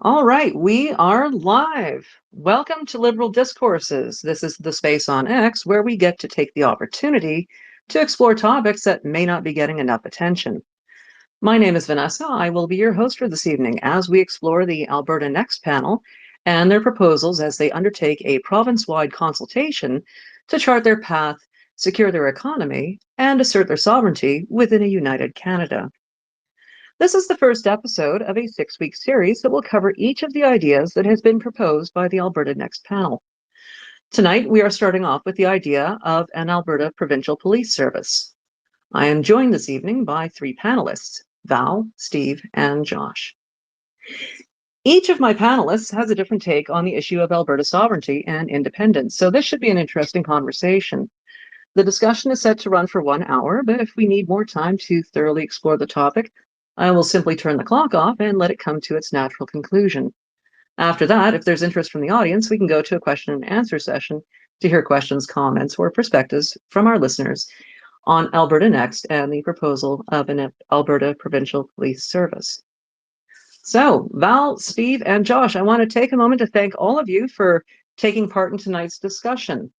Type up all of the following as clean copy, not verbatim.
All right, we are live. Welcome to Liberal Discourses. This is the space on X where we get to take the opportunity to explore topics that may not be getting enough attention. My name is Vanessa. I will be your host for this evening as we explore the Alberta Next Panel and their proposals as they undertake a province-wide consultation to chart their path, secure their economy, and assert their sovereignty within a united Canada. This is the first episode of a 6-week series that will cover each of the ideas that has been proposed by the Alberta Next Panel. Tonight, we are starting off with the idea of an Alberta Provincial Police Service. I am joined this evening by 3 panelists, Val, Steve, and Josh. Each of my panelists has a different take on the issue of Alberta sovereignty and independence, so this should be an interesting conversation. The discussion is set to run for 1 hour, but if we need more time to thoroughly explore the topic, I will simply turn the clock off and let it come to its natural conclusion. After that, if there's interest from the audience, we can go to a question and answer session to hear questions, comments, or perspectives from our listeners on Alberta Next and the proposal of an Alberta Provincial Police Service. So, Val, Steve, and Josh, I want to take a moment to thank all of you for taking part in tonight's discussion.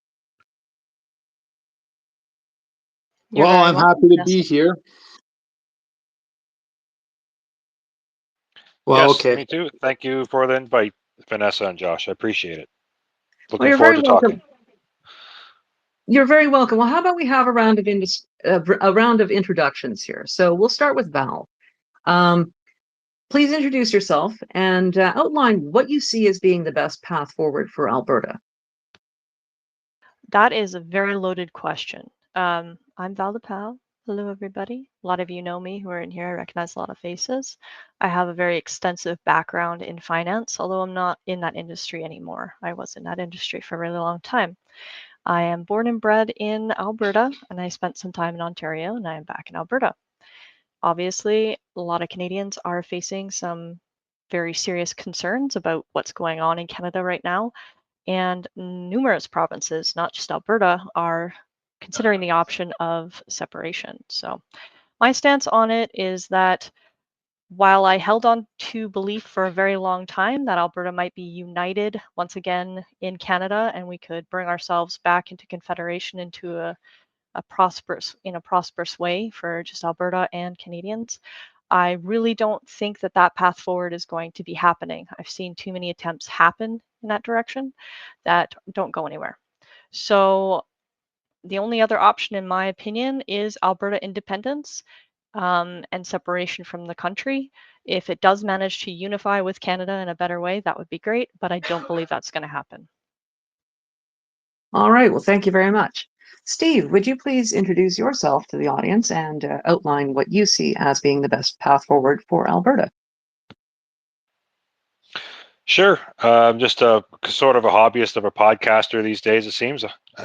Well, I'm happy to be here. Well, Yes, okay. me too. Thank you for the invite, Vanessa and Josh. I appreciate it. Well, Looking you're forward very to welcome. talking. You're very welcome. Well, how about we have a round of introductions here? So we'll start with Val. Please introduce yourself and outline what you see as being the best path forward for Alberta. That is a very loaded question. I'm Val DePal. Hello, everybody. A lot of you know me who are in here. I recognize a lot of faces. I have a very extensive background in finance, although I'm not in that industry anymore. I was in that industry for a really long time. I am born and bred in Alberta, and I spent some time in Ontario, and I am back in Alberta. Obviously, a lot of Canadians are facing some very serious concerns about what's going on in Canada right now, and numerous provinces, not just Alberta, are considering the option of separation. So my stance on it is that while I held on to belief for a very long time that Alberta might be united once again in Canada and we could bring ourselves back into confederation into a prosperous way for just Alberta and Canadians, I really don't think that that path forward is going to be happening. I've seen too many attempts happen in that direction that don't go anywhere. So the only other option, in my opinion, is Alberta independence and separation from the country. If it does manage to unify with Canada in a better way, that would be great, but I don't believe that's going to happen. All right, well, thank you very much. Steve, would you please introduce yourself to the audience and outline what you see as being the best path forward for Alberta? Sure. I'm just a sort of a hobbyist of a podcaster these days, it seems.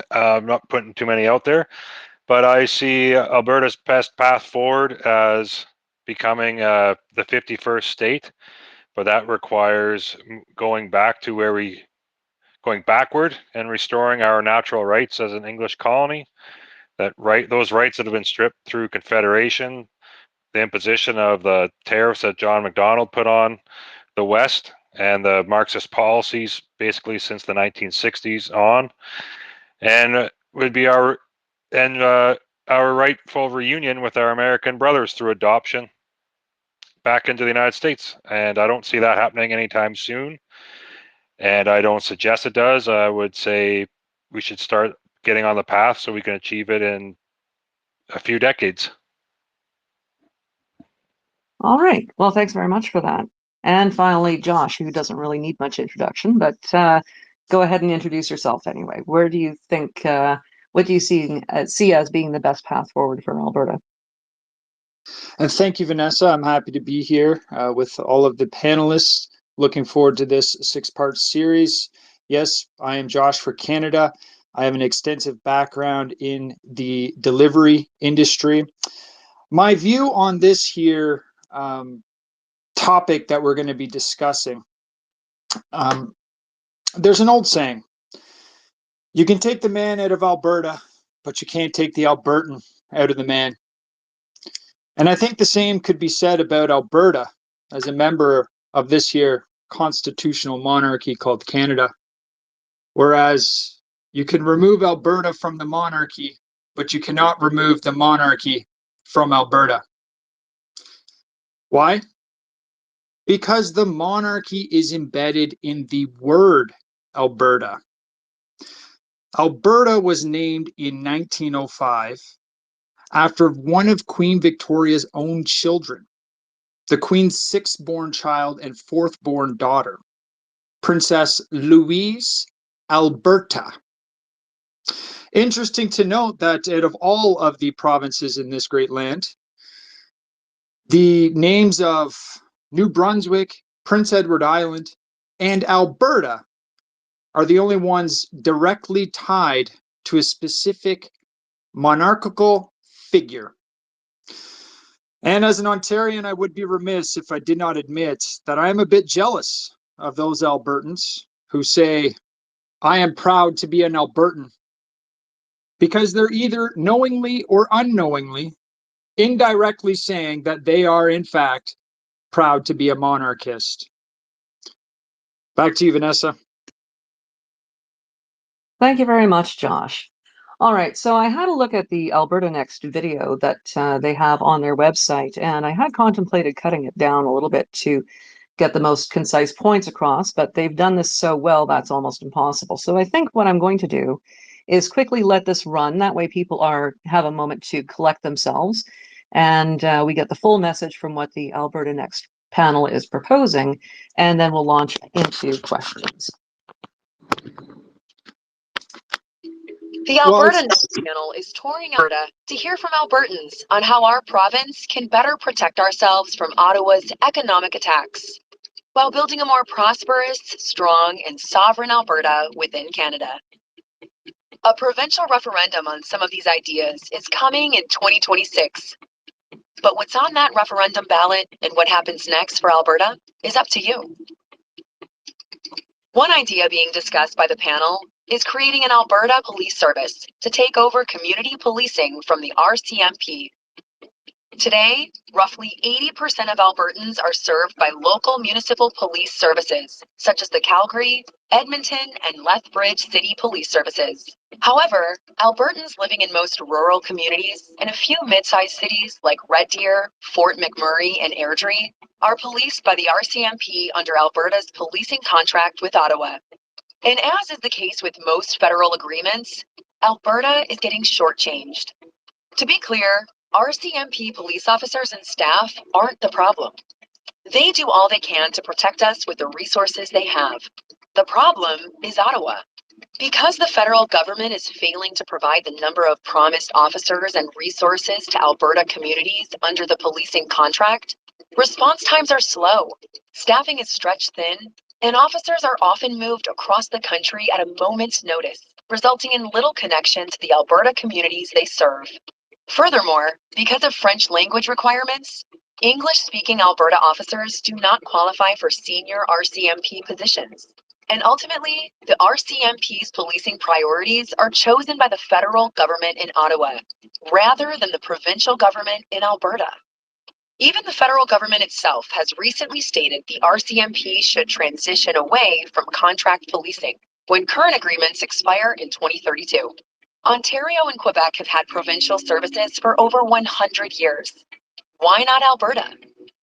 I'm not putting too many out there, but I see Alberta's best path forward as becoming the 51st state, but that requires going backward and restoring our natural rights as an English colony. Those rights that have been stripped through Confederation, the imposition of the tariffs that John Macdonald put on the West, and the Marxist policies basically since the 1960s on, and would be our rightful reunion with our American brothers through adoption back into the United States. And I don't see that happening anytime soon. And I don't suggest it does. I would say we should start getting on the path so we can achieve it in a few decades. All right, well, thanks very much for that. And finally, Josh, who doesn't really need much introduction, but go ahead and introduce yourself anyway. Where do you think, what do you see as being the best path forward for Alberta? And thank you, Vanessa. I'm happy to be here with all of the panelists. Looking forward to this 6-part series. Yes, I am Josh for Canada. I have an extensive background in the delivery industry. My view on this here topic that we're going to be discussing, there's an old saying, you can take the man out of Alberta, but you can't take the Albertan out of the man. And I think the same could be said about Alberta as a member of this here constitutional monarchy called Canada. Whereas you can remove Alberta from the monarchy, but you cannot remove the monarchy from Alberta. Why? Because the monarchy is embedded in the word Alberta. Alberta was named in 1905 after one of Queen Victoria's own children, the Queen's sixth-born child and fourth-born daughter, Princess Louise Alberta. Interesting to note that out of all of the provinces in this great land, the names of New Brunswick, Prince Edward Island, and Alberta are the only ones directly tied to a specific monarchical figure. And as an Ontarian, I would be remiss if I did not admit that I am a bit jealous of those Albertans who say, I am proud to be an Albertan, because they're either knowingly or unknowingly indirectly saying that they are, in fact, proud to be a monarchist. Back to you, Vanessa. Thank you very much, Josh. All right, so I had a look at the Alberta Next video that they have on their website, and I had contemplated cutting it down a little bit to get the most concise points across, but they've done this so well that's almost impossible. So I think what I'm going to do is quickly let this run. That way people have a moment to collect themselves, and we get the full message from what the Alberta Next panel is proposing, and then we'll launch into questions. The Alberta Next Panel is touring Alberta to hear from Albertans on how our province can better protect ourselves from Ottawa's economic attacks, while building a more prosperous, strong, and sovereign Alberta within Canada. A provincial referendum on some of these ideas is coming in 2026. But what's on that referendum ballot and what happens next for Alberta is up to you. One idea being discussed by the panel is creating an Alberta Police Service to take over community policing from the RCMP. Today, roughly 80% of Albertans are served by local municipal police services, such as the Calgary, Edmonton, and Lethbridge City Police Services. However, Albertans living in most rural communities and a few mid-sized cities like Red Deer, Fort McMurray, and Airdrie are policed by the RCMP under Alberta's policing contract with Ottawa. And as is the case with most federal agreements, Alberta is getting shortchanged. To be clear, RCMP police officers and staff aren't the problem. They do all they can to protect us with the resources they have. The problem is Ottawa. Because the federal government is failing to provide the number of promised officers and resources to Alberta communities under the policing contract, response times are slow, staffing is stretched thin, and officers are often moved across the country at a moment's notice, resulting in little connection to the Alberta communities they serve. Furthermore, because of French language requirements, English-speaking Alberta officers do not qualify for senior RCMP positions. And ultimately, the RCMP's policing priorities are chosen by the federal government in Ottawa, rather than the provincial government in Alberta. Even the federal government itself has recently stated the RCMP should transition away from contract policing when current agreements expire in 2032. Ontario and Quebec have had provincial services for over 100 years. Why not Alberta?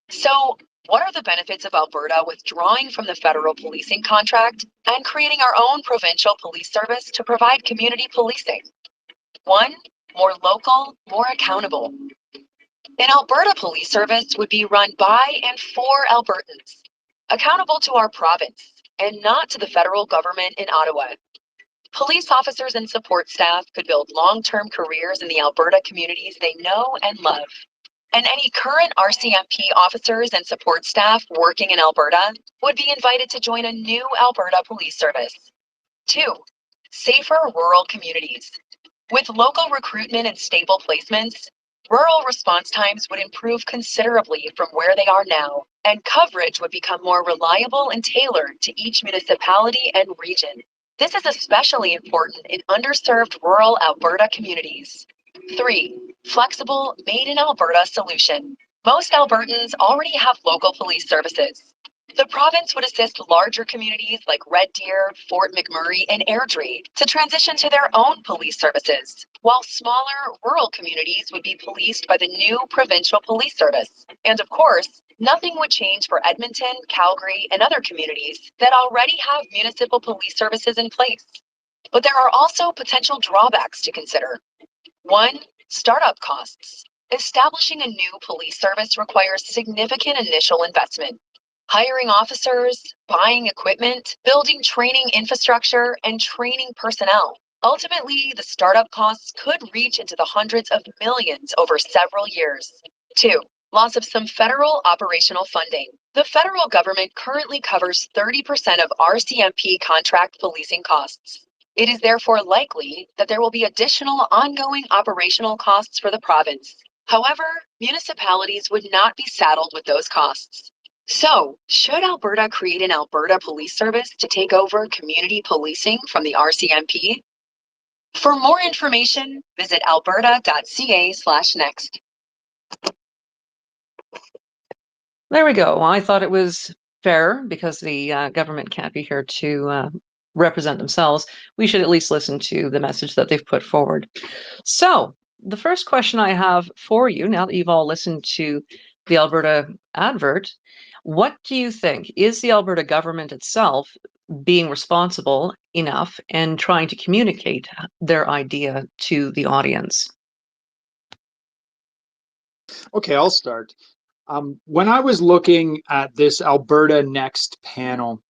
So, what are the benefits of Alberta withdrawing from the federal policing contract and creating our own provincial police service to provide community policing? 1, more local, more accountable. An Alberta Police Service would be run by and for Albertans, accountable to our province, and not to the federal government in Ottawa. Police officers and support staff could build long-term careers in the Alberta communities they know and love. And any current RCMP officers and support staff working in Alberta would be invited to join a new Alberta Police Service. 2, safer rural communities. With local recruitment and stable placements, rural response times would improve considerably from where they are now, and coverage would become more reliable and tailored to each municipality and region. This is especially important in underserved rural Alberta communities. 3, flexible, made in Alberta solution. Most Albertans already have local police services. The province would assist larger communities like Red Deer, Fort McMurray, and Airdrie to transition to their own police services, while smaller rural communities would be policed by the new Provincial Police Service. And of course, nothing would change for Edmonton, Calgary, and other communities that already have municipal police services in place. But there are also potential drawbacks to consider. One, startup costs. Establishing a new police service requires significant initial investment. Hiring officers, buying equipment, building training infrastructure, and training personnel. Ultimately, the startup costs could reach into the hundreds of millions over several years. 2. Loss of some federal operational funding. The federal government currently covers 30% of RCMP contract policing costs. It is therefore likely that there will be additional ongoing operational costs for the province. However, municipalities would not be saddled with those costs. So, should Alberta create an Alberta Police Service to take over community policing from the RCMP? For more information, visit alberta.ca/next. There we go. I thought it was fair because the government can't be here to represent themselves. We should at least listen to the message that they've put forward. So, the first question I have for you, now that you've all listened to the Alberta advert, what do you think? Is the Alberta government itself being responsible enough and trying to communicate their idea to the audience? Okay, I'll start. When I was looking at this Alberta Next panel,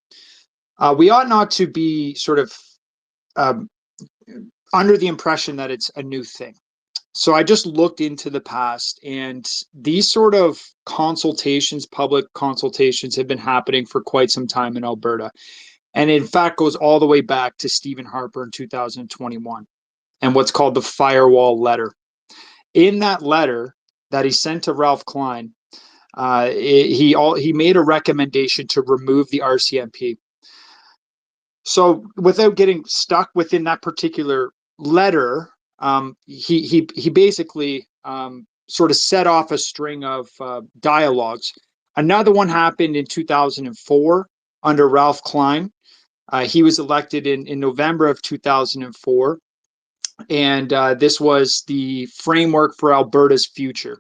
we ought not to be sort of under the impression that it's a new thing. So I just looked into the past, and these sort of consultations, public consultations, have been happening for quite some time in Alberta. And in fact, goes all the way back to Stephen Harper in 2021 and what's called the firewall letter. In that letter that he sent to Ralph Klein, he made a recommendation to remove the RCMP. So without getting stuck within that particular letter, he basically sort of set off a string of dialogues. Another one happened in 2004 under Ralph Klein. He was elected in November of 2004, and this was the framework for Alberta's future.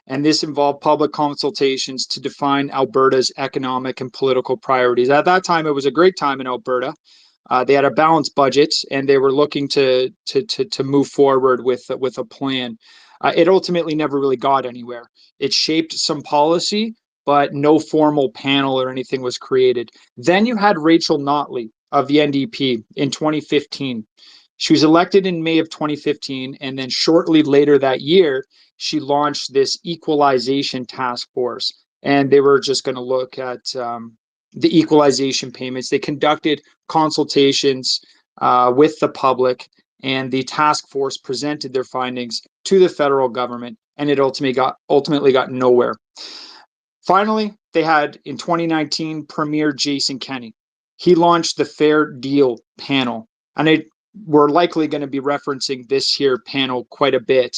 And this involved public consultations to define Alberta's economic and political priorities. At that time, it was a great time in Alberta. They had a balanced budget, and they were looking to move forward with a plan. It ultimately never really got anywhere. It shaped some policy, but no formal panel or anything was created. Then you had Rachel Notley of the NDP in 2015. She was elected in May of 2015, and then shortly later that year, she launched this equalization task force, and they were just going to look at the equalization payments. They conducted consultations with the public, and the task force presented their findings to the federal government, and it ultimately got nowhere. Finally, they had in 2019 Premier Jason Kenney. He launched the Fair Deal panel, and we're likely going to be referencing this here panel quite a bit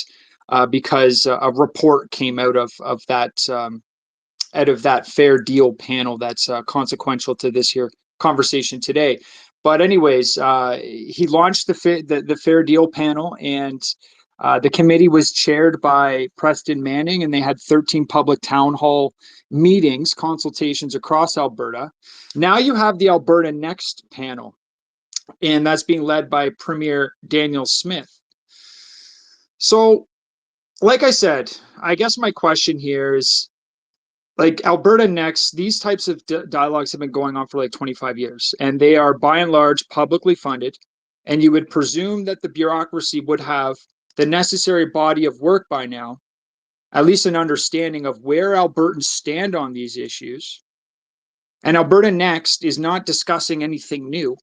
because a report came out of that Fair Deal panel that's consequential to this here conversation today. But anyways, he launched the Fair Deal panel, and the committee was chaired by Preston Manning, and they had 13 public town hall meetings, consultations across Alberta. Now you have the Alberta Next Panel, and that's being led by Premier Daniel Smith. So, like I said, I guess my question here is, like Alberta Next, these types of dialogues have been going on for like 25 years, and they are by and large publicly funded. And you would presume that the bureaucracy would have the necessary body of work by now, at least an understanding of where Albertans stand on these issues. And Alberta Next is not discussing anything new.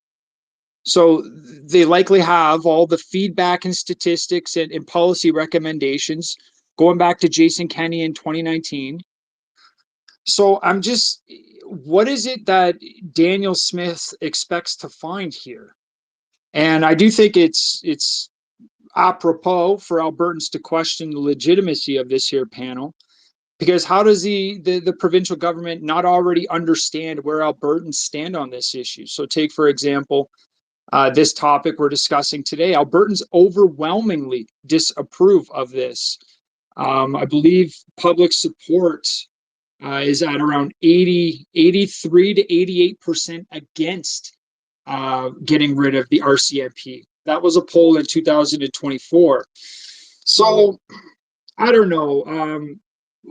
So they likely have all the feedback and statistics and policy recommendations going back to Jason Kenney in 2019. So what is it that Daniel Smith expects to find here? And I do think it's apropos for Albertans to question the legitimacy of this here panel, Because how does the provincial government not already understand where Albertans stand on this issue? So take, for example, this topic we're discussing today. Albertans overwhelmingly disapprove of this. I believe public support is at around 83 to 88% against getting rid of the RCMP. That was a poll in 2024. So I don't know.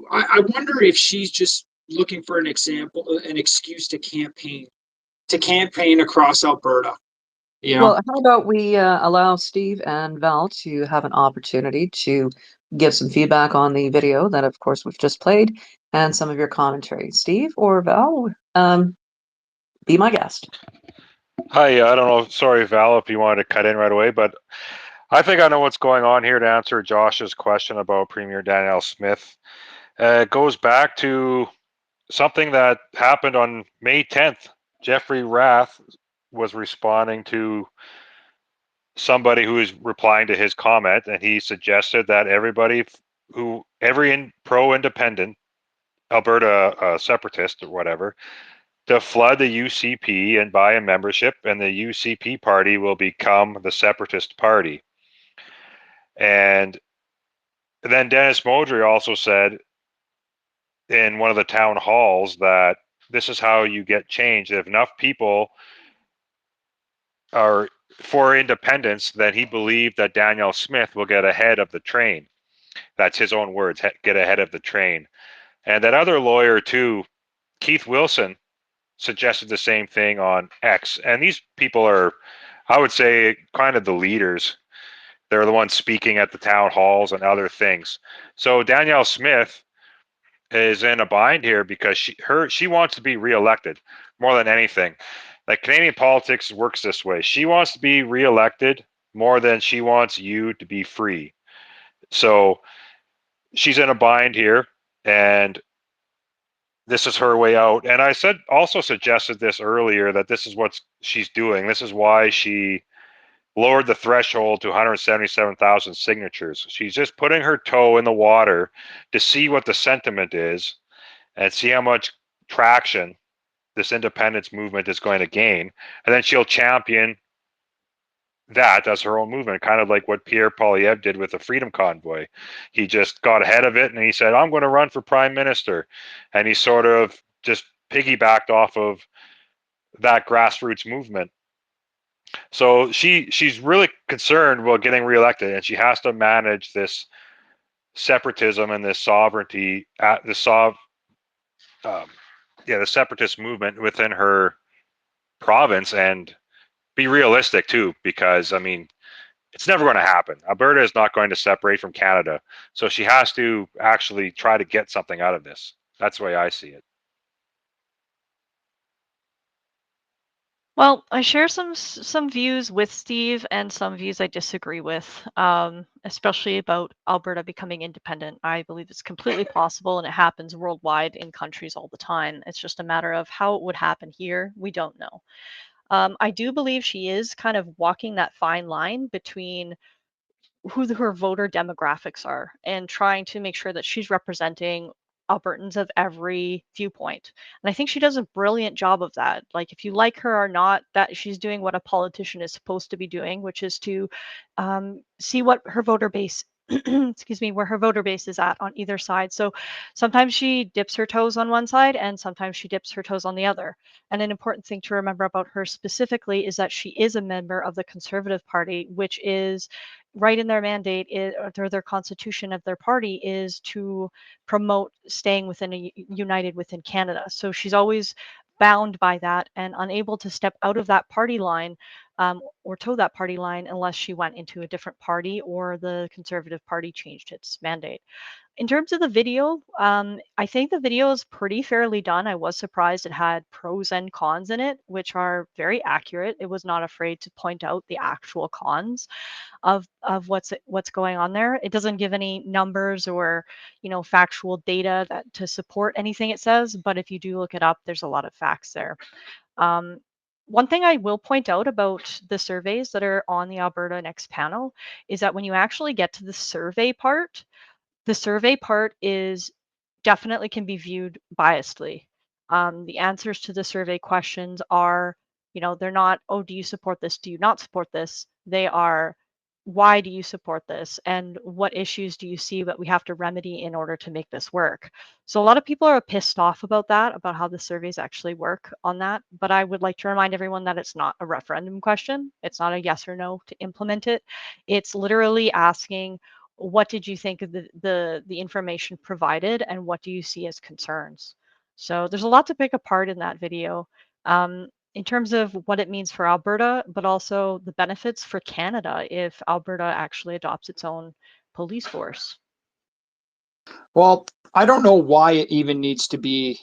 I wonder if she's just looking for an excuse to campaign across Alberta. You know? Well, how about we allow Steve and Val to have an opportunity to give some feedback on the video that, of course, we've just played, and some of your commentary. Steve or Val, be my guest. Hi, I don't know. Sorry, Val, if you wanted to cut in right away, but I think I know what's going on here to answer Josh's question about Premier Danielle Smith. It goes back to something that happened on May 10th. Jeffrey Rath was responding to somebody who was replying to his comment, and he suggested that every pro-independent Alberta separatist or whatever, to flood the UCP and buy a membership, and the UCP party will become the separatist party. And then Dennis Modry also said in one of the town halls that this is how you get change. If enough people are for independence, then he believed that Danielle Smith will get ahead of the train. That's his own words, get ahead of the train. And that other lawyer too, Keith Wilson, suggested the same thing on X. And these people are, I would say, kind of the leaders. They're the ones speaking at the town halls and other things. So Danielle Smith is in a bind here because she wants to be reelected more than anything. Like, Canadian politics works this way. She wants to be reelected more than she wants you to be free. So she's in a bind here, and this is her way out. And I also suggested this earlier, that this is what she's doing. This is why she lowered the threshold to 177,000 signatures. She's just putting her toe in the water to see what the sentiment is and see how much traction this independence movement is going to gain. And then she'll champion that as her own movement, kind of like what Pierre Poilievre did with the Freedom Convoy. He just got ahead of it and he said, I'm going to run for prime minister. And he sort of just piggybacked off of that grassroots movement. So she's really concerned about getting reelected, and she has to manage this separatism and this sovereignty, the separatist movement within her province, and be realistic too, because I mean, it's never going to happen. Alberta is not going to separate from Canada, so she has to actually try to get something out of this. That's the way I see it. Well, I share some views with Steve and some views I disagree with, especially about Alberta becoming independent. I believe it's completely possible, and it happens worldwide in countries all the time. It's just a matter of how it would happen here. We don't know. I do believe she is kind of walking that fine line between who her voter demographics are and trying to make sure that she's representing Albertans of every viewpoint. And I think she does a brilliant job of that. Like, if you like her or not, that she's doing what a politician is supposed to be doing, which is to see what her voter base excuse me, where her voter base is at on either side. So sometimes she dips her toes on one side and sometimes she dips her toes on the other. And an important thing to remember about her specifically is that she is a member of the Conservative Party, which is right in their mandate, or their constitution of their party is to promote staying united within Canada. So she's always bound by that and unable to step out of that party line, or toe that party line, unless she went into a different party or the Conservative Party changed its mandate. In terms of the video, I think the video is pretty fairly done. I was surprised it had pros and cons in it, which are very accurate. It was not afraid to point out the actual cons of what's going on there. It doesn't give any numbers or factual data to support anything it says, but if you do look it up, there's a lot of facts there. One thing I will point out about the surveys that are on the Alberta Next Panel is that when you actually get to the survey part is definitely can be viewed biasedly. The answers to the survey questions are, they're not, oh, do you support this? Do you not support this? They are, why do you support this? And what issues do you see that we have to remedy in order to make this work? So a lot of people are pissed off about that, about how the surveys actually work on that. But I would like to remind everyone that it's not a referendum question. It's not a yes or no to implement it. It's literally asking, what did you think of the information provided, and what do you see as concerns? So there's a lot to pick apart in that video, in terms of what it means for Alberta, but also the benefits for Canada if Alberta actually adopts its own police force. Well, I don't know why it even needs to be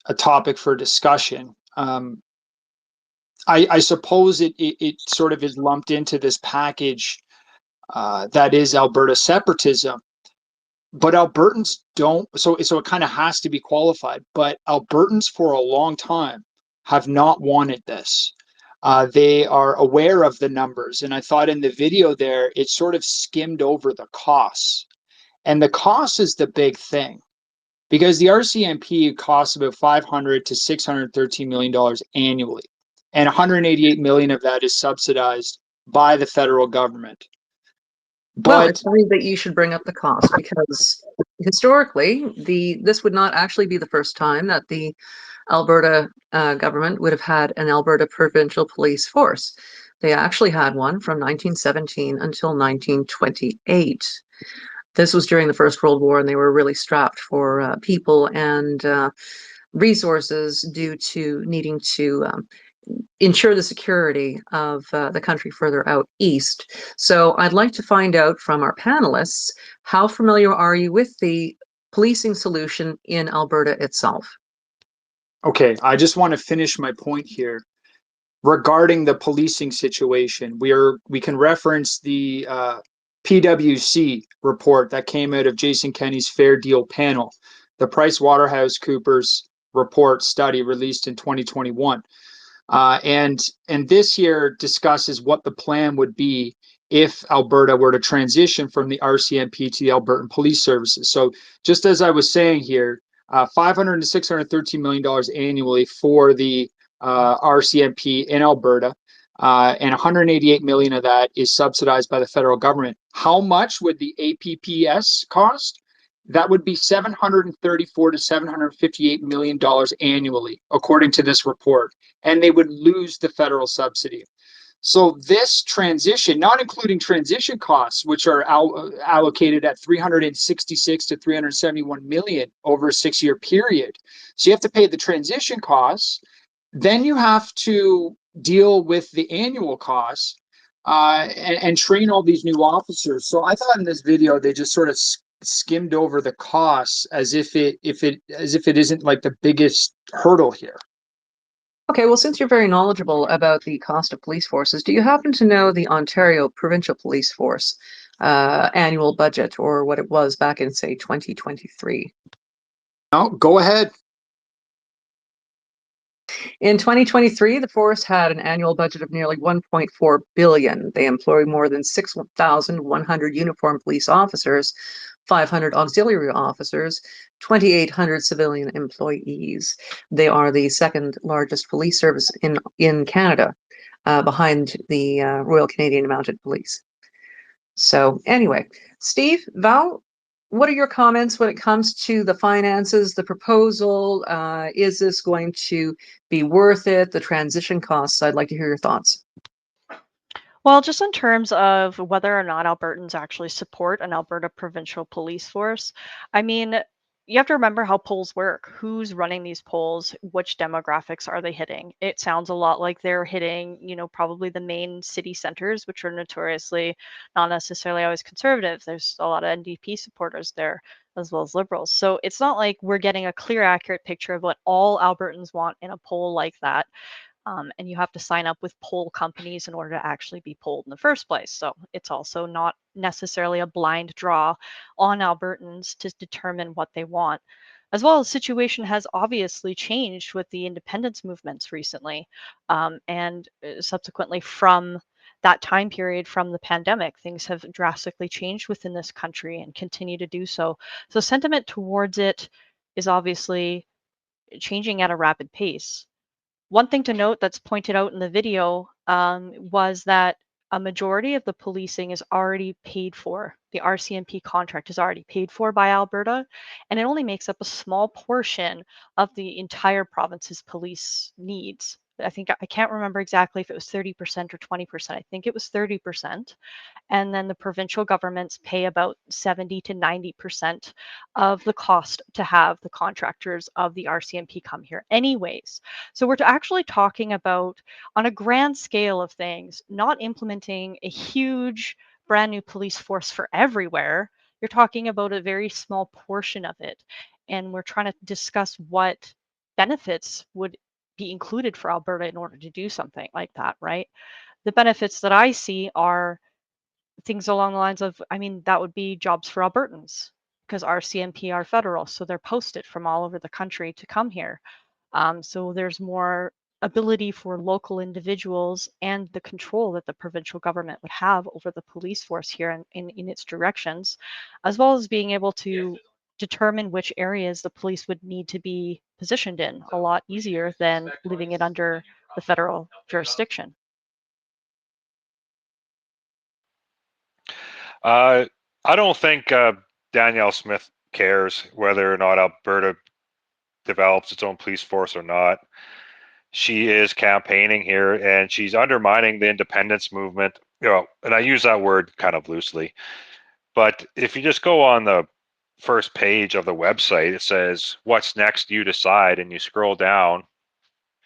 a topic for discussion. I suppose it sort of is lumped into this package that is Alberta separatism. But Albertans don't, so it kind of has to be qualified. But Albertans for a long time have not wanted this. They are aware of the numbers, and I thought in the video there it sort of skimmed over the costs, and the cost is the big thing because the RCMP costs about $500 to $613 million annually, and 188 million of that is subsidized by the federal government. Well, But it's funny that you should bring up the cost, because historically, this would not actually be the first time that the Alberta government would have had an Alberta Provincial Police Force. They actually had one from 1917 until 1928. This was during the First World War, and they were really strapped for people and resources due to needing to ensure the security of the country further out east. So I'd like to find out from our panelists, how familiar are you with the policing solution in Alberta itself? okay, I just want to finish my point here regarding the policing situation. We can reference the PwC report that came out of Jason Kenney's Fair Deal panel, the PricewaterhouseCoopers report study released in 2021. And this year discusses what the plan would be if Alberta were to transition from the RCMP to the Albertan Police Services. So just as I was saying here, $500 to $613 million annually for the RCMP in Alberta, and 188 million of that is subsidized by the federal government. How much would the APPS cost? That would be $734 to $758 million annually, according to this report, and they would lose the federal subsidy. So this transition, not including transition costs, which are allocated at 366 to 371 million over a 6-year period. So you have to pay the transition costs, then you have to deal with the annual costs and train all these new officers. So I thought in this video they just sort of skimmed over the costs as if it isn't like the biggest hurdle here. Okay, well, since you're very knowledgeable about the cost of police forces, do you happen to know the Ontario Provincial Police Force annual budget, or what it was back in, say, 2023? No, go ahead. In 2023, the force had an annual budget of nearly $1.4 billion. They employ more than 6,100 uniformed police officers, 500 auxiliary officers, 2,800 civilian employees. They are the second largest police service in Canada, behind the Royal Canadian Mounted Police. So anyway, Steve, Val, what are your comments when it comes to the finances, the proposal? Is this going to be worth it? The transition costs? I'd like to hear your thoughts. Well, just in terms of whether or not Albertans actually support an Alberta Provincial Police Force, I mean, you have to remember how polls work. Who's running these polls? Which demographics are they hitting? It sounds a lot like they're hitting, probably the main city centers, which are notoriously not necessarily always conservative. There's a lot of NDP supporters there, as well as Liberals. So it's not like we're getting a clear, accurate picture of what all Albertans want in a poll like that. And you have to sign up with poll companies in order to actually be polled in the first place. So it's also not necessarily a blind draw on Albertans to determine what they want. As well, the situation has obviously changed with the independence movements recently, and subsequently from that time period from the pandemic, things have drastically changed within this country and continue to do so. So sentiment towards it is obviously changing at a rapid pace. One thing to note that's pointed out in the video was that a majority of the policing is already paid for. The RCMP contract is already paid for by Alberta, and it only makes up a small portion of the entire province's police needs. I think I can't remember exactly if it was 30% or 20%. I think it was 30%. And then the provincial governments pay about 70 to 90% of the cost to have the contractors of the RCMP come here anyways. So we're actually talking about, on a grand scale of things, not implementing a huge brand new police force for everywhere. You're talking about a very small portion of it. And we're trying to discuss what benefits would be included for Alberta in order to do something like that, right? The benefits that I see are things along the lines of, I mean, that would be jobs for Albertans because RCMP are federal, so they're posted from all over the country to come here. So there's more ability for local individuals and the control that the provincial government would have over the police force here in its directions, as well as being able to determine which areas the police would need to be positioned in a lot easier than leaving it under the federal jurisdiction. I don't think Danielle Smith cares whether or not Alberta develops its own police force or not. She is campaigning here and she's undermining the independence movement. And I use that word kind of loosely. But if you just go on the first page of the website, it says, "What's next? You decide." And you scroll down.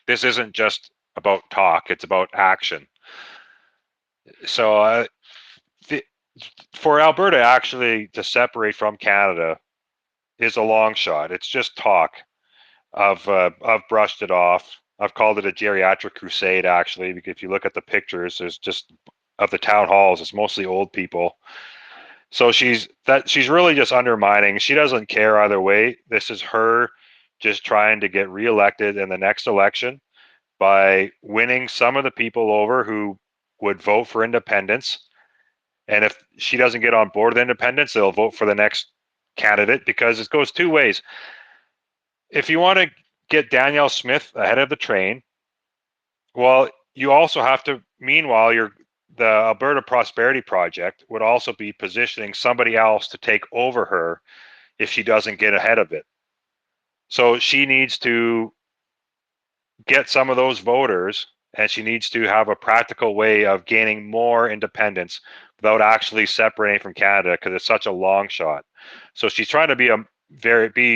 This isn't just about talk, it's about action. So for Alberta actually to separate from Canada is a long shot. It's just talk. I've brushed it off. I've called it a geriatric crusade, actually, because if you look at the pictures, there's just of the town halls, it's mostly old people. So she's really just undermining. She doesn't care either way. This is her just trying to get reelected in the next election by winning some of the people over who would vote for independence. And if she doesn't get on board with independence, they'll vote for the next candidate, because it goes two ways. If you want to get Danielle Smith ahead of the train, well, you also have to, meanwhile, the Alberta Prosperity Project would also be positioning somebody else to take over her if she doesn't get ahead of it. So she needs to get some of those voters, and she needs to have a practical way of gaining more independence without actually separating from Canada, because it's such a long shot. So she's trying to be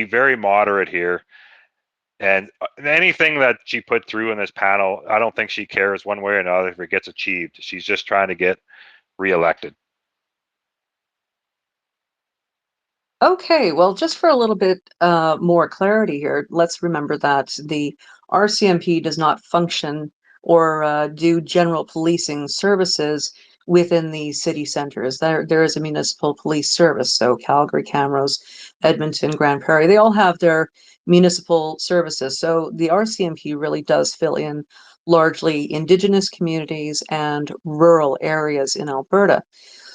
very moderate here. And anything that she put through in this panel, I don't think she cares one way or another if it gets achieved. She's just trying to get reelected. Okay, well, just for a little bit more clarity here, let's remember that the RCMP does not function or do general policing services within the city centers. There is a municipal police service, so Calgary, Camrose, Edmonton, Grand Prairie, they all have their municipal services. So the RCMP really does fill in largely Indigenous communities and rural areas in Alberta.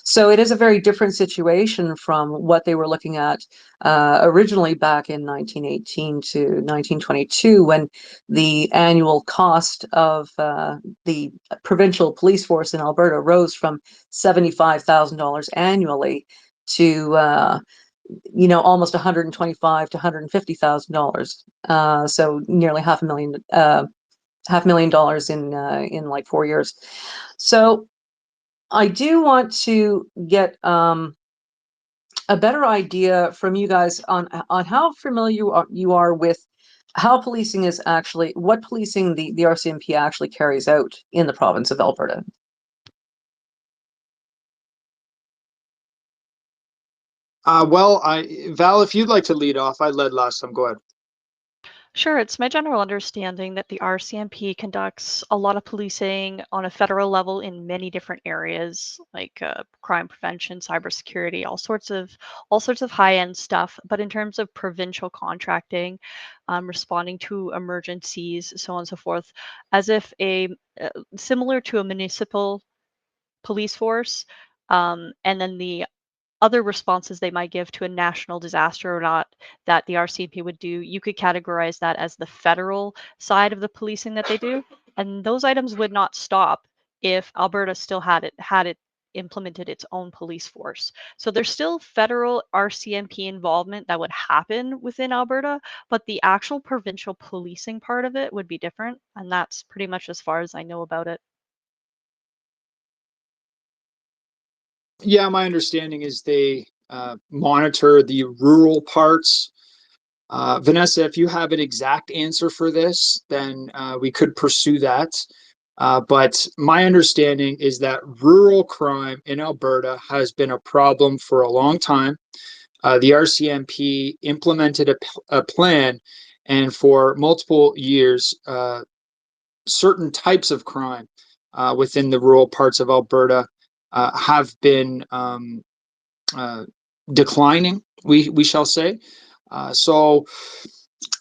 So it is a very different situation from what they were looking at originally back in 1918 to 1922, when the annual cost of the provincial police force in Alberta rose from $75,000 annually to almost $125,000 to $150,000. So nearly $500,000 in like 4 years. So I do want to get a better idea from you guys on how familiar you are with how policing is actually, what policing the RCMP actually carries out in the province of Alberta. Val, if you'd like to lead off, I led last time. Go ahead. Sure, it's my general understanding that the RCMP conducts a lot of policing on a federal level in many different areas, like crime prevention, cybersecurity, all sorts of high-end stuff. But in terms of provincial contracting, responding to emergencies, so on and so forth, as if similar to a municipal police force, and then the other responses they might give to a national disaster or not that the RCMP would do, you could categorize that as the federal side of the policing that they do. And those items would not stop if Alberta still had it implemented its own police force. So there's still federal RCMP involvement that would happen within Alberta, but the actual provincial policing part of it would be different. And that's pretty much as far as I know about it. Yeah, my understanding is they monitor the rural parts. Vanessa, if you have an exact answer for this, then we could pursue that. But my understanding is that rural crime in Alberta has been a problem for a long time. The RCMP implemented a plan, and for multiple years, certain types of crime within the rural parts of Alberta have been declining, we shall say.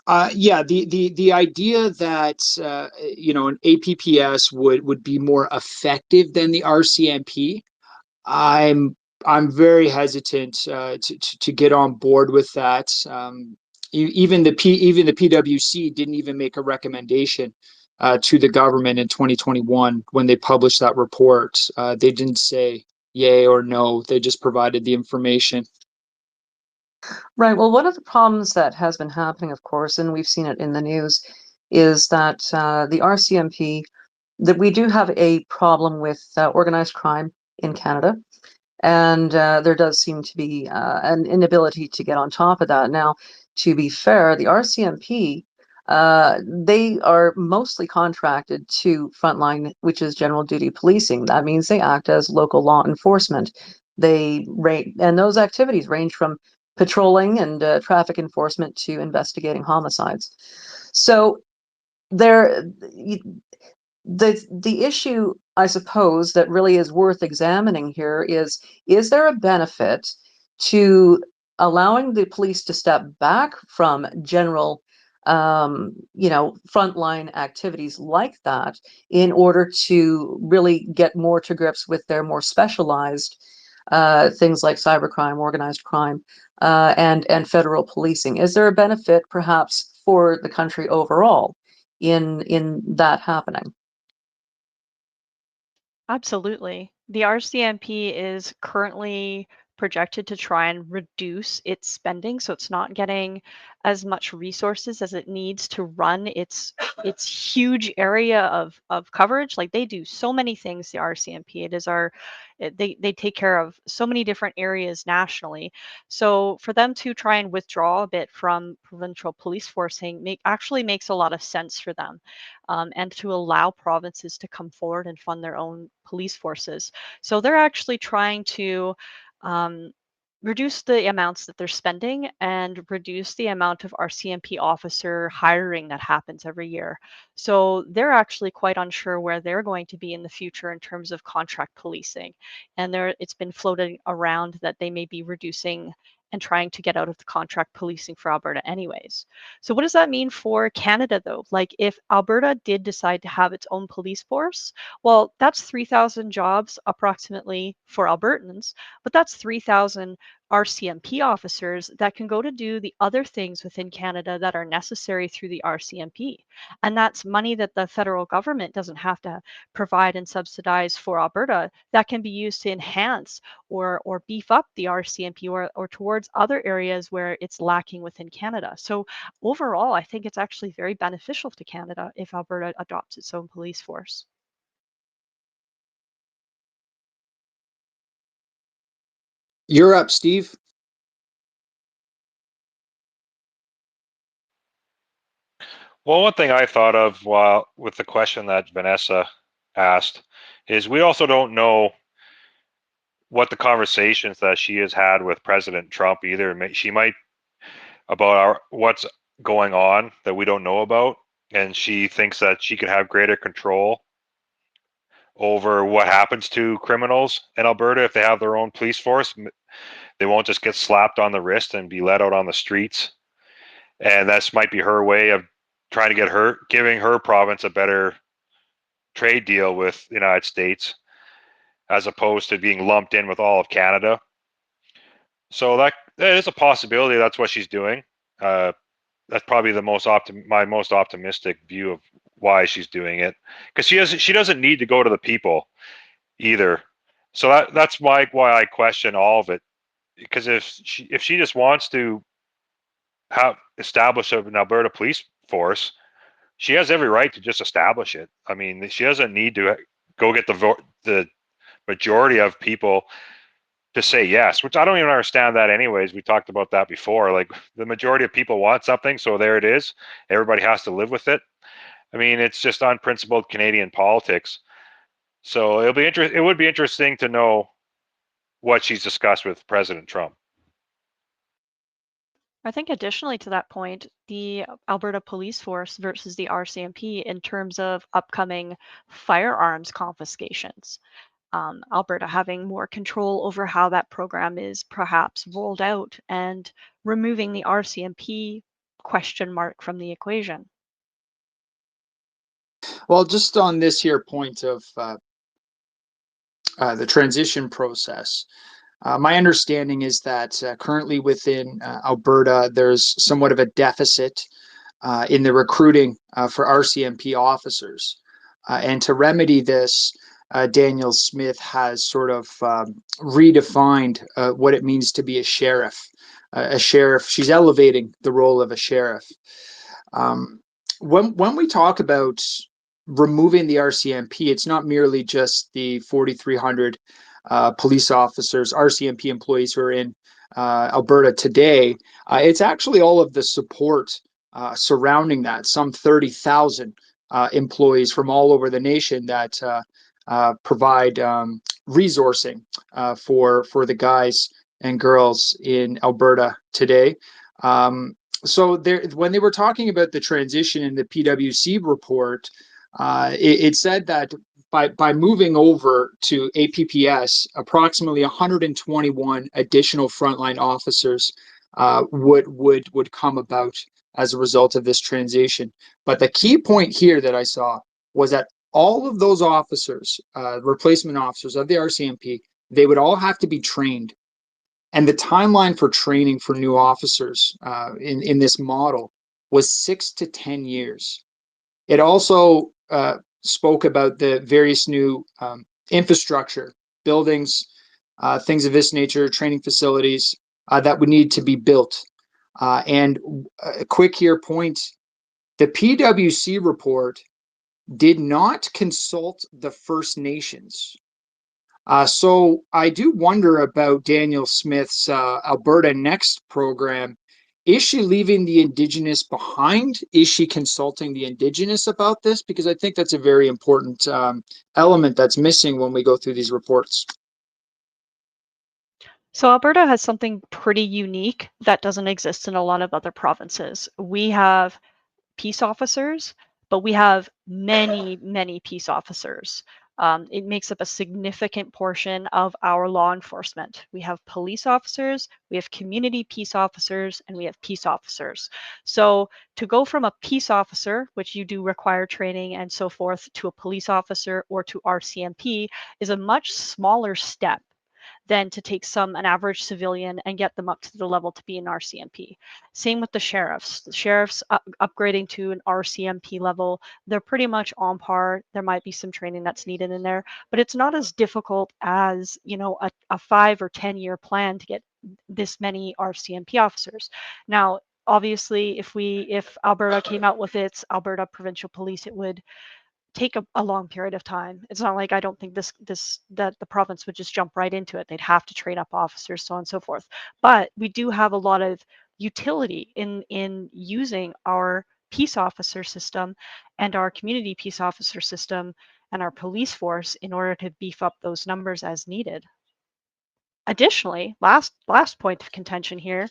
Yeah, the idea that an APPS would be more effective than the RCMP, I'm very hesitant to get on board with that. Even the PwC didn't even make a recommendation to the government in 2021 when they published that report. They didn't say yay or no. They just provided the information. Right. Well, one of the problems that has been happening, of course, and we've seen it in the news, is that the RCMP, that we do have a problem with organized crime in Canada. And there does seem to be an inability to get on top of that. Now, to be fair, the RCMP, they are mostly contracted to frontline, which is general duty policing. That means they act as local law enforcement. And those activities range from patrolling and traffic enforcement to investigating homicides. So there, the issue, I suppose, that really is worth examining here is there a benefit to allowing the police to step back from general frontline activities like that in order to really get more to grips with their more specialized things like cybercrime, organized crime, and federal policing? Is there a benefit perhaps for the country overall in that happening? Absolutely. The RCMP is currently projected to try and reduce its spending, so it's not getting as much resources as it needs to run its huge area of coverage. Like they do so many things, the RCMP. They take care of so many different areas nationally. So for them to try and withdraw a bit from provincial police forcing actually makes a lot of sense for them. And to allow provinces to come forward and fund their own police forces. So they're actually trying to um, reduce the amounts that they're spending and reduce the amount of RCMP officer hiring that happens every year. So they're actually quite unsure where they're going to be in the future in terms of contract policing. And it's been floated around that they may be reducing and trying to get out of the contract policing for Alberta anyways. So what does that mean for Canada though? Like if Alberta did decide to have its own police force, well, that's 3,000 jobs approximately for Albertans, but that's 3,000 RCMP officers that can go to do the other things within Canada that are necessary through the RCMP. And that's money that the federal government doesn't have to provide and subsidize for Alberta that can be used to enhance or beef up the RCMP or towards other areas where it's lacking within Canada. So overall, I think it's actually very beneficial to Canada if Alberta adopts its own police force. You're up, Steve. Well, one thing I thought of while with the question that Vanessa asked is we also don't know what the conversations that she has had with President Trump either. She might about what's going on that we don't know about, and she thinks that she can have greater control over what happens to criminals in Alberta if they have their own police force. They won't just get slapped on the wrist and be let out on the streets. And this might be her way of trying to giving her province a better trade deal with the United States, as opposed to being lumped in with all of Canada. So that is a possibility. That's what she's doing. That's probably the my most optimistic view of why she's doing it, because she doesn't need to go to the people either. So that's why I question all of it, because if she just wants to establish an Alberta police force, she has every right to just establish it. I mean, she doesn't need to go get the majority of people to say yes, which I don't even understand that anyways. We talked about that before. Like, the majority of people want something, so there it is. Everybody has to live with it. I mean, it's just unprincipled Canadian politics. So it would be interesting to know what she's discussed with President Trump. I think additionally to that point, the Alberta Police Force versus the RCMP in terms of upcoming firearms confiscations. Alberta having more control over how that program is perhaps rolled out and removing the RCMP question mark from the equation. Well, just on this here point of the transition process, my understanding is that currently within Alberta, there's somewhat of a deficit in the recruiting for RCMP officers. And to remedy this, Daniel Smith has sort of redefined what it means to be a sheriff. A sheriff, she's elevating the role of a sheriff. When we talk about removing the RCMP, it's not merely just the 4,300 police officers, RCMP employees who are in Alberta today. It's actually all of the support surrounding that, some 30,000 employees from all over the nation that provide resourcing for the guys and girls in Alberta today. So when they were talking about the transition in the PwC report, it said that by moving over to APPS, approximately 121 additional frontline officers would come about as a result of this transition. But the key point here that I saw was that all of those officers, replacement officers of the RCMP, they would all have to be trained. And the timeline for training for new officers in this model was 6 to 10 years. It also spoke about the various new infrastructure, buildings, things of this nature, training facilities that would need to be built. And a quick here point, the PwC report did not consult the First Nations. So I do wonder about Daniel Smith's Alberta Next program. Is she leaving the Indigenous behind? Is she consulting the Indigenous about this? Because I think that's a very important element that's missing when we go through these reports. So Alberta has something pretty unique that doesn't exist in a lot of other provinces. We have peace officers, but we have many, many peace officers. It makes up a significant portion of our law enforcement. We have police officers, we have community peace officers, and we have peace officers. So to go from a peace officer, which you do require training and so forth, to a police officer or to RCMP is a much smaller step than to take an average civilian and get them up to the level to be an RCMP. Same with the sheriffs. The sheriffs upgrading to an RCMP level, they're pretty much on par. There might be some training that's needed in there, but it's not as difficult as, you know, a 5 or 10 year plan to get this many RCMP officers. Now, obviously, if Alberta came out with its Alberta Provincial Police, it would take a long period of time. It's not like I don't think that the province would just jump right into it. They'd have to train up officers, so on and so forth. But we do have a lot of utility in using our peace officer system and our community peace officer system and our police force in order to beef up those numbers as needed. Additionally, last point of contention here,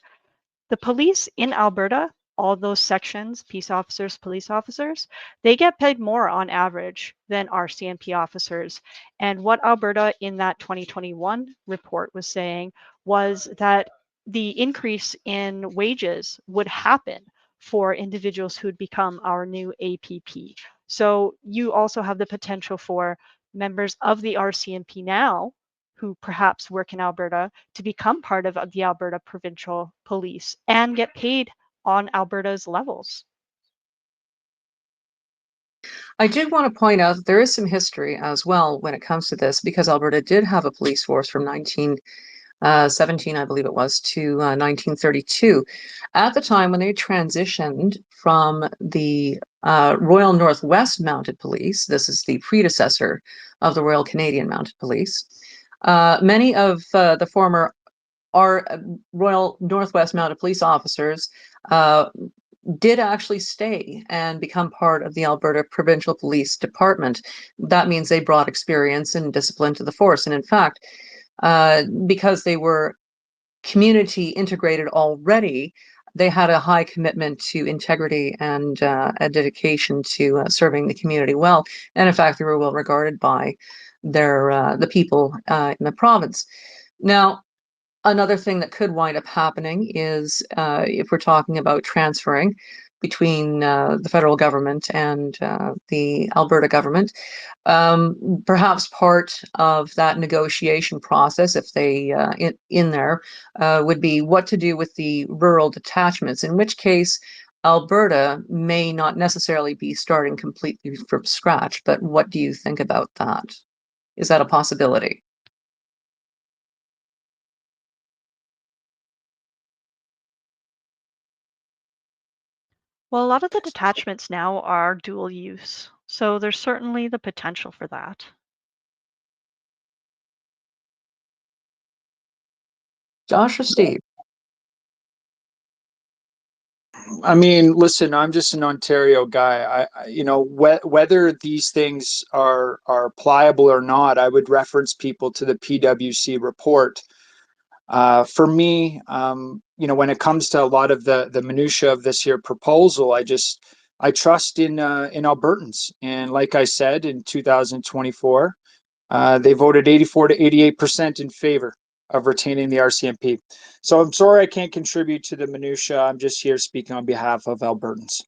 the police in Alberta, all those sections, peace officers, police officers, they get paid more on average than RCMP officers. And what Alberta in that 2021 report was saying was that the increase in wages would happen for individuals who would become our new APP. So you also have the potential for members of the RCMP now who perhaps work in Alberta to become part of the Alberta Provincial Police and get paid on Alberta's levels. I did want to point out that there is some history as well when it comes to this, because Alberta did have a police force from 1917, I believe it was, to 1932. At the time when they transitioned from the Royal Northwest Mounted Police, this is the predecessor of the Royal Canadian Mounted Police, many of the former Royal Northwest Mounted Police officers did actually stay and become part of the Alberta Provincial Police Department. That means they brought experience and discipline to the force. And in fact, because they were community integrated already, they had a high commitment to integrity and a dedication to serving the community well. And in fact, they were well regarded by the people in the province. Now, another thing that could wind up happening is if we're talking about transferring between the federal government and the Alberta government, perhaps part of that negotiation process, if they in there, would be what to do with the rural detachments, in which case Alberta may not necessarily be starting completely from scratch. But what do you think about that? Is that a possibility? Well, a lot of the detachments now are dual use, so there's certainly the potential for that. Josh or Steve? I mean, listen, I'm just an Ontario guy. Whether these things are pliable or not, I would reference people to the PwC report. For me, when it comes to a lot of the minutia of this here proposal, I trust in Albertans, and like I said, in 2024, they voted 84 to 88% in favor of retaining the RCMP. So I'm sorry I can't contribute to the minutia. I'm just here speaking on behalf of Albertans.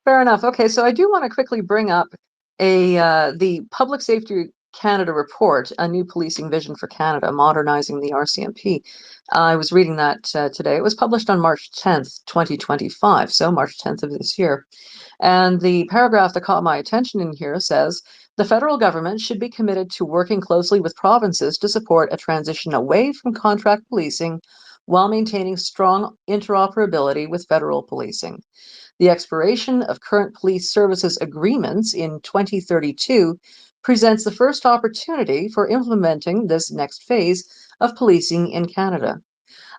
Fair enough. Okay, so I do want to quickly bring up the Public Safety Canada report, A New Policing Vision for Canada, Modernizing the RCMP. I was reading that today. It was published on March 10th, 2025, so March 10th of this year. And the paragraph that caught my attention in here says, the federal government should be committed to working closely with provinces to support a transition away from contract policing while maintaining strong interoperability with federal policing. The expiration of current police services agreements in 2032 presents the first opportunity for implementing this next phase of policing in Canada.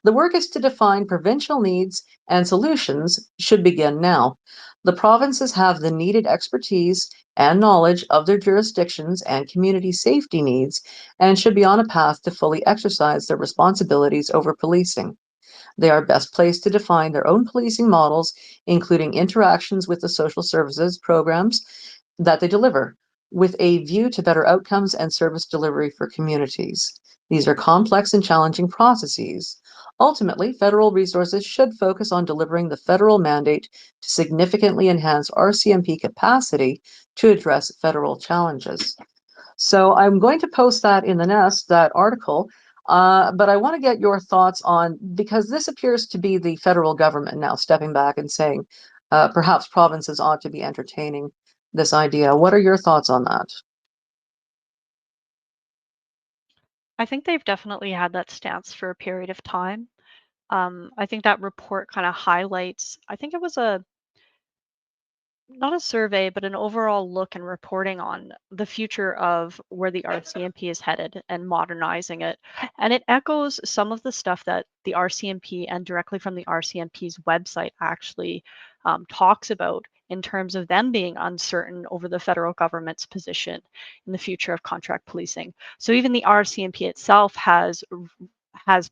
The work is to define provincial needs, and solutions should begin now. The provinces have the needed expertise and knowledge of their jurisdictions and community safety needs, and should be on a path to fully exercise their responsibilities over policing. They are best placed to define their own policing models, including interactions with the social services programs that they deliver, with a view to better outcomes and service delivery for communities. These are complex and challenging processes. Ultimately, federal resources should focus on delivering the federal mandate to significantly enhance RCMP capacity to address federal challenges. So I'm going to post that in the Nest, that article, but I want to get your thoughts on, because this appears to be the federal government now stepping back and saying perhaps provinces ought to be entertaining this idea. What are your thoughts on that? I think they've definitely had that stance for a period of time. I think that report kind of highlights, I think it was not a survey, but an overall look and reporting on the future of where the RCMP is headed and modernizing it. And it echoes some of the stuff that the RCMP and directly from the RCMP's website actually talks about in terms of them being uncertain over the federal government's position in the future of contract policing. So even the RCMP itself has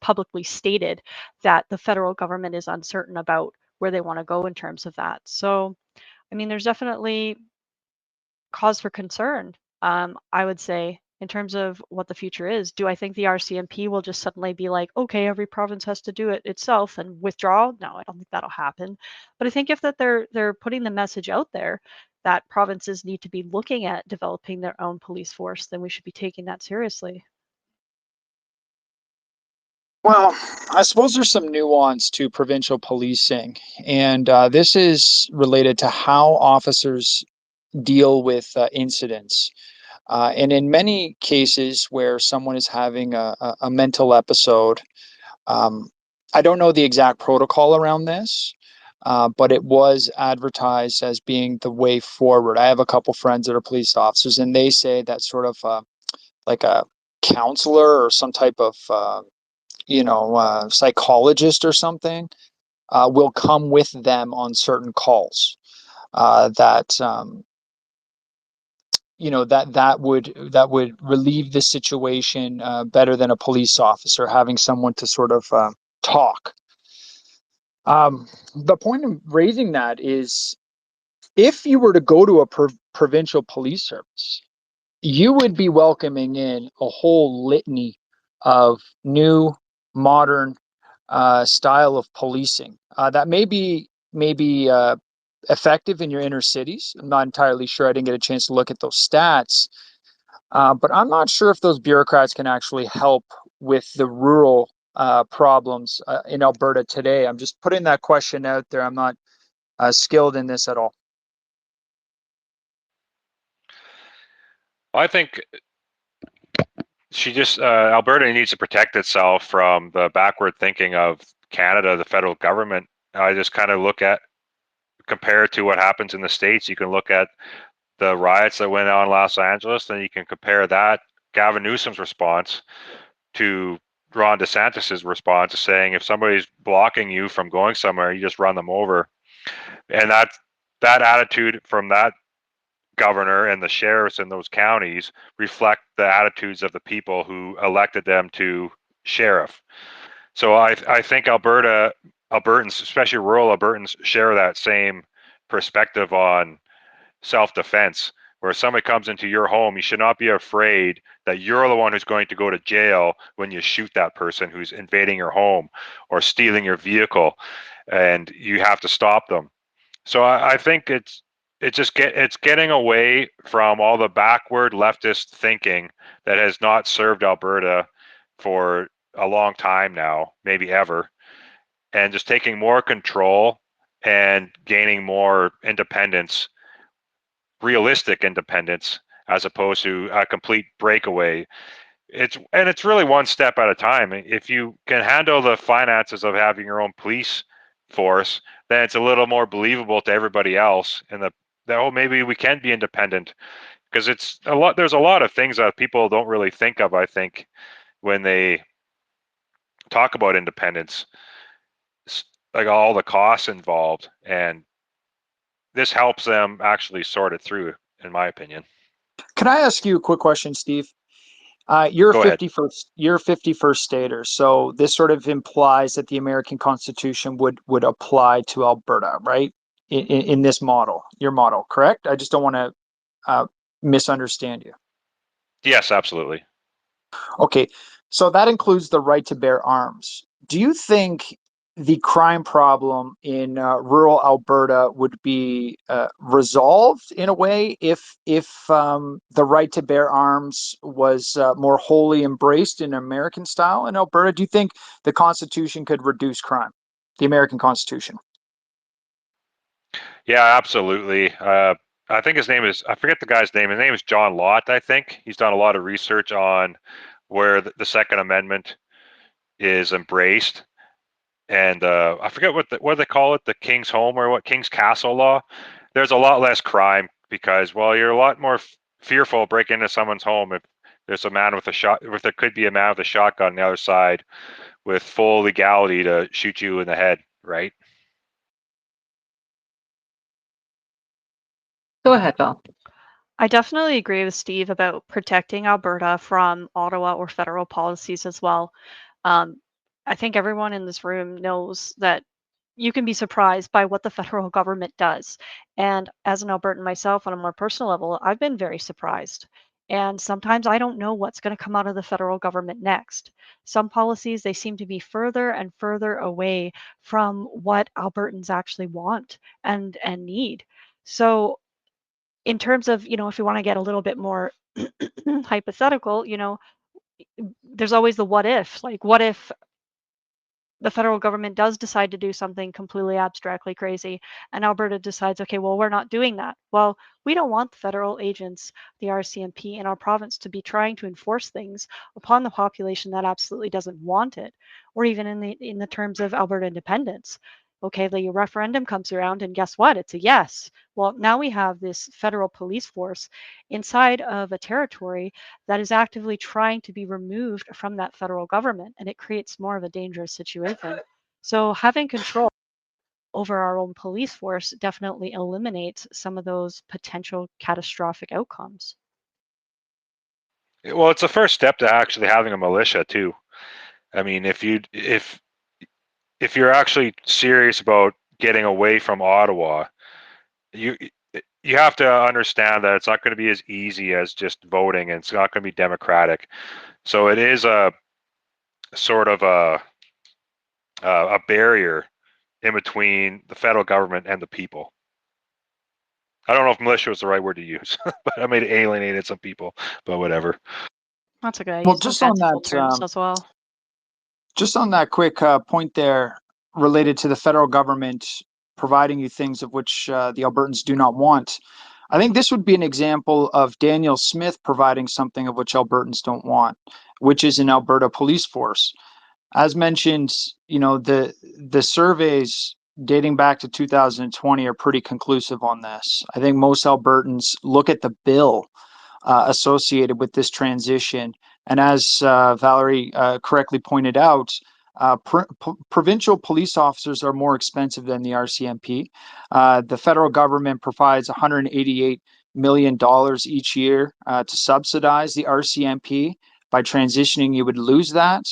publicly stated that the federal government is uncertain about where they want to go in terms of that. So I mean, there's definitely cause for concern, I would say, in terms of what the future is. Do I think the RCMP will just suddenly be like, okay, every province has to do it itself and withdraw? No, I don't think that'll happen. But I think if that they're putting the message out there that provinces need to be looking at developing their own police force, then we should be taking that seriously. Well, I suppose there's some nuance to provincial policing, and this is related to how officers deal with incidents. And in many cases where someone is having a mental episode, I don't know the exact protocol around this, but it was advertised as being the way forward. I have a couple friends that are police officers, and they say that sort of like a counselor or some type of psychologist or something will come with them on certain calls. That that would relieve the situation better than a police officer having someone to sort of talk. The point of raising that is, if you were to go to a provincial police service, you would be welcoming in a whole litany of new, modern style of policing that may be effective in your inner cities. I'm not entirely sure. I didn't get a chance to look at those stats, but I'm not sure if those bureaucrats can actually help with the rural problems in Alberta today. I'm just putting that question out there. I'm not skilled in this at all. I think Alberta needs to protect itself from the backward thinking of Canada, the federal government. I just kind of compare it to what happens in the States. You can look at the riots that went on in Los Angeles, and you can compare that Gavin Newsom's response to Ron DeSantis's response, saying if somebody's blocking you from going somewhere, you just run them over. And that attitude from that governor and the sheriffs in those counties reflect the attitudes of the people who elected them to sheriff. So I think Albertans, especially rural Albertans, share that same perspective on self-defense. Where somebody comes into your home, you should not be afraid that you're the one who's going to go to jail when you shoot that person who's invading your home or stealing your vehicle, and you have to stop them. So I think it's getting away from all the backward leftist thinking that has not served Alberta for a long time now, maybe ever, and just taking more control and gaining more independence, realistic independence, as opposed to a complete breakaway. It's really one step at a time. If you can handle the finances of having your own police force, then it's a little more believable to everybody else, and that maybe we can be independent, because there's a lot of things that people don't really think of, I think, when they talk about independence, like all the costs involved, and this helps them actually sort it through, in my opinion. Can I ask you a quick question, Steve? You're Go a ahead. 51st stater, so this sort of implies that the American Constitution would apply to Alberta, right? In this model, your model, correct? I just don't want to misunderstand you. Yes, absolutely. Okay, so that includes the right to bear arms. Do you think the crime problem in rural Alberta would be resolved in a way if the right to bear arms was more wholly embraced in American style in Alberta? Do you think the Constitution could reduce crime, the American Constitution? Yeah, absolutely. I think I forget the guy's name. His name is John Lott, I think. He's done a lot of research on where the Second Amendment is embraced. And I forget what they call it, the King's Home or what, King's Castle law. There's a lot less crime because, well, you're a lot more fearful of breaking into someone's home if there's a man with if there could be a man with a shotgun on the other side with full legality to shoot you in the head, right? Go ahead, Val. I definitely agree with Steve about protecting Alberta from Ottawa or federal policies as well. I think everyone in this room knows that you can be surprised by what the federal government does. And as an Albertan myself, on a more personal level, I've been very surprised. And sometimes I don't know what's going to come out of the federal government next. Some policies, they seem to be further and further away from what Albertans actually want and need. So in terms of, if you want to get a little bit more hypothetical, there's always the what if. Like, what if the federal government does decide to do something completely abstractly crazy and Alberta decides, okay, well, we're not doing that. Well, we don't want the federal agents, the RCMP in our province, to be trying to enforce things upon the population that absolutely doesn't want it, or even in the terms of Alberta independence. Okay, the referendum comes around and guess what? It's a yes. Well, now we have this federal police force inside of a territory that is actively trying to be removed from that federal government, and it creates more of a dangerous situation. So having control over our own police force definitely eliminates some of those potential catastrophic outcomes. Well, it's the first step to actually having a militia too. I mean, if you're actually serious about getting away from Ottawa, you have to understand that it's not going to be as easy as just voting, and it's not going to be democratic. So it is a sort of a barrier in between the federal government and the people. I don't know if militia was the right word to use, but I may have alienated some people, but whatever. That's okay. Well, Use some just on fanciful that, terms as well. just on that quick point there related to the federal government providing you things of which the Albertans do not want. I think this would be an example of Daniel Smith providing something of which Albertans don't want, which is an Alberta police force. As mentioned, the surveys dating back to 2020 are pretty conclusive on this. I think most Albertans look at the bill associated with this transition, and as Valerie correctly pointed out, provincial police officers are more expensive than the RCMP. The federal government provides $188 million each year to subsidize the RCMP. By transitioning, you would lose that.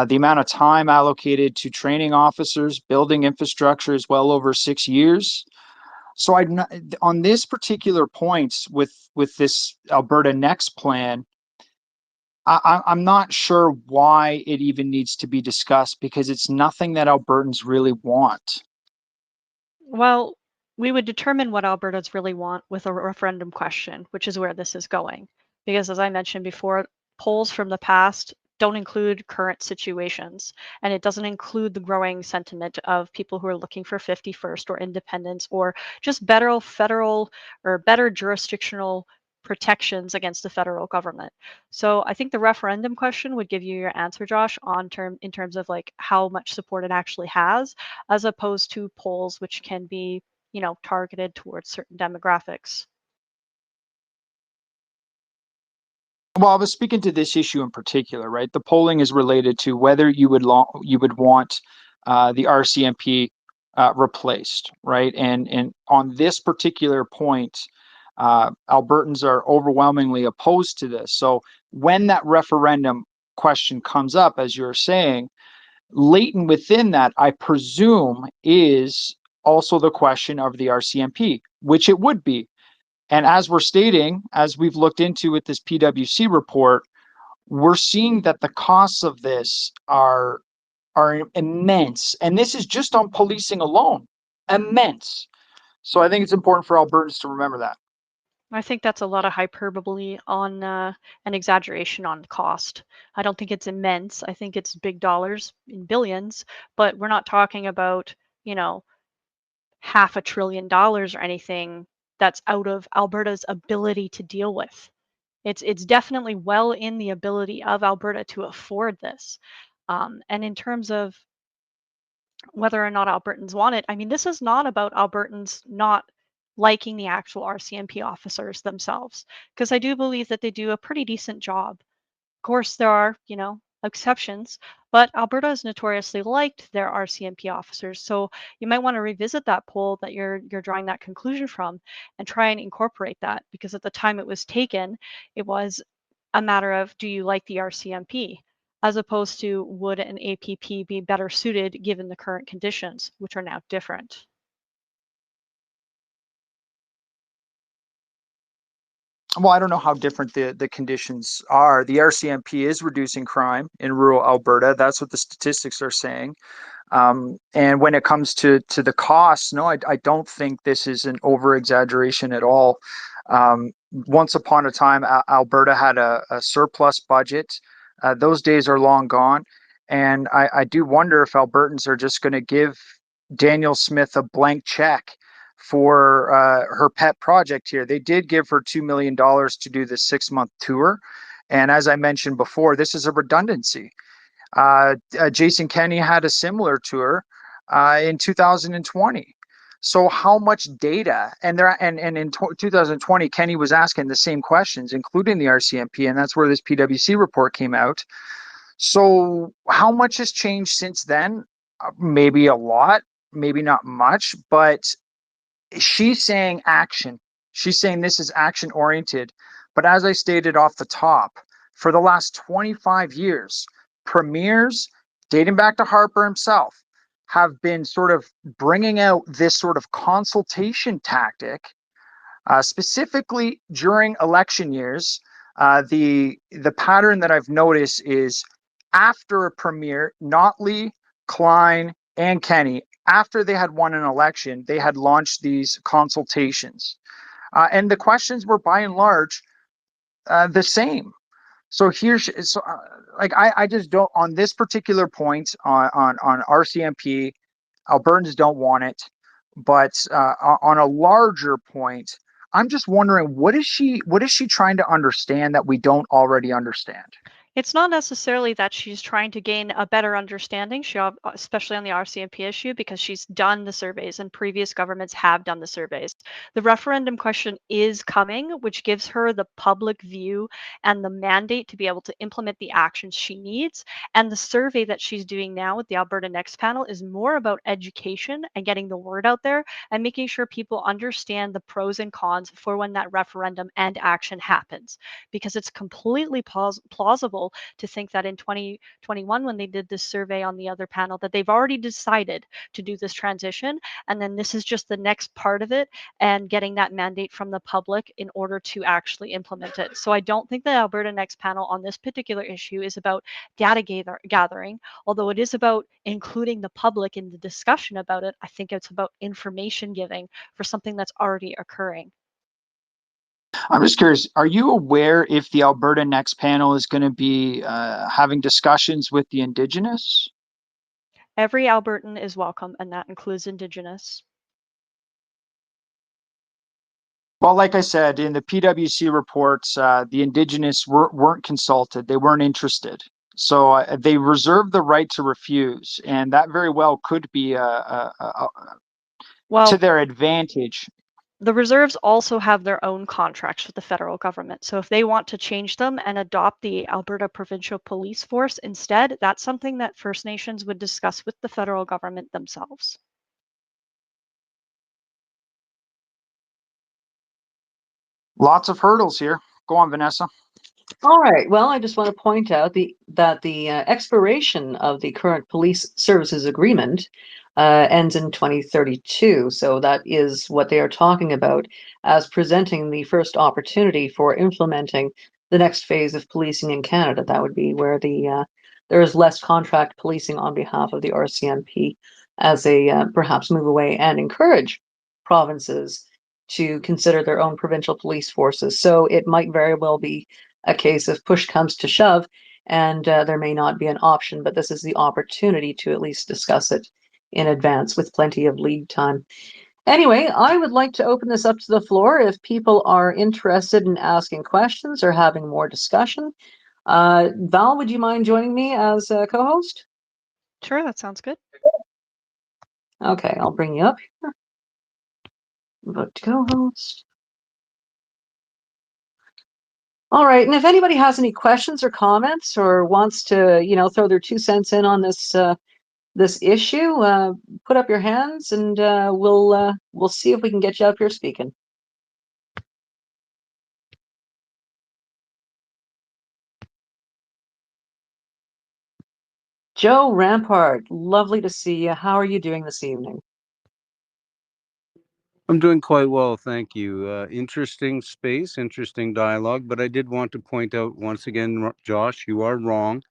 The amount of time allocated to training officers, building infrastructure is well over 6 years. So on this particular point with this Alberta Next plan, I'm not sure why it even needs to be discussed, because it's nothing that Albertans really want. Well, we would determine what Albertans really want with a referendum question, which is where this is going. Because as I mentioned before, polls from the past don't include current situations, and it doesn't include the growing sentiment of people who are looking for 51st or independence or just better federal or better jurisdictional protections against the federal government. So I think the referendum question would give you your answer, Josh, in terms of like how much support it actually has, as opposed to polls which can be, targeted towards certain demographics. Well, I was speaking to this issue in particular, right? The polling is related to whether you would want the RCMP replaced, right? And on this particular point, Albertans are overwhelmingly opposed to this. So when that referendum question comes up, as you're saying, latent within that, I presume, is also the question of the RCMP, which it would be. And as we're stating, as we've looked into with this PwC report, we're seeing that the costs of this are immense. And this is just on policing alone, immense. So I think it's important for Albertans to remember that. I think that's a lot of hyperbole on an exaggeration on cost. I don't think it's immense. I think it's big dollars in billions, but we're not talking about, $500 billion or anything that's out of Alberta's ability to deal with. It's definitely well in the ability of Alberta to afford this. And in terms of whether or not Albertans want it, I mean, this is not about Albertans not liking the actual RCMP officers themselves, because I do believe that they do a pretty decent job. Of course, there are, exceptions, but Alberta has notoriously liked their RCMP officers. So you might want to revisit that poll that you're drawing that conclusion from and try and incorporate that, because at the time it was taken, it was a matter of, do you like the RCMP? As opposed to, would an APP be better suited given the current conditions, which are now different? Well, I don't know how different the conditions are. The RCMP is reducing crime in rural Alberta. That's what the statistics are saying. And when it comes to the costs, no, I don't think this is an over exaggeration at all. Once upon a time, Alberta had a surplus budget. Those days are long gone. And I do wonder if Albertans are just going to give Danielle Smith a blank check for her pet project here. They did give her $2 million to do the 6-month tour. And as I mentioned before, this is a redundancy. Jason Kenney had a similar tour in 2020. So how much data, and in 2020, Kenney was asking the same questions, including the RCMP, and that's where this PwC report came out. So how much has changed since then? Maybe a lot, maybe not much, but she's saying action. She's saying this is action oriented. But as I stated off the top, for the last 25 years, premiers, dating back to Harper himself, have been sort of bringing out this sort of consultation tactic, specifically during election years. The pattern that I've noticed is after a premier, Notley, Klein, and Kenney, after they had won an election, they had launched these consultations. And the questions were by and large the same. So I just don't, on this particular point on RCMP, Albertans don't want it. But on a larger point, I'm just wondering, what is she trying to understand that we don't already understand? It's not necessarily that she's trying to gain a better understanding, especially on the RCMP issue, because she's done the surveys and previous governments have done the surveys. The referendum question is coming, which gives her the public view and the mandate to be able to implement the actions she needs. And the survey that she's doing now with the Alberta Next Panel is more about education and getting the word out there and making sure people understand the pros and cons for when that referendum and action happens. Because it's completely plausible to think that in 2021, when they did this survey on the other panel, that they've already decided to do this transition. And then this is just the next part of it and getting that mandate from the public in order to actually implement it. So I don't think the Alberta Next Panel on this particular issue is about data gathering, although it is about including the public in the discussion about it. I think it's about information giving for something that's already occurring. I'm just curious, are you aware if the Alberta Next Panel is going to be having discussions with the Indigenous? Every Albertan is welcome, and that includes Indigenous. Well, like I said, in the PwC reports, the Indigenous weren't consulted. They weren't interested. So they reserve the right to refuse, and that very well could be to their advantage. The reserves also have their own contracts with the federal government. So if they want to change them and adopt the Alberta Provincial Police Force instead, that's something that First Nations would discuss with the federal government themselves. Lots of hurdles here. Go on, Vanessa. All right. Well, I just want to point out that the expiration of the current police services agreement ends in 2032. So that is what they are talking about as presenting the first opportunity for implementing the next phase of policing in Canada. That would be where there is less contract policing on behalf of the RCMP as they perhaps move away and encourage provinces to consider their own provincial police forces. So it might very well be a case of push comes to shove and there may not be an option, but this is the opportunity to at least discuss it in advance with plenty of lead time. Anyway, I would like to open this up to the floor if people are interested in asking questions or having more discussion. Val, would you mind joining me as a co-host? Sure, that sounds good. Okay, I'll bring you up here. Vote to co-host. All right, and if anybody has any questions or comments or wants to, throw their 2 cents in on this issue, put up your hands and we'll see if we can get you up here speaking. Joe Rampart, lovely to see you. How are you doing this evening? I'm doing quite well, thank you. Interesting space, interesting dialogue, but I did want to point out once again, Josh, you are wrong.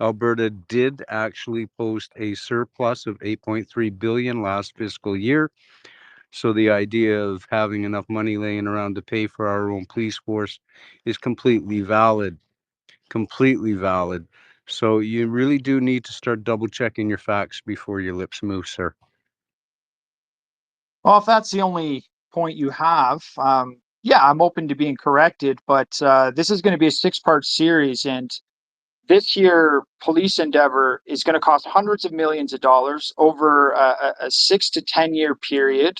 Alberta did actually post a surplus of 8.3 billion last fiscal year. So the idea of having enough money laying around to pay for our own police force is completely valid. Completely valid. So you really do need to start double checking your facts before your lips move, sir. Well, if that's the only point you have, yeah, I'm open to being corrected, but this is going to be a 6-part series, and this year police endeavor is going to cost hundreds of millions of dollars over a 6 to 10 year period.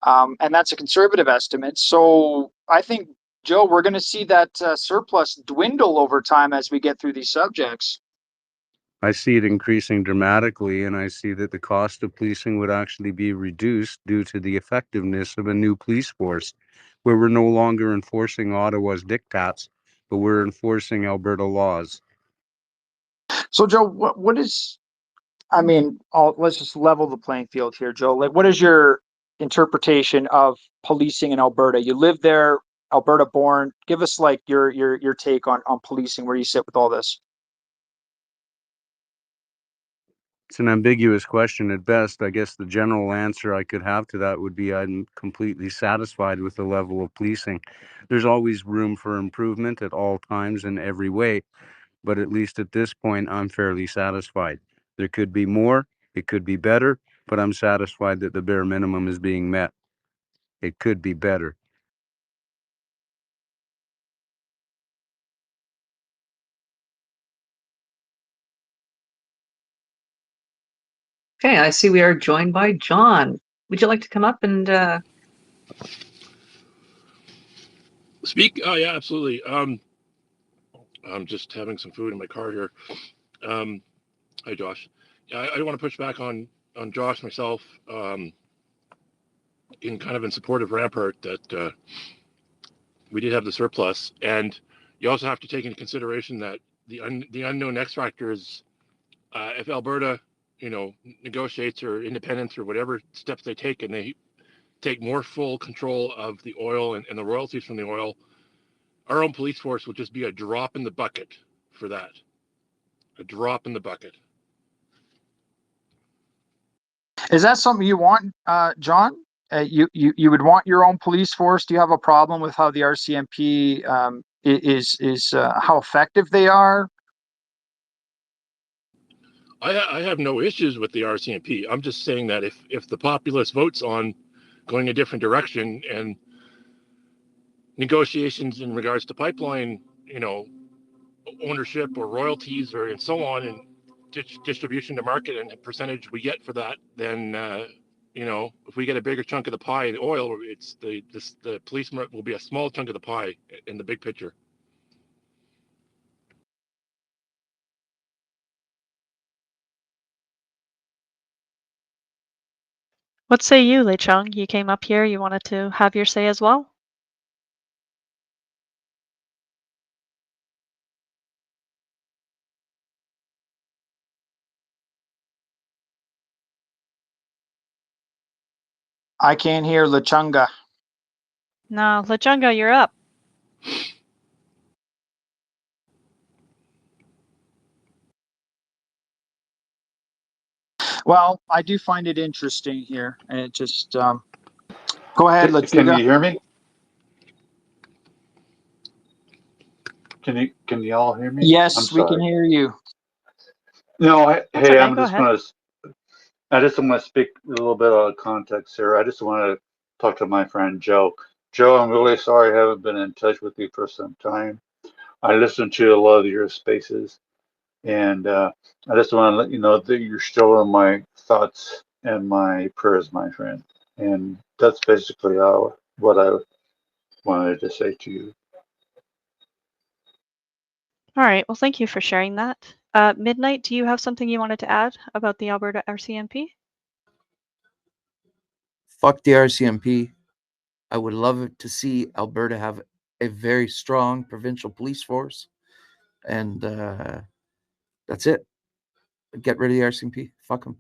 And that's a conservative estimate. So I think, Joe, we're going to see that surplus dwindle over time as we get through these subjects. I see it increasing dramatically, and I see that the cost of policing would actually be reduced due to the effectiveness of a new police force, where we're no longer enforcing Ottawa's diktats, but we're enforcing Alberta laws. So, Joe, what is, I mean, let's just level the playing field here, Joe. Like, what is your interpretation of policing in Alberta? You live there, Alberta born. Give us like your take on policing, where you sit with all this. It's an ambiguous question at best. I guess the general answer I could have to that would be I'm completely satisfied with the level of policing. There's always room for improvement at all times in every way, but at least at this point, I'm fairly satisfied. There could be more, it could be better, but I'm satisfied that the bare minimum is being met. It could be better. Okay, I see we are joined by John. Would you like to come up and speak? Oh yeah, absolutely. I'm just having some food in my car here. Hi Josh. Yeah, I don't want to push back on Josh myself. In kind of in support of Rampart that we did have the surplus, and you also have to take into consideration that the unknown X factor is if Alberta, negotiates or independence or whatever steps they take, and they take more full control of the oil and the royalties from the oil, our own police force will just be a drop in the bucket for that. A drop in the bucket. Is that something you want, John? You would want your own police force? Do you have a problem with how the RCMP is how effective they are? I have no issues with the RCMP. I'm just saying that if the populace votes on going a different direction and negotiations in regards to pipeline, ownership or royalties or and so on, and distribution to market and the percentage we get for that, then if we get a bigger chunk of the pie in oil, it's the police will be a small chunk of the pie in the big picture. What say you, Lei Chung? You came up here, you wanted to have your say as well? I can't hear Lechunga. No, Lechunga, you're up. Well, I do find it interesting here, and it just go ahead, Can Lechunga. you hear me? Can you all hear me? I'm Yes, we can sorry. hear you. No, That's hey, okay, go ahead. I just want to speak a little bit out of context here. I just want to talk to my friend Joe. Joe, I'm really sorry I haven't been in touch with you for some time. I listened to a lot of your spaces, and I just want to let you know that you're still in my thoughts and my prayers, my friend. And that's basically what I wanted to say to you. All right, well, thank you for sharing that. Midnight, do you have something you wanted to add about the Alberta RCMP? Fuck the RCMP. I would love to see Alberta have a very strong provincial police force. And that's it. Get rid of the RCMP. Fuck them.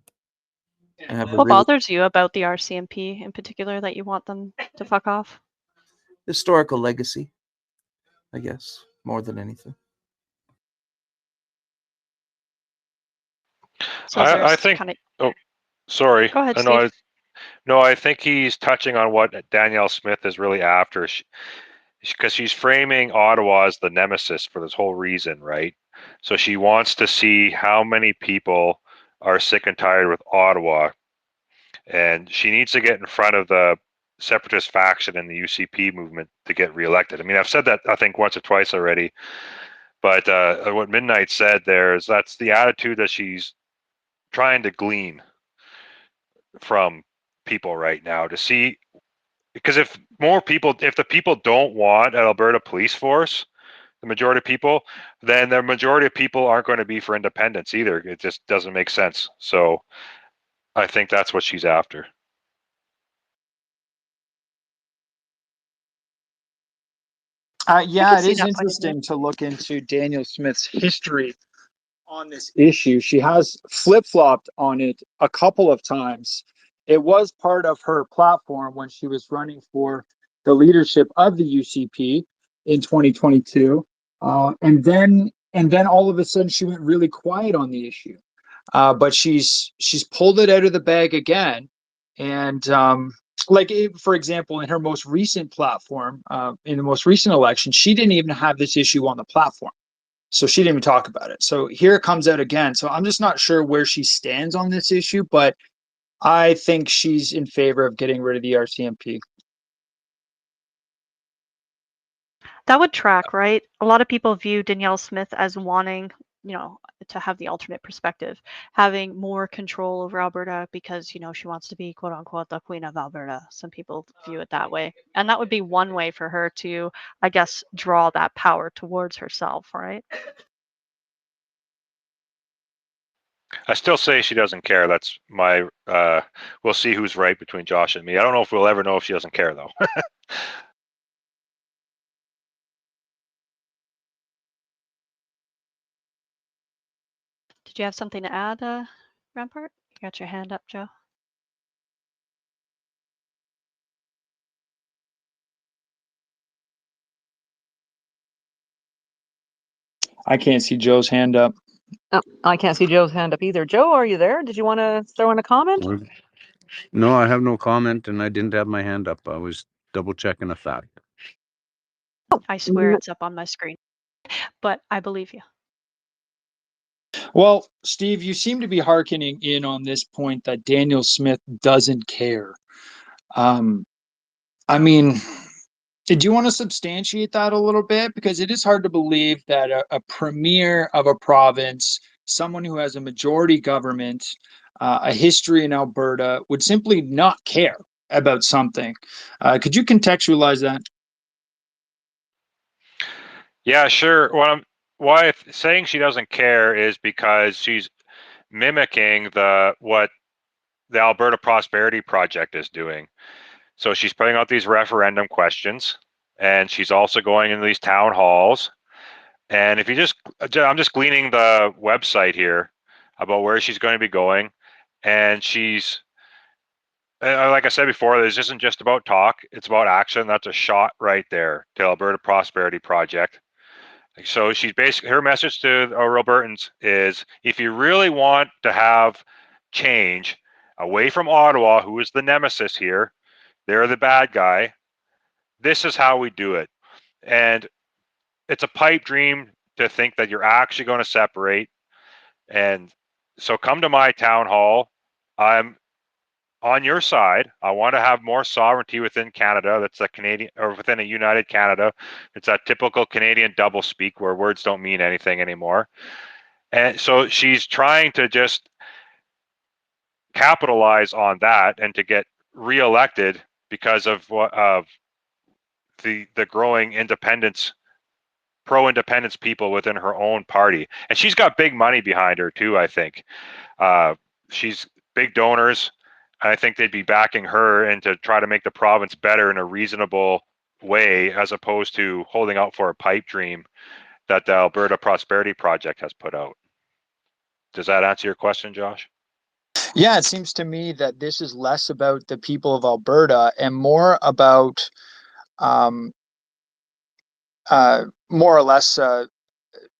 What bothers you about the RCMP in particular that you want them to fuck off? Historical legacy, I guess, more than anything. So I think. Oh, sorry. Go ahead, I know. Steve. No, I think he's touching on what Danielle Smith is really after, because she's framing Ottawa as the nemesis for this whole reason, right? So she wants to see how many people are sick and tired with Ottawa, and she needs to get in front of the separatist faction in the UCP movement to get reelected. I mean, I've said that I think once or twice already, but what Midnight said there is that's the attitude that she's trying to glean from people right now to see, because if the people don't want an Alberta police force, the majority of people, then the majority of people aren't going to be for independence either. It just doesn't make sense. So I think that's what she's after. Yeah, it see is that point of view. interesting to look into Danielle Smith's history on this issue. She has flip-flopped on it a couple of times. It was part of her platform when she was running for the leadership of the UCP in 2022. And then all of a sudden she went really quiet on the issue. But she's pulled it out of the bag again. And for example, in her most recent platform, in the most recent election, she didn't even have this issue on the platform. So she didn't even talk about it. So here it comes out again. So I'm just not sure where she stands on this issue, but I think she's in favor of getting rid of the RCMP. That would track, right? A lot of people view Danielle Smith as wanting, to have the alternate perspective, having more control over Alberta because, she wants to be quote unquote the queen of Alberta. Some people view it that way. And that would be one way for her to, I guess, draw that power towards herself, right? I still say she doesn't care. That's my, we'll see who's right between Josh and me. I don't know if we'll ever know if she doesn't care though. Did you have something to add, Rampart? You got your hand up, Joe. I can't see Joe's hand up. Oh, I can't see Joe's hand up either. Joe, are you there? Did you want to throw in a comment? No, I have no comment, and I didn't have my hand up. I was double checking a fact. I swear it's up on my screen, but I believe you. Well, Steve, you seem to be hearkening in on this point that Danielle Smith doesn't care. I mean, did you want to substantiate that a little bit? Because it is hard to believe that a premier of a province, someone who has a majority government, a history in Alberta, would simply not care about something. Could you contextualize that? Yeah, sure. Why saying she doesn't care is because she's mimicking what the Alberta Prosperity Project is doing. So she's putting out these referendum questions, and she's also going into these town halls. And if you I'm just gleaning the website here about where she's going to be going, and she's, like I said before, this isn't just about talk; it's about action. That's a shot right there to Alberta Prosperity Project. So she's basically, her message to our Albertans is, if you really want to have change away from Ottawa, who is the nemesis here, they're the bad guy, this is how we do it. And it's a pipe dream to think that you're actually going to separate. And so come to my town hall. I'm on your side. I want to have more sovereignty within Canada. That's a Canadian, or within a united Canada. It's that typical Canadian double speak where words don't mean anything anymore. And so she's trying to just capitalize on that and to get reelected because of the growing pro-independence people within her own party. And she's got big money behind her too, I think. She's big donors. I think they'd be backing her and to try to make the province better in a reasonable way, as opposed to holding out for a pipe dream that the Alberta Prosperity Project has put out. Does that answer your question, Josh? Yeah, it seems to me that this is less about the people of Alberta and more about more or less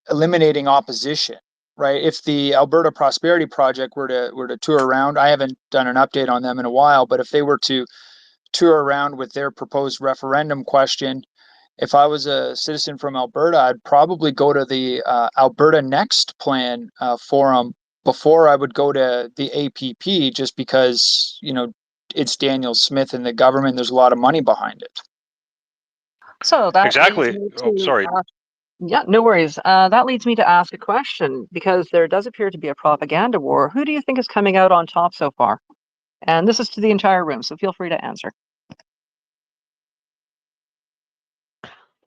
eliminating opposition, right? If the Alberta Prosperity Project were to tour around, I haven't done an update on them in a while, but if they were to tour around with their proposed referendum question, if I was a citizen from Alberta, I'd probably go to the Alberta Next Plan forum before I would go to the APP, just because, you know, it's Daniel Smith and the government. There's a lot of money behind it. So that leads Exactly. me Oh, to sorry. yeah, no worries. That leads me to ask a question, because there does appear to be a propaganda war. Who do you think is coming out on top so far? And this is to the entire room, so feel free to answer.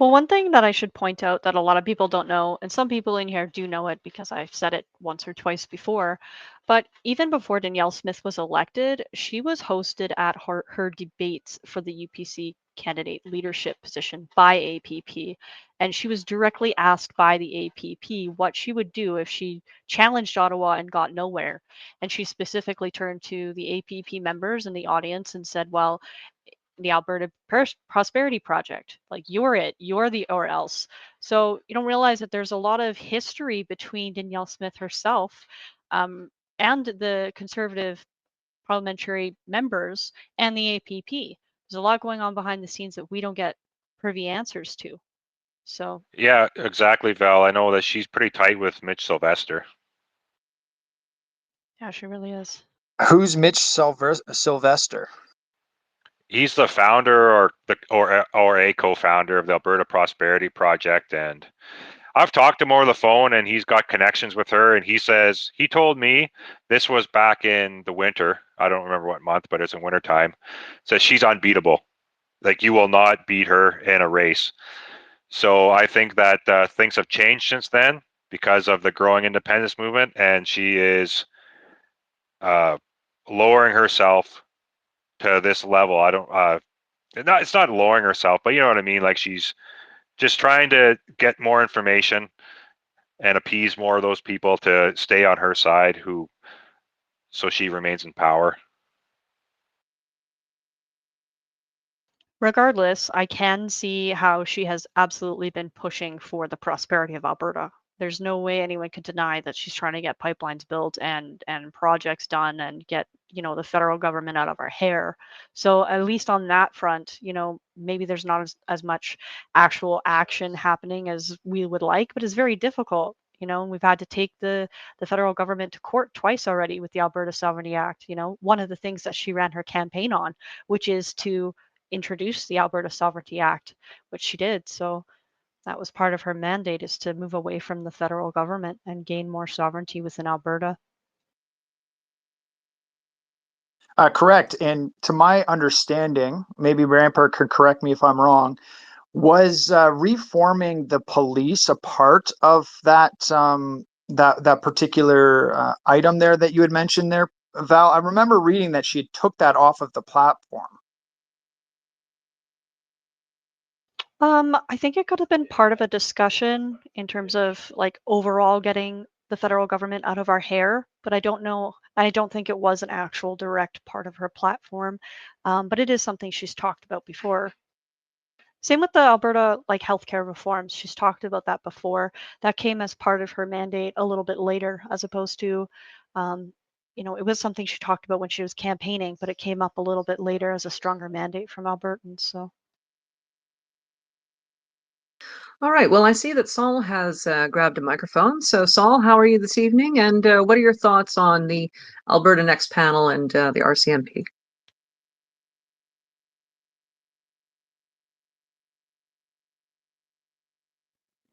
Well, one thing that I should point out that a lot of people don't know, and some people in here do know it because I've said it once or twice before, but even before Danielle Smith was elected, she was hosted at her debates for the UPC candidate leadership position by APP. And she was directly asked by the APP what she would do if she challenged Ottawa and got nowhere. And she specifically turned to the APP members in the audience and said, well, the Alberta Prosperity Project. Like, you're the or else. So you don't realize that there's a lot of history between Danielle Smith herself and the Conservative parliamentary members and the APP. There's a lot going on behind the scenes that we don't get privy answers to. So Yeah, exactly, Val. I know that she's pretty tight with Mitch Sylvester. yeah, she really is. Who's Mitch Sylvester? He's the founder or a co-founder of the Alberta Prosperity Project, and I've talked to him over the phone, and he's got connections with her. And he told me, this was back in the winter. I don't remember what month, but it's in winter time. Says she's unbeatable. Like, you will not beat her in a race. So I think that things have changed since then because of the growing independence movement, and she is lowering herself to this level. I don't. It's not lowering herself, but you know what I mean. Like, she's just trying to get more information and appease more of those people to stay on her side, so she remains in power. Regardless, I can see how she has absolutely been pushing for the prosperity of Alberta. There's no way anyone can deny that she's trying to get pipelines built and projects done and get, the federal government out of our hair. So at least on that front, maybe there's not as much actual action happening as we would like, but it's very difficult. We've had to take the federal government to court twice already with the Alberta Sovereignty Act. One of the things that she ran her campaign on, which is to introduce the Alberta Sovereignty Act, which she did. So that was part of her mandate, is to move away from the federal government and gain more sovereignty within Alberta. Correct. And to my understanding, maybe Rampart could correct me if I'm wrong, was reforming the police a part of that that particular item there that you had mentioned there, Val? I remember reading that she took that off of the platform. I think it could have been part of a discussion in terms of like overall getting the federal government out of our hair, but I don't know. I don't think it was an actual direct part of her platform, but it is something she's talked about before. Same with the Alberta healthcare reforms. She's talked about that before. That came as part of her mandate a little bit later, as opposed to, it was something she talked about when she was campaigning, but it came up a little bit later as a stronger mandate from Albertans. So. All right. Well, I see that Saul has grabbed a microphone. So, Saul, how are you this evening? And what are your thoughts on the Alberta Next Panel and the RCMP?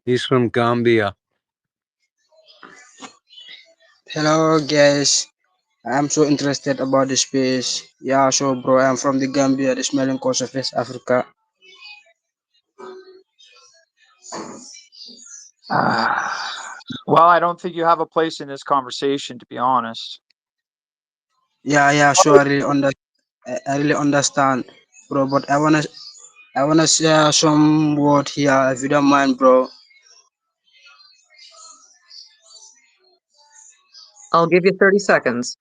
He's from Gambia. Hello guys, I'm so interested about the space. Yeah, so bro, I'm from the Gambia, the smelling coast of West Africa. Well, I don't think you have a place in this conversation, to be honest. Yeah, sure, I really understand, bro. But I wanna share some word here, if you don't mind, bro. I'll give you 30 seconds.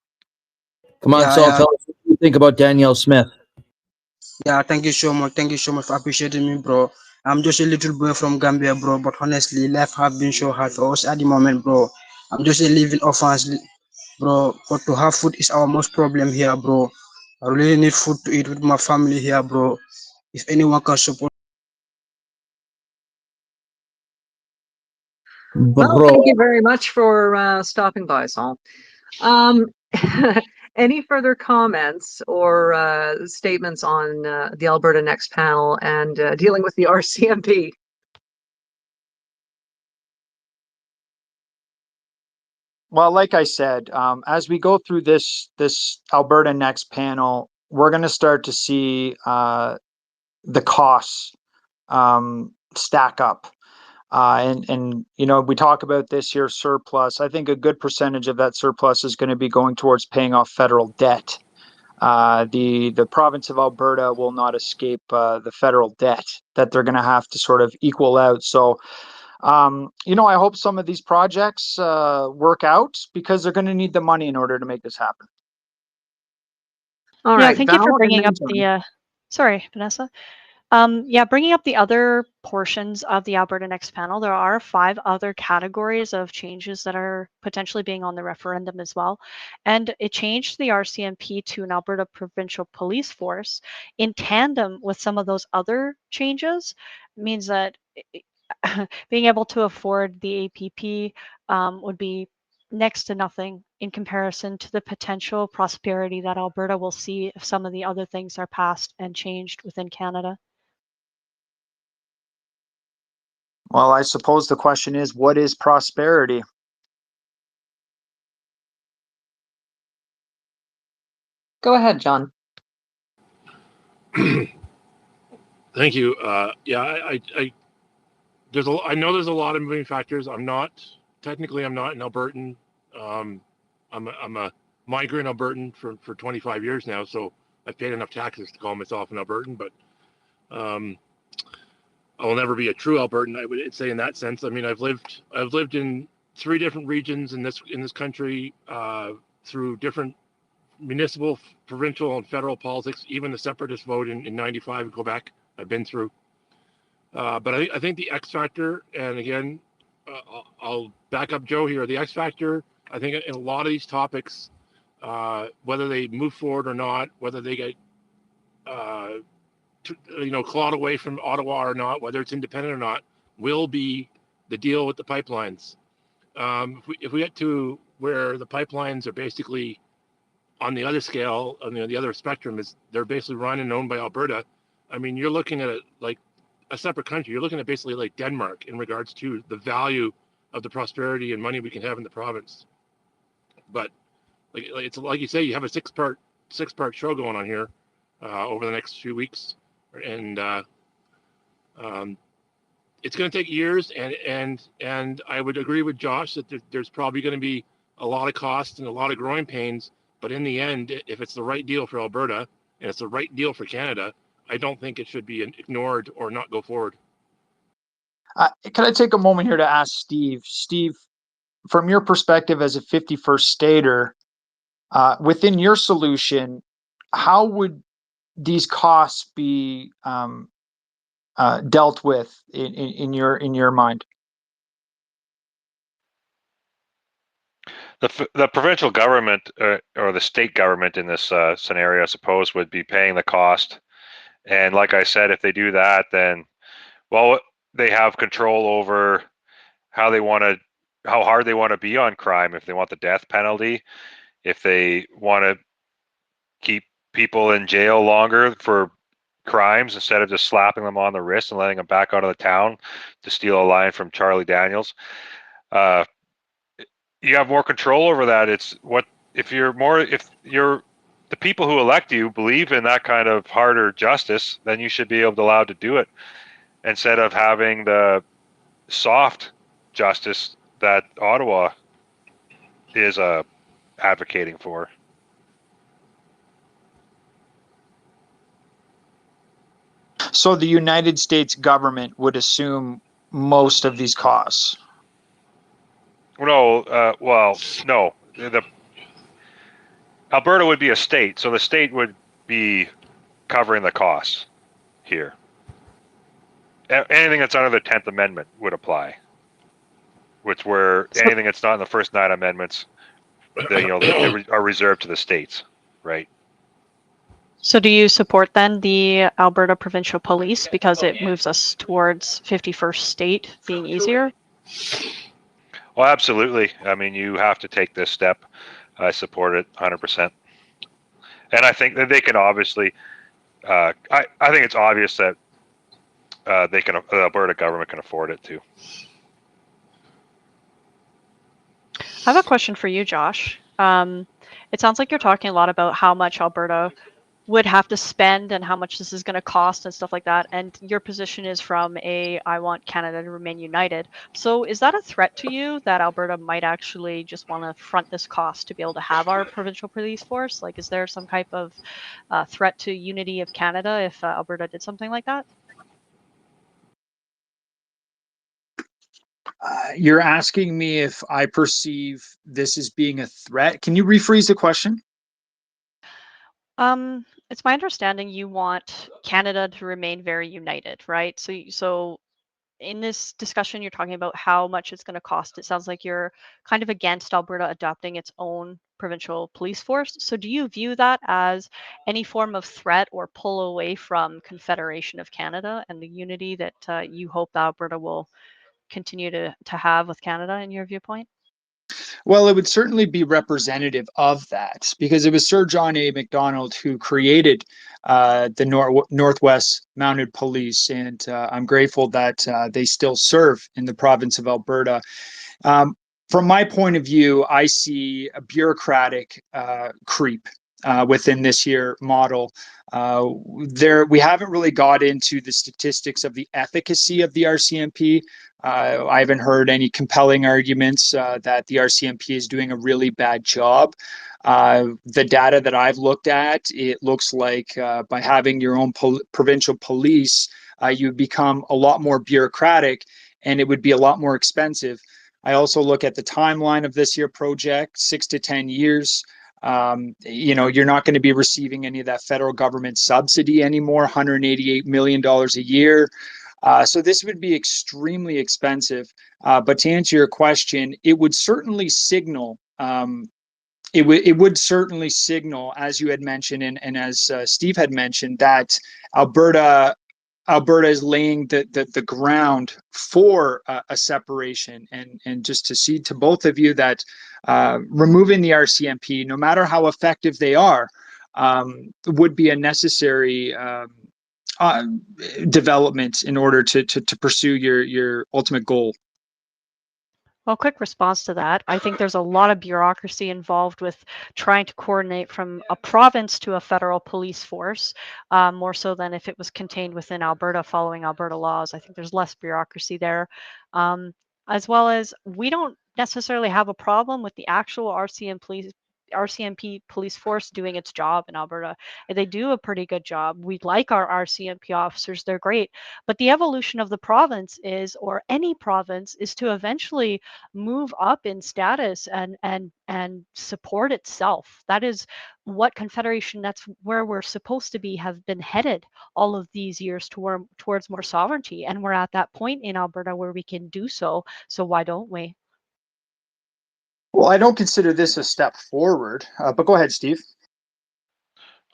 Come on, Saul, Yeah, tell us what you think about Danielle Smith. yeah. Thank you so much. Thank you so much for appreciating me, bro. I'm just a little boy from Gambia, bro. But honestly, life have been so hard for us at the moment, bro. I'm just a living orphan, bro. But to have food is our most problem here, bro. I really need food to eat with my family here, bro. If anyone can support. Well, thank you Bro, very much for stopping by, Saul. Um, any further comments or statements on the Alberta Next Panel and dealing with the RCMP? Well, like I said, as we go through this Alberta Next Panel, we're going to start to see the costs stack up. And you know, we talk about this year's surplus. I think a good percentage of that surplus is going to be going towards paying off federal debt. The province of Alberta will not escape the federal debt that they're going to have to sort of equal out. So, you know, I hope some of these projects work out because they're going to need the money in order to make this happen. All Yeah, right, thank you for Val and bringing then up John. the. Sorry, Vanessa. Yeah, bringing up the other portions of the Alberta Next Panel, there are 5 other categories of changes that are potentially being on the referendum as well. And it changed the RCMP to an Alberta Provincial Police Force in tandem with some of those other changes means that being able to afford the APP would be next to nothing in comparison to the potential prosperity that Alberta will see if some of the other things are passed and changed within Canada. Well, I suppose the question is, what is prosperity? Go ahead, John. Thank you. Yeah, I know there's a lot of moving factors. I'm not an Albertan. I'm a migrant Albertan for 25 years now, so I've paid enough taxes to call myself an Albertan. But I will never be a true Albertan, I would say, in that sense. I mean, I've lived in 3 different regions in this country through different municipal, provincial, and federal politics. Even the separatist vote in '95 in Quebec, I've been through. But I think the X factor, and again, I'll back up Joe here. The X factor, I think, in a lot of these topics, whether they move forward or not, whether they get clawed away from Ottawa or not, whether it's independent or not, will be the deal with the pipelines. If we get to where the pipelines are basically on the other scale, on the other spectrum, is they're basically run and owned by Alberta. I mean, you're looking at it like a separate country. You're looking at basically like Denmark in regards to the value of the prosperity and money we can have in the province. But it's like you say, you have a six-part show going on here over the next few weeks, and it's going to take years. And I would agree with Josh that there's probably going to be a lot of costs and a lot of growing pains. But in the end, if it's the right deal for Alberta and it's the right deal for Canada, I don't think it should be ignored or not go forward. Can I take a moment here to ask Steve? Steve, from your perspective as a 51st stater, within your solution, how would these costs be dealt with in your mind? The provincial government or the state government in this scenario, I suppose, would be paying the cost. And like I said, if they do that, then, well, they have control over how hard they want to be on crime. If they want the death penalty, if they want to keep people in jail longer for crimes instead of just slapping them on the wrist and letting them back out of the town, to steal a line from Charlie Daniels. You have more control over that. It's what if you're the people who elect you believe in that kind of harder justice, then you should be allowed to do it instead of having the soft justice that Ottawa is advocating for. So the United States government would assume most of these costs. No, no. The Alberta would be a state, so the state would be covering the costs here. Anything that's under the 10th Amendment would apply. which where anything that's not in the first 9 amendments, they are reserved to the states, right? So do you support then the Alberta Provincial Police because it moves us towards 51st state being easier? Well, absolutely. I mean, you have to take this step. I support it 100%. And I think that they can obviously, I think it's obvious that the Alberta government can afford it too. I have a question for you, Josh. It sounds like you're talking a lot about how much Alberta would have to spend and how much this is going to cost and stuff like that. And your position is from I want Canada to remain united. So is that a threat to you that Alberta might actually just want to front this cost to be able to have our provincial police force? Like, is there some type of threat to unity of Canada if Alberta did something like that? You're asking me if I perceive this as being a threat. Can you rephrase the question? It's my understanding you want Canada to remain very united, right? So in this discussion, you're talking about how much it's going to cost. It sounds like you're kind of against Alberta adopting its own provincial police force. So do you view that as any form of threat or pull away from Confederation of Canada and the unity that you hope Alberta will continue to have with Canada in your viewpoint? Well, it would certainly be representative of that because it was Sir John A. Macdonald who created the Northwest Mounted Police, and I'm grateful that they still serve in the province of Alberta. From my point of view, I see a bureaucratic creep within this here model. We haven't really got into the statistics of the efficacy of the RCMP. I haven't heard any compelling arguments that the RCMP is doing a really bad job. The data that I've looked at, it looks like by having your own provincial police, you become a lot more bureaucratic and it would be a lot more expensive. I also look at the timeline of this year project, 6 to 10 years. You're not going to be receiving any of that federal government subsidy anymore, $188 million a year. So this would be extremely expensive. But to answer your question, it would certainly signal, it would certainly signal, as you had mentioned, and as Steve had mentioned, that Alberta is laying the ground for a separation. And just to see to both of you that removing the RCMP, no matter how effective they are, would be a necessary development in order to pursue your ultimate goal. Well, quick response to that. I think there's a lot of bureaucracy involved with trying to coordinate from a province to a federal police force, more so than if it was contained within Alberta following Alberta laws. I think there's less bureaucracy there. As well as we don't necessarily have a problem with the actual RCMP police force doing its job in Alberta. They do a pretty good job. We like our RCMP officers, they're great. But the evolution of the province is, or any province, is to eventually move up in status and support itself. That is what Confederation, that's where we're supposed to be, have been headed all of these years towards more sovereignty. And we're at that point in Alberta where we can do so. So why don't we? Well, I don't consider this a step forward, but go ahead, Steve.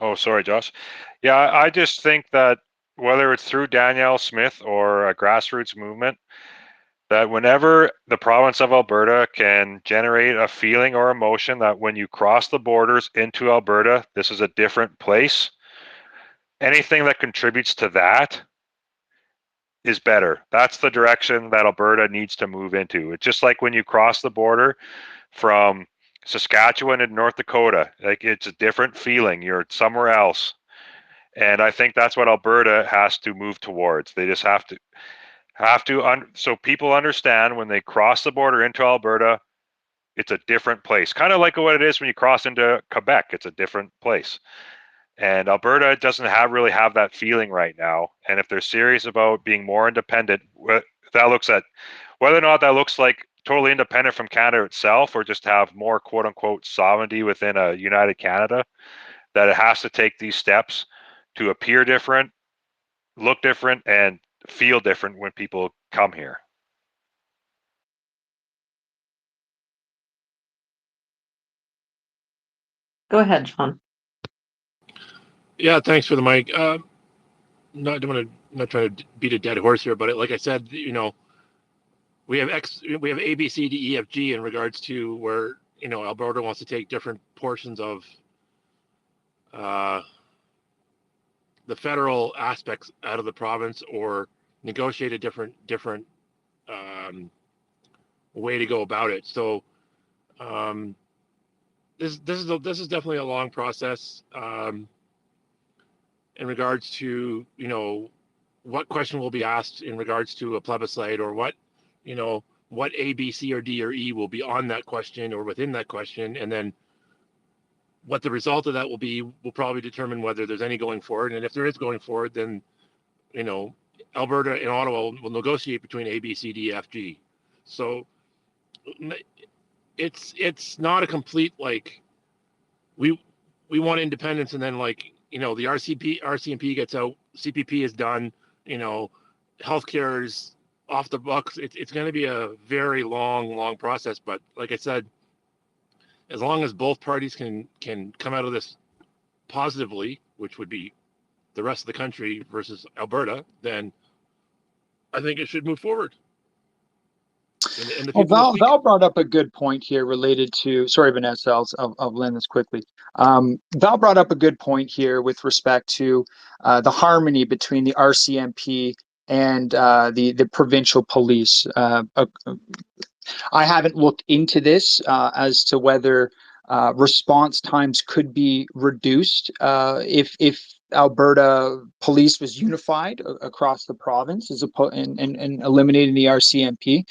Oh, sorry, Josh. Yeah, I just think that whether it's through Danielle Smith or a grassroots movement, that whenever the province of Alberta can generate a feeling or emotion that when you cross the borders into Alberta, this is a different place, anything that contributes to that is better. That's the direction that Alberta needs to move into. It's just like when you cross the border from Saskatchewan and North Dakota, like it's a different feeling. You're somewhere else. And I think that's what Alberta has to move towards. They just have to so people understand when they cross the border into Alberta, it's a different place. Kind of like what it is when you cross into Quebec, it's a different place. And Alberta doesn't really have that feeling right now. And if they're serious about being more independent, that looks at whether or not that looks like totally independent from Canada itself, or just have more quote unquote sovereignty within a united Canada, that it has to take these steps to appear different, look different, and feel different when people come here. Go ahead, John. Yeah, thanks for the mic. Not trying to beat a dead horse here, but like I said, we have A, B, C, D, E, F, G in regards to where Alberta wants to take different portions of the federal aspects out of the province or negotiate a different way to go about it. So this is definitely a long process in regards to what question will be asked in regards to a plebiscite, or what A, B, C, or D, or E will be on that question or within that question, and then what the result of that will be will probably determine whether there's any going forward. And if there is going forward, then Alberta and Ottawa will negotiate between A, B, C, D, F, G. So it's not a complete we want independence, and then the RCMP gets out, CPP is done, healthcare is off the books. It's going to be a very long process. But like I said, as long as both parties can come out of this positively, which would be the rest of the country versus Alberta, then I think it should move forward. And the Well, Val brought up a good point here related to, sorry, Vanessa, I'll land this quickly. Val brought up a good point here with respect to the harmony between the RCMP and the provincial police. I haven't looked into this as to whether response times could be reduced if Alberta Police was unified across the province and eliminating the RCMP.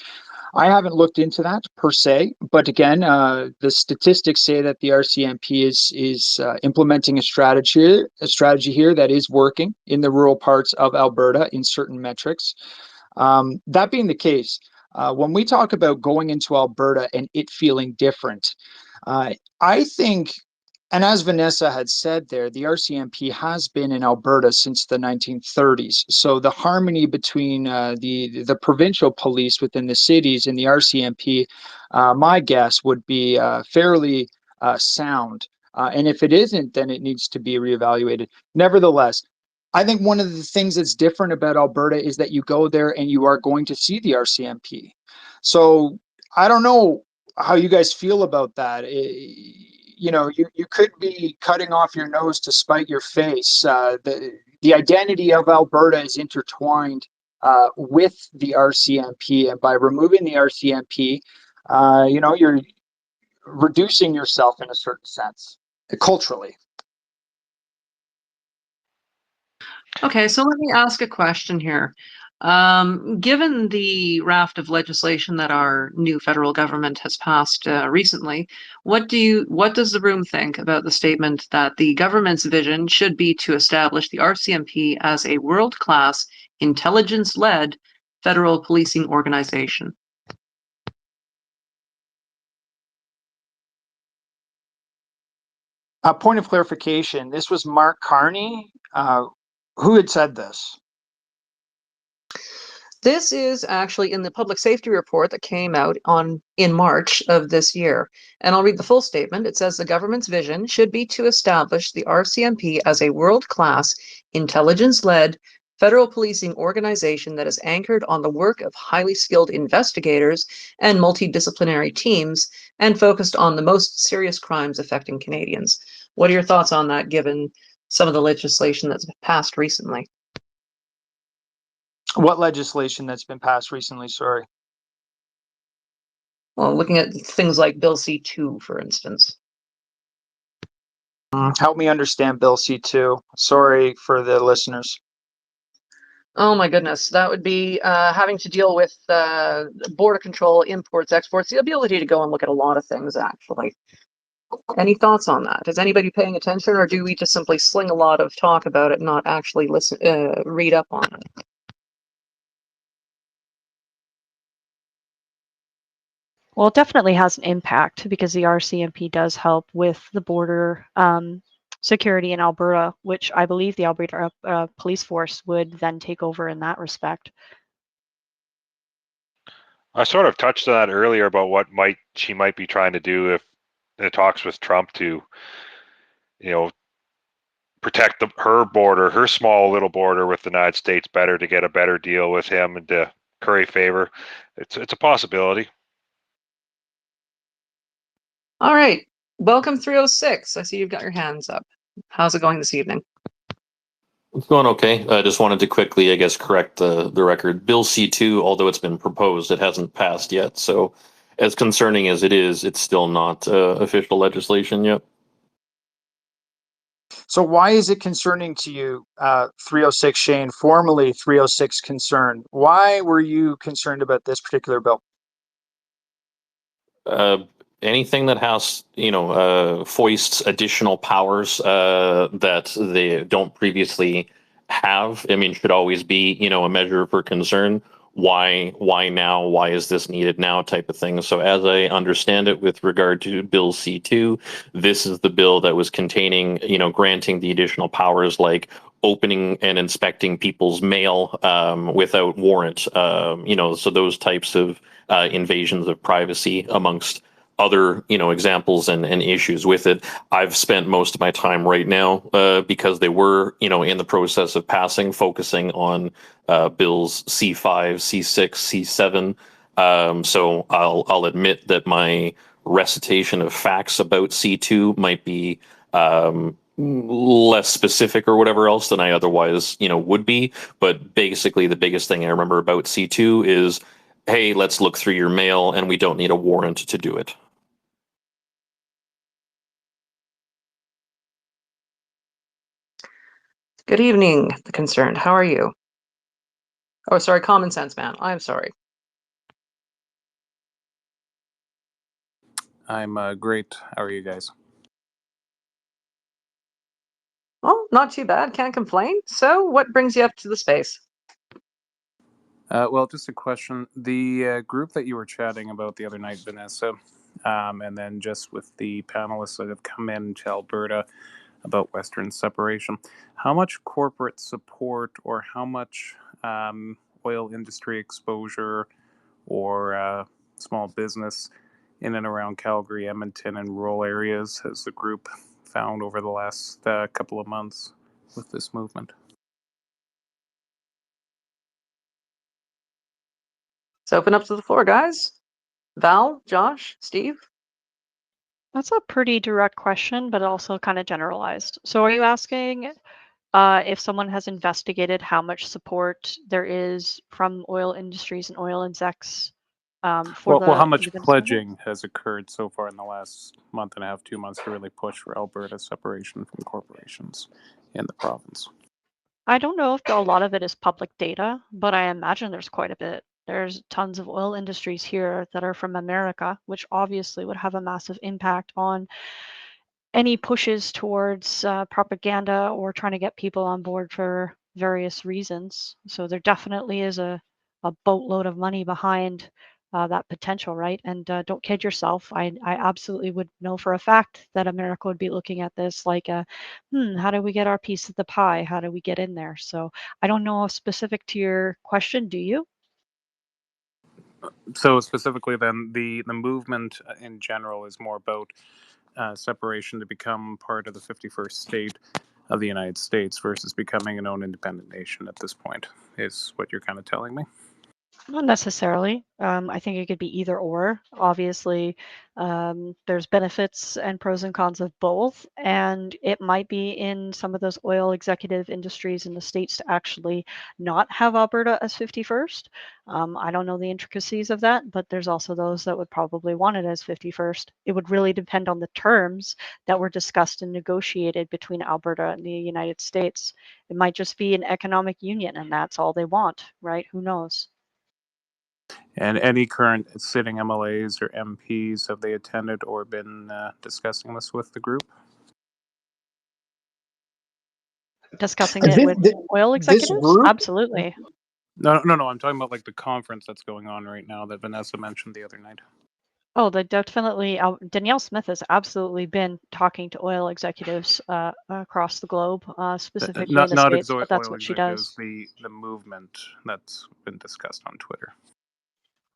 I haven't looked into that per se, but again, the statistics say that the RCMP is implementing a strategy here that is working in the rural parts of Alberta in certain metrics. That being the case, when we talk about going into Alberta and it feeling different, I think, and as Vanessa had said there, the RCMP has been in Alberta since the 1930s. So the harmony between the provincial police within the cities and the RCMP, my guess would be fairly sound. And if it isn't, then it needs to be reevaluated. Nevertheless, I think one of the things that's different about Alberta is that you go there and you are going to see the RCMP. So I don't know how you guys feel about that. You could be cutting off your nose to spite your face. The identity of Alberta is intertwined with the RCMP, and by removing the RCMP, you're reducing yourself in a certain sense, culturally. Okay, so let me ask a question here. Given the raft of legislation that our new federal government has passed recently, what does the room think about the statement that the government's vision should be to establish the RCMP as a world-class, intelligence-led federal policing organization? A point of clarification, this was Mark Carney. Who had said this? This is actually in the public safety report that came out in March of this year. And I'll read the full statement. It says the government's vision should be to establish the RCMP as a world-class, intelligence-led federal policing organization that is anchored on the work of highly skilled investigators and multidisciplinary teams and focused on the most serious crimes affecting Canadians. What are your thoughts on that, given some of the legislation that's passed recently? What legislation that's been passed recently? Sorry. Well, looking at things like Bill C-2, for instance. Help me understand Bill C-2. Sorry for the listeners. Oh my goodness, that would be having to deal with border control, imports, exports, the ability to go and look at a lot of things, actually. Any thoughts on that? Is anybody paying attention, or do we just simply sling a lot of talk about it and not actually read up on it? Well, it definitely has an impact because the RCMP does help with the border security in Alberta, which I believe the Alberta Police Force would then take over in that respect. I sort of touched on that earlier about what she might be trying to do if it talks with Trump to protect her small little border with the United States better to get a better deal with him and to curry favor. It's a possibility. All right. Welcome 306. I see you've got your hands up. How's it going this evening? It's going okay. I just wanted to quickly, I guess, correct the record. Bill C2, although it's been proposed, it hasn't passed yet. So as concerning as it is, it's still not official legislation yet. So why is it concerning to you, 306 Shane, formerly 306 Concern? Why were you concerned about this particular bill? Anything that has, foists additional powers that they don't previously have, should always be, a measure for concern. Why now? Why is this needed now? Type of thing. So as I understand it, with regard to Bill C2, this is the bill that was containing, granting the additional powers like opening and inspecting people's mail without warrant. So those types of invasions of privacy, amongst other examples and issues with it. I've spent most of my time right now because they were in the process of passing, focusing on bills C5, C6, C7. So I'll admit that my recitation of facts about C2 might be less specific or whatever else than I otherwise would be. But basically the biggest thing I remember about C2 is, hey, let's look through your mail and we don't need a warrant to do it. Good evening, the concerned. How are you? Oh, sorry, Common Sense Man. I'm sorry. I'm great. How are you guys? Well, not too bad. Can't complain. So what brings you up to the space? Well, just a question. The group that you were chatting about the other night, Vanessa, and then just with the panelists that have come in to Alberta about Western separation, how much corporate support or how much oil industry exposure or small business in and around Calgary, Edmonton, and rural areas has the group found over the last couple of months with this movement? So open up to the floor, guys. Val, Josh, Steve? That's a pretty direct question, but also kind of generalized. So are you asking if someone has investigated how much support there is from oil industries and oil execs for Well, how the much Venezuela? pledging has occurred so far in the last month and a half, 2 months to really push for Alberta separation from corporations in the province? I don't know if a lot of it is public data, but I imagine there's quite a bit. There's tons of oil industries here that are from America, which obviously would have a massive impact on any pushes towards propaganda or trying to get people on board for various reasons. So there definitely is a boatload of money behind that potential, right? And don't kid yourself. I absolutely would know for a fact that America would be looking at this like, how do we get our piece of the pie? How do we get in there? So I don't know if specific to your question, do you? So specifically then, the movement in general is more about separation to become part of the 51st state of the United States versus becoming an own independent nation at this point, is what you're kind of telling me? Not necessarily. I think it could be either or. Obviously, there's benefits and pros and cons of both, and it might be in some of those oil executive industries in the States to actually not have Alberta as 51st. I don't know the intricacies of that, but there's also those that would probably want it as 51st. It would really depend on the terms that were discussed and negotiated between Alberta and the United States. It might just be an economic union, and that's all they want, right? Who knows? And any current sitting MLAs or MPs, have they attended or been discussing this with the group? Discussing it with oil executives? Group? Absolutely. No. I'm talking about like the conference that's going on right now that Vanessa mentioned the other night. Oh, they definitely. Danielle Smith has absolutely been talking to oil executives across the globe, specifically in the States, but that's what she does. The movement that's been discussed on Twitter.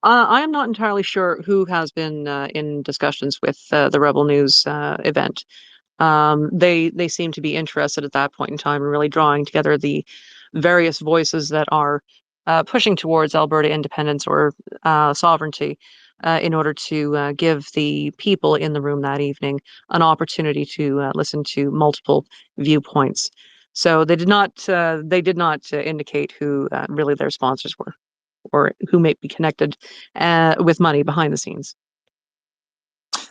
I am not entirely sure who has been in discussions with the Rebel News event. They seem to be interested at that point in time in really drawing together the various voices that are pushing towards Alberta independence or sovereignty in order to give the people in the room that evening an opportunity to listen to multiple viewpoints. So they did not indicate who really their sponsors were or who may be connected with money behind the scenes.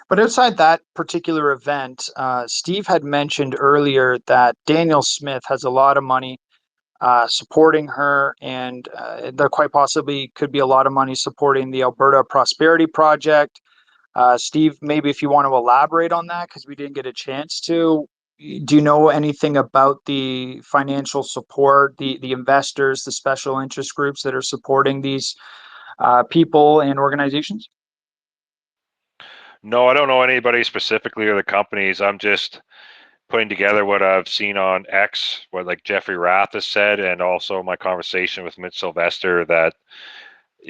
But outside that particular event, Steve had mentioned earlier that Daniel Smith has a lot of money supporting her, and there quite possibly could be a lot of money supporting the Alberta Prosperity Project. Steve, maybe if you want to elaborate on that, because we didn't get a chance to. Do you know anything about the financial support, the investors, the special interest groups that are supporting these people and organizations? No, I don't know anybody specifically or the companies. I'm just putting together what I've seen on X, what like Jeffrey Rath has said, and also my conversation with Mitch Sylvester that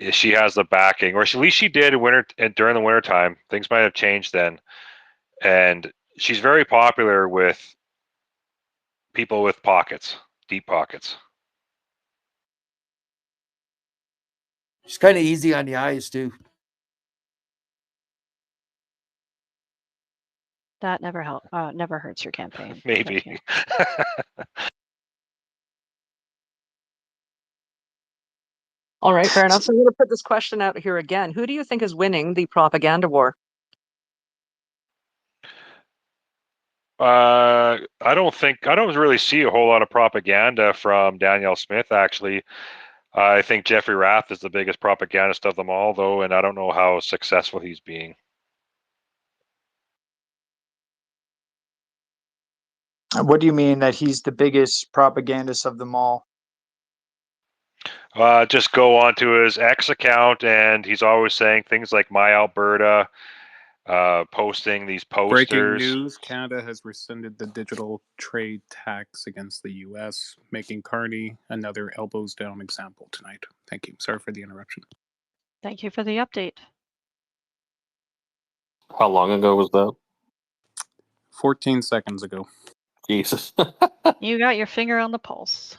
she has the backing, or at least she did during the winter time. Things might have changed then, and she's very popular with people with pockets, deep pockets. She's kind of easy on the eyes too. That never never hurts your campaign. Maybe. All right, fair enough. So I'm going to put this question out here again. Who do you think is winning the propaganda war? I don't really see a whole lot of propaganda from Danielle Smith, actually. I think Jeffrey Rath is the biggest propagandist of them all, though, and I don't know how successful he's being. What do you mean that he's the biggest propagandist of them all? Just go onto his X account, and he's always saying things like "My Alberta," posting these posters. Breaking news: Canada has rescinded the digital trade tax against the U.S., making Carney another elbows down example tonight. Thank you. Sorry for the interruption. Thank you for the update. How long ago was that? 14 seconds ago. Jesus. You got your finger on the pulse.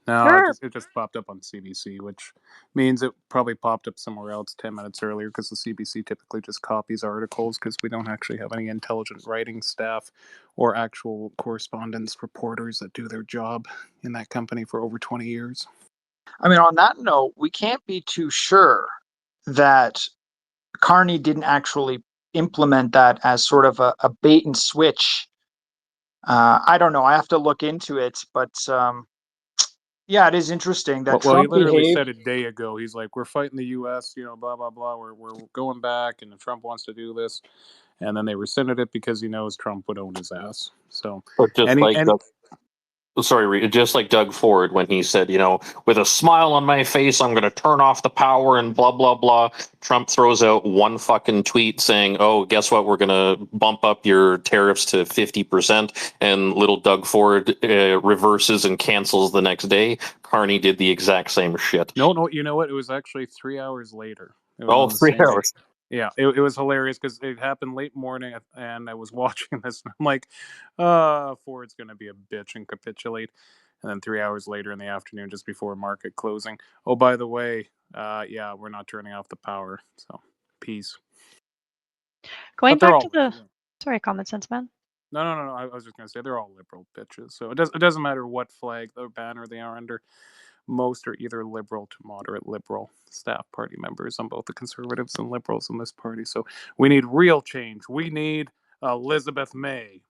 No, Sure. it just popped up on CBC, which means it probably popped up somewhere else 10 minutes earlier, because the CBC typically just copies articles because we don't actually have any intelligent writing staff or actual correspondence reporters that do their job in that company for over 20 years. I mean, on that note, we can't be too sure that Carney didn't actually implement that as sort of a bait and switch. I don't know. I have to look into it, but yeah, it is interesting that Well, he Trump literally behaved. said a day ago, he's like, we're fighting the U.S., blah, blah, blah. We're going back, and Trump wants to do this. And then they rescinded it because he knows Trump would own his ass. So, But just like Doug Ford when he said, with a smile on my face, I'm going to turn off the power and blah, blah, blah. Trump throws out one fucking tweet saying, oh, guess what? We're going to bump up your tariffs to 50%. And little Doug Ford reverses and cancels the next day. Carney did the exact same shit. No, you know what? It was actually 3 hours later. Oh, 3 hours. Yeah, it was hilarious because it happened late morning, and I was watching this, and I'm like, Ford's going to be a bitch and capitulate. And then 3 hours later in the afternoon, just before market closing, oh, by the way, yeah, we're not turning off the power. So, peace. Going back to the... Sorry, Common Sense Man. No. I was just going to say they're all liberal bitches. So it doesn't matter what flag or banner they are under. Most are either liberal to moderate liberal staff party members on both the Conservatives and Liberals in this party. So we need real change. We need Elizabeth May.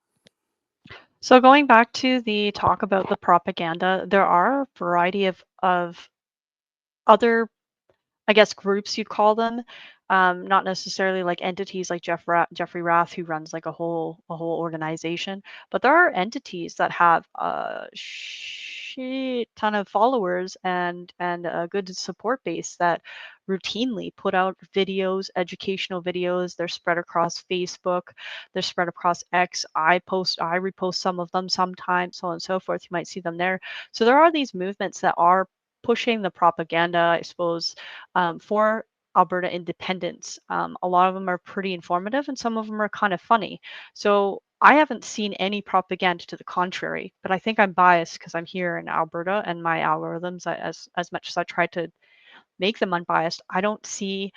So going back to the talk about the propaganda, there are a variety of other, I guess, groups you'd call them, not necessarily like entities like Jeffrey Rath, who runs like a whole organization, but there are entities that have a shit ton of followers and a good support base that routinely put out videos, educational videos. They're spread across Facebook, they're spread across X. I repost some of them sometimes, so on and so forth. You might see them there. So there are these movements that are pushing the propaganda, I suppose, for Alberta independence. A lot of them are pretty informative, and some of them are kind of funny. So I haven't seen any propaganda to the contrary, but I think I'm biased because I'm here in Alberta and my algorithms, as much as I try to make them unbiased, I don't see,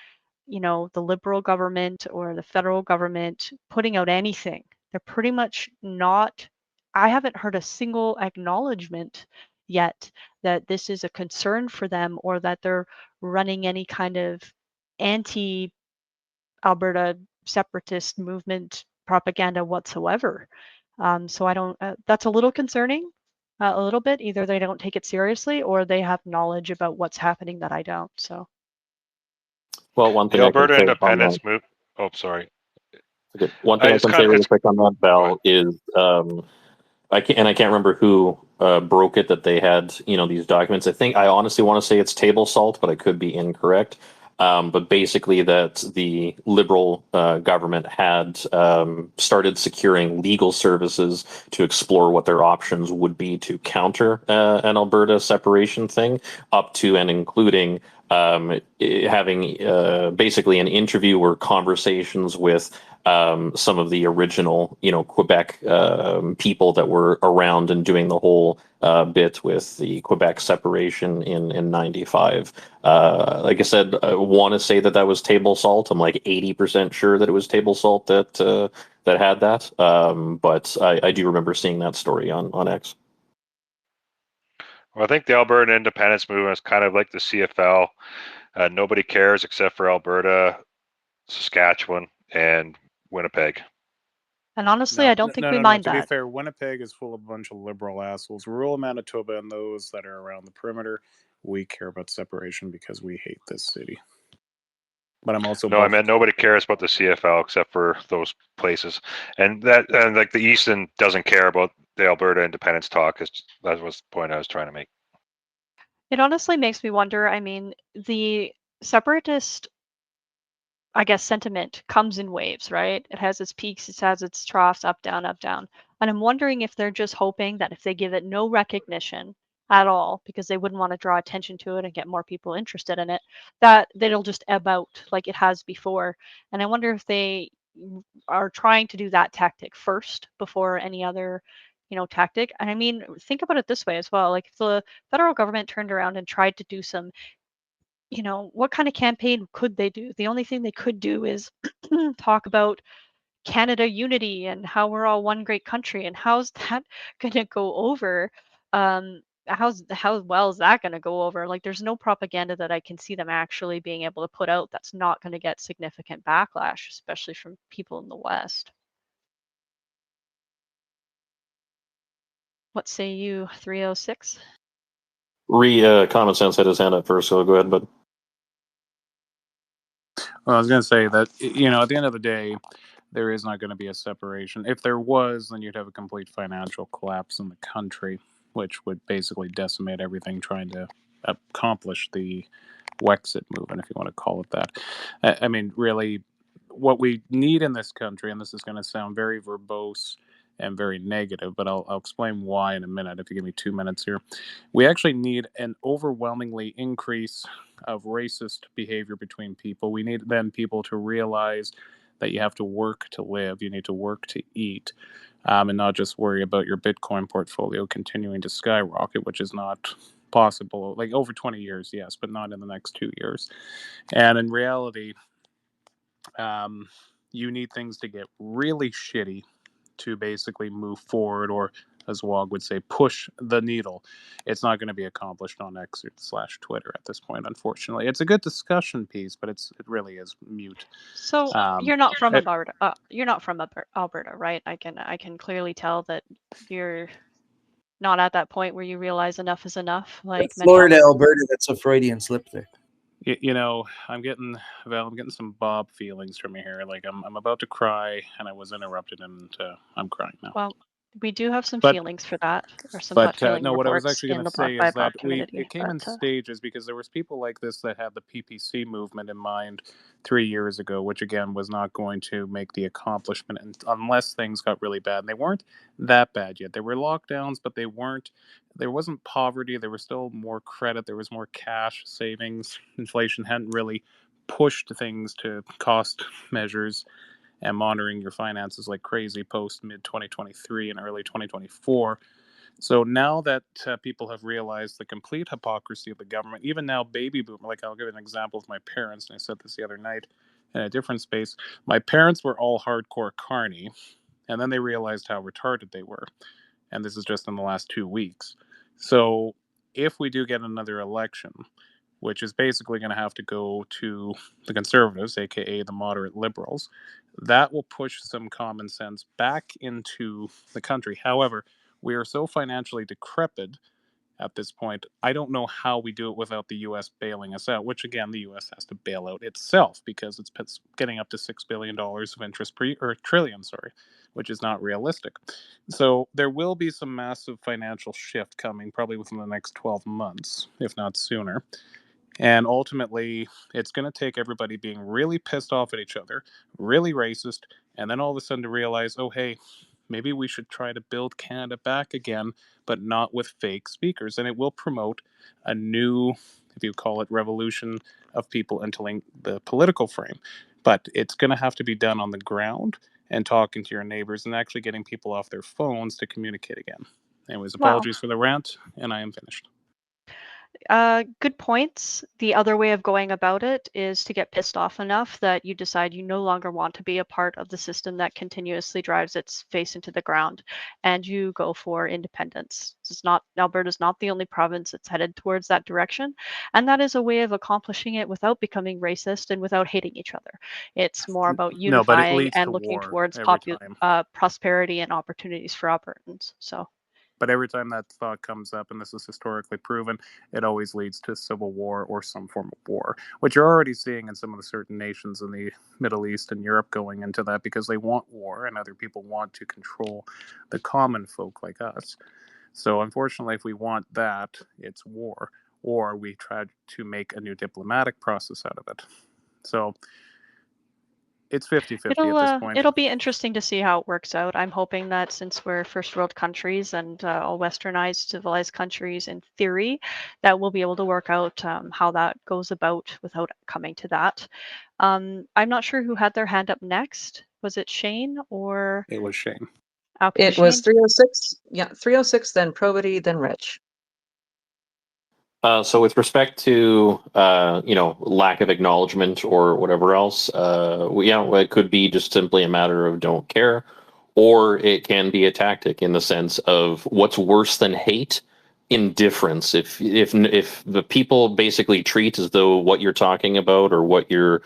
the Liberal government or the federal government putting out anything. They're pretty much not, I haven't heard a single acknowledgement yet that this is a concern for them or that they're running any kind of anti Alberta separatist movement propaganda whatsoever. So I don't, that's a little concerning, a little bit. Either they don't take it seriously or they have knowledge about what's happening that I don't. So, Well, one The thing I can Alberta say on that. Independence move. Oh, sorry. Okay. One thing I It's can kind say of. really It's quick on that, go ahead. Bell, is I can't remember who broke it that they had these documents. I honestly want to say it's table salt, but I could be incorrect. But basically, that the Liberal government had started securing legal services to explore what their options would be to counter an Alberta separation thing, up to and including having basically an interview or conversations with some of the original, Quebec people that were around and doing the whole bit with the Quebec separation in '95. Like I said, I want to say that was table salt. I'm like 80% sure that it was table salt that had that. But I do remember seeing that story on X. Well, I think the Alberta Independence movement is kind of like the CFL. Nobody cares except for Alberta, Saskatchewan, and Winnipeg. and honestly, I don't think we mind To be that. fair, Winnipeg is full of a bunch of liberal assholes. Rural Manitoba and those that are around the perimeter, we care about separation because we hate this city. But I'm also No, I meant nobody cares about the CFL except for those places, and like the Easton doesn't care about the Alberta Independence talk. That was the point I was trying to make. It honestly makes me wonder. I mean, the separatist, I guess, sentiment comes in waves, right? It has its peaks, it has its troughs, up, down, up, down. And I'm wondering if they're just hoping that if they give it no recognition at all, because they wouldn't want to draw attention to it and get more people interested in it, that it'll just ebb out like it has before. And I wonder if they are trying to do that tactic first before any other, tactic. And I mean, think about it this way as well. Like if the federal government turned around and tried to do some, what kind of campaign could they do? The only thing they could do is talk about Canada unity and how we're all one great country. And how's that going to go over? How well is that going to go over? Like, there's no propaganda that I can see them actually being able to put out that's not going to get significant backlash, especially from people in the West. What say you, 306? Common Sense had his hand up first, so go ahead, bud. Well, I was going to say that, at the end of the day, there is not going to be a separation. If there was, then you'd have a complete financial collapse in the country, which would basically decimate everything trying to accomplish the Wexit movement, if you want to call it that. I mean, really, what we need in this country, and this is going to sound very verbose and very negative, but I'll explain why in a minute if you give me 2 minutes here. We actually need an overwhelmingly increase of racist behavior between people. We need then people to realize that you have to work to live, you need to work to eat, and not just worry about your Bitcoin portfolio continuing to skyrocket, which is not possible. Like over 20 years, yes, but not in the next 2 years. And in reality, you need things to get really shitty to basically move forward, or as Wog would say, push the needle. It's not going to be accomplished on X/Twitter at this point, unfortunately. It's a good discussion piece, but it really is mute. So you're not from Alberta. You're not from Alberta, right? I can clearly tell that you're not at that point where you realize enough is enough. Like Florida, Alberta, that's a Freudian slip there. I'm getting some Bob feelings from you here. Like I'm about to cry, and I was interrupted, and I'm crying now. Well, we do have some feelings for that, or some gut feeling no, what I was reports actually in going the to say Black is that community. it came in stages because there was people like this that had the PPC movement in mind 3 years ago, which again was not going to make the accomplishment unless things got really bad. And they weren't that bad yet. There were lockdowns, but they weren't. There wasn't poverty. There was still more credit. There was more cash savings. Inflation hadn't really pushed things to cost measures. and monitoring your finances like crazy post mid 2023 and early 2024. So now that people have realized the complete hypocrisy of the government, even now baby boomer, like I'll give an example of my parents, and I said this the other night in a different space. My parents were all hardcore carny, and then they realized how retarded they were. And this is just in the last 2 weeks. So if we do get another election, which is basically going to have to go to the Conservatives, aka the moderate Liberals, that will push some common sense back into the country. However, we are so financially decrepit at this point. I don't know how we do it without the US bailing us out, which again, the US has to bail out itself because it's getting up to $6 billion of interest or trillion, sorry, which is not realistic. So there will be some massive financial shift coming probably within the next 12 months, if not sooner. And ultimately, it's going to take everybody being really pissed off at each other, really racist, and then all of a sudden to realize, oh, hey, maybe we should try to build Canada back again, but not with fake speakers. And it will promote a new, if you call it, revolution of people entering the political frame. But it's going to have to be done on the ground and talking to your neighbors and actually getting people off their phones to communicate again. Anyways, Wow. apologies for the rant, and I am finished. Good points. The other way of going about it is to get pissed off enough that you decide you no longer want to be a part of the system that continuously drives its face into the ground, and you go for independence. Alberta's not the only province that's headed towards that direction, and that is a way of accomplishing it without becoming racist and without hating each other. It's more about No, but it unifying leads and to looking war towards every time. prosperity and opportunities for Albertans. So. But every time that thought comes up, and this is historically proven, it always leads to civil war or some form of war, which you're already seeing in some of the certain nations in the Middle East and Europe going into that because they want war and other people want to control the common folk like us. So unfortunately, if we want that, it's war, or we try to make a new diplomatic process out of it. So it's 50-50 at this point. It'll be interesting to see how it works out. I'm hoping that since we're first world countries and all westernized, civilized countries in theory, that we'll be able to work out how that goes about without coming to that. I'm not sure who had their hand up next. Was it Shane or? It was Shane. Okay, It was Shane. 306. Yeah, 306, then Probity, then Rich. So with respect to lack of acknowledgement or whatever else, it could be just simply a matter of don't care, or it can be a tactic in the sense of what's worse than hate? Indifference. If the people basically treat as though what you're talking about or what you're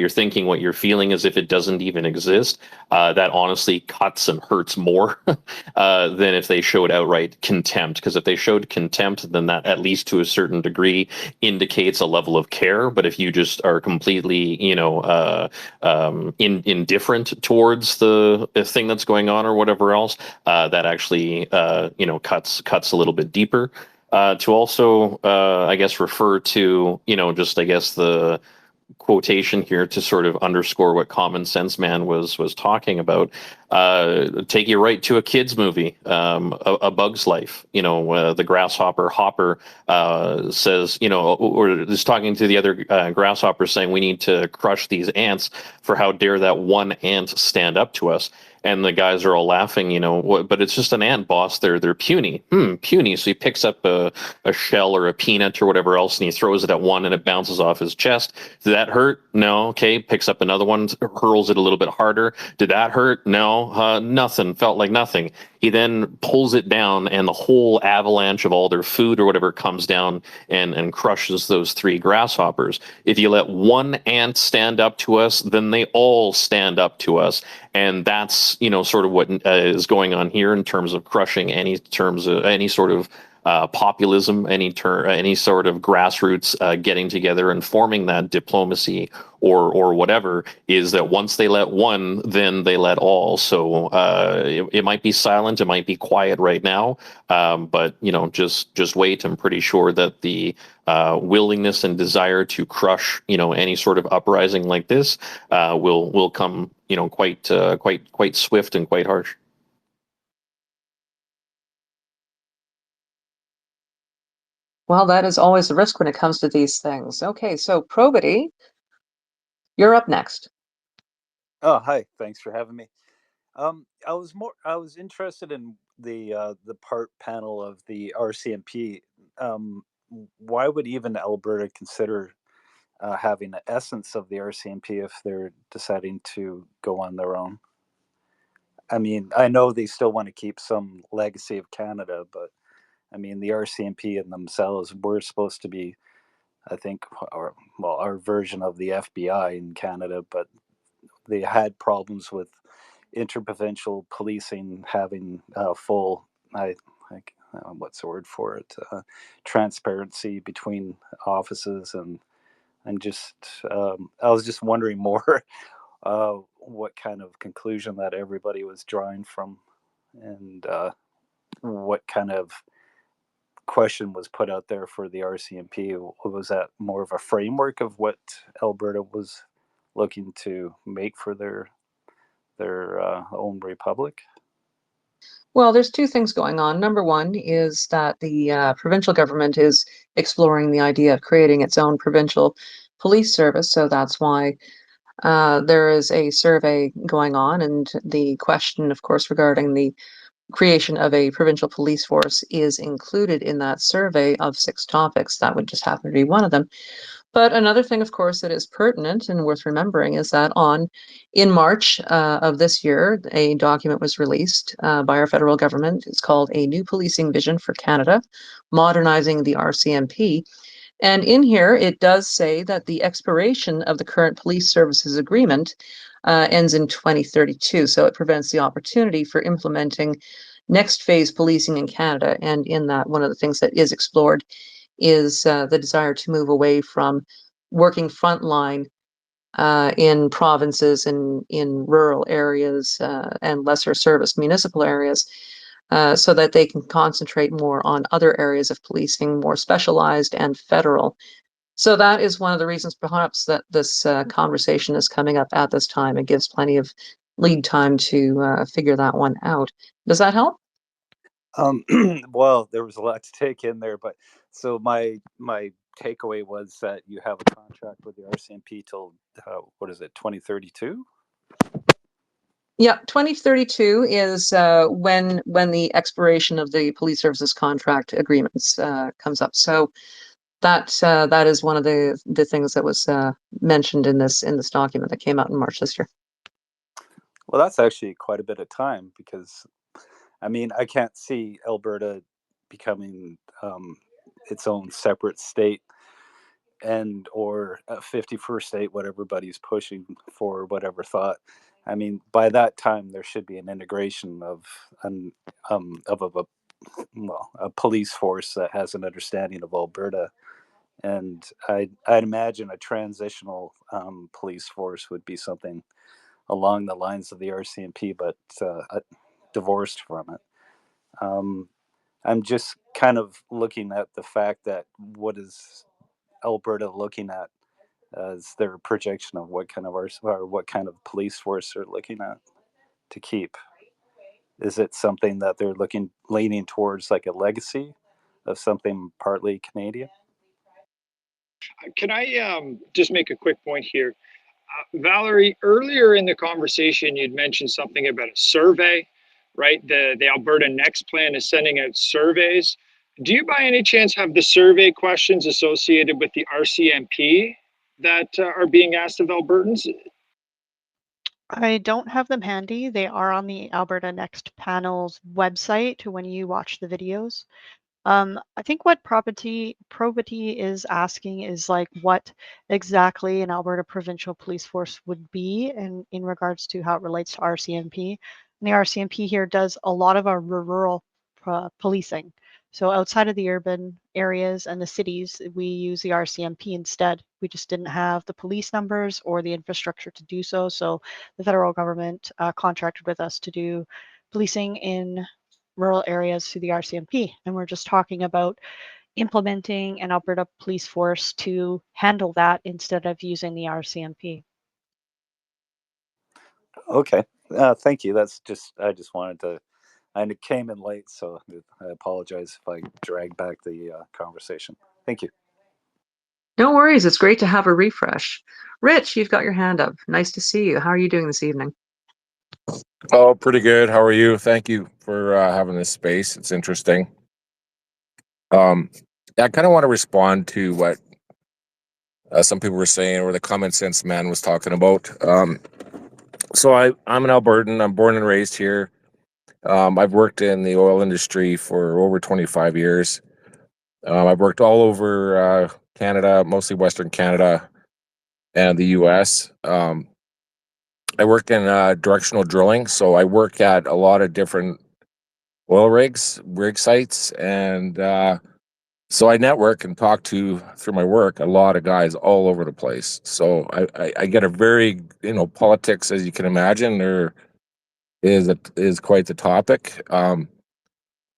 thinking, what you're feeling, as if it doesn't even exist, that honestly cuts and hurts more than if they showed outright contempt. Because if they showed contempt, then that, at least to a certain degree, indicates a level of care. But if you just are completely, indifferent towards the thing that's going on or whatever else, that actually, cuts a little bit deeper. To also, I guess, refer to, just, I guess, the quotation here to sort of underscore what Common Sense Man was talking about. Take you right to a kids movie, a Bug's Life. The grasshopper Hopper says, or is talking to the other grasshopper, saying we need to crush these ants. For how dare that one ant stand up to us? And the guys are all laughing, but it's just an ant, boss. They're puny. Puny. So he picks up a shell or a peanut or whatever else, and he throws it at one, and it bounces off his chest. Did that hurt? No. Okay. Picks up another one, hurls it a little bit harder. Did that hurt? No. Nothing. Felt like nothing. He then pulls it down, and the whole avalanche of all their food or whatever comes down and crushes those three grasshoppers. If you let one ant stand up to us, then they all stand up to us. And that's, sort of what is going on here in terms of crushing any sort of populism, any sort of grassroots getting together and forming that diplomacy or whatever, is that once they let one, then they let all. So it might be silent, it might be quiet right now, but just wait. I'm pretty sure that the willingness and desire to crush any sort of uprising like this will come quite swift and quite harsh. Well, that is always a risk when it comes to these things. Okay, so Probity, you're up next. Oh, hi. Thanks for having me. I was interested in the part panel of the RCMP. Why would even Alberta consider having the essence of the RCMP if they're deciding to go on their own? I mean, I know they still want to keep some legacy of Canada, but I mean, the RCMP in themselves were supposed to be, I think, our version of the FBI in Canada, but they had problems with interprovincial policing having full, what's the word for it, transparency between offices, and I was just wondering more what kind of conclusion that everybody was drawing from, and what kind of question was put out there for the RCMP. Was that more of a framework of what Alberta was looking to make for their own republic? Well, there's two things going on. Number one is that the provincial government is exploring the idea of creating its own provincial police service. So that's why there is a survey going on. And the question, of course, regarding the creation of a provincial police force is included in that survey of 6 topics. That would just happen to be one of them. But another thing, of course, that is pertinent and worth remembering is that in March of this year, a document was released by our federal government. It's called A New Policing Vision for Canada, Modernizing the RCMP. And in here, it does say that the expiration of the current police services agreement ends in 2032. So it prevents the opportunity for implementing next phase policing in Canada. And in that, one of the things that is explored is the desire to move away from working frontline in provinces and in rural areas and lesser service municipal areas so that they can concentrate more on other areas of policing, more specialized and federal. So that is one of the reasons perhaps that this conversation is coming up at this time. It gives plenty of lead time to figure that one out. Does that help? Well, there was a lot to take in there, but so my takeaway was that you have a contract with the RCMP till what is it, 2032? Yeah, 2032 is when the expiration of the police services contract agreements comes up. So that is one of the things that was mentioned in this document that came out in March this year. Well, that's actually quite a bit of time, because I mean, I can't see Alberta becoming its own separate state, and or a 51st state, what everybody's pushing for, whatever thought. I mean, by that time, there should be an integration of a police force that has an understanding of Alberta, and I'd imagine a transitional police force would be something along the lines of the RCMP, but divorced from it. I'm just kind of looking at the fact that what is Alberta looking at as their projection of what kind of or what kind of police force they're looking at to keep. Is it something that they're leaning towards, like a legacy of something partly Canadian? Can I just make a quick point here? Valerie, earlier in the conversation, you'd mentioned something about a survey, right? The Alberta Next Plan is sending out surveys. Do you by any chance have the survey questions associated with the RCMP that are being asked of Albertans? I don't have them handy. They are on the Alberta Next Panel's website when you watch the videos. I think what Probity is asking is like what exactly an Alberta provincial police force would be in regards to how it relates to RCMP. And the RCMP here does a lot of our rural policing. So outside of the urban areas and the cities, we use the RCMP instead. We just didn't have the police numbers or the infrastructure to do so. So the federal government contracted with us to do policing in rural areas through the RCMP. And we're just talking about implementing an Alberta police force to handle that instead of using the RCMP. Okay, thank you. I just wanted to. I came in late, so I apologize if I dragged back the conversation. Thank you. No worries. It's great to have a refresh. Rich, you've got your hand up. Nice to see you. How are you doing this evening? Oh, pretty good. How are you? Thank you for having this space. It's interesting. I kind of want to respond to what some people were saying, or the common sense man was talking about. So I'm an Albertan. I'm born and raised here. I've worked in the oil industry for over 25 years. I've worked all over Canada, mostly Western Canada and the U.S. I work in directional drilling, so I work at a lot of different oil rigs, rig sites, and so I network and talk to, through my work, a lot of guys all over the place. So I get a very, politics, as you can imagine, there is quite the topic.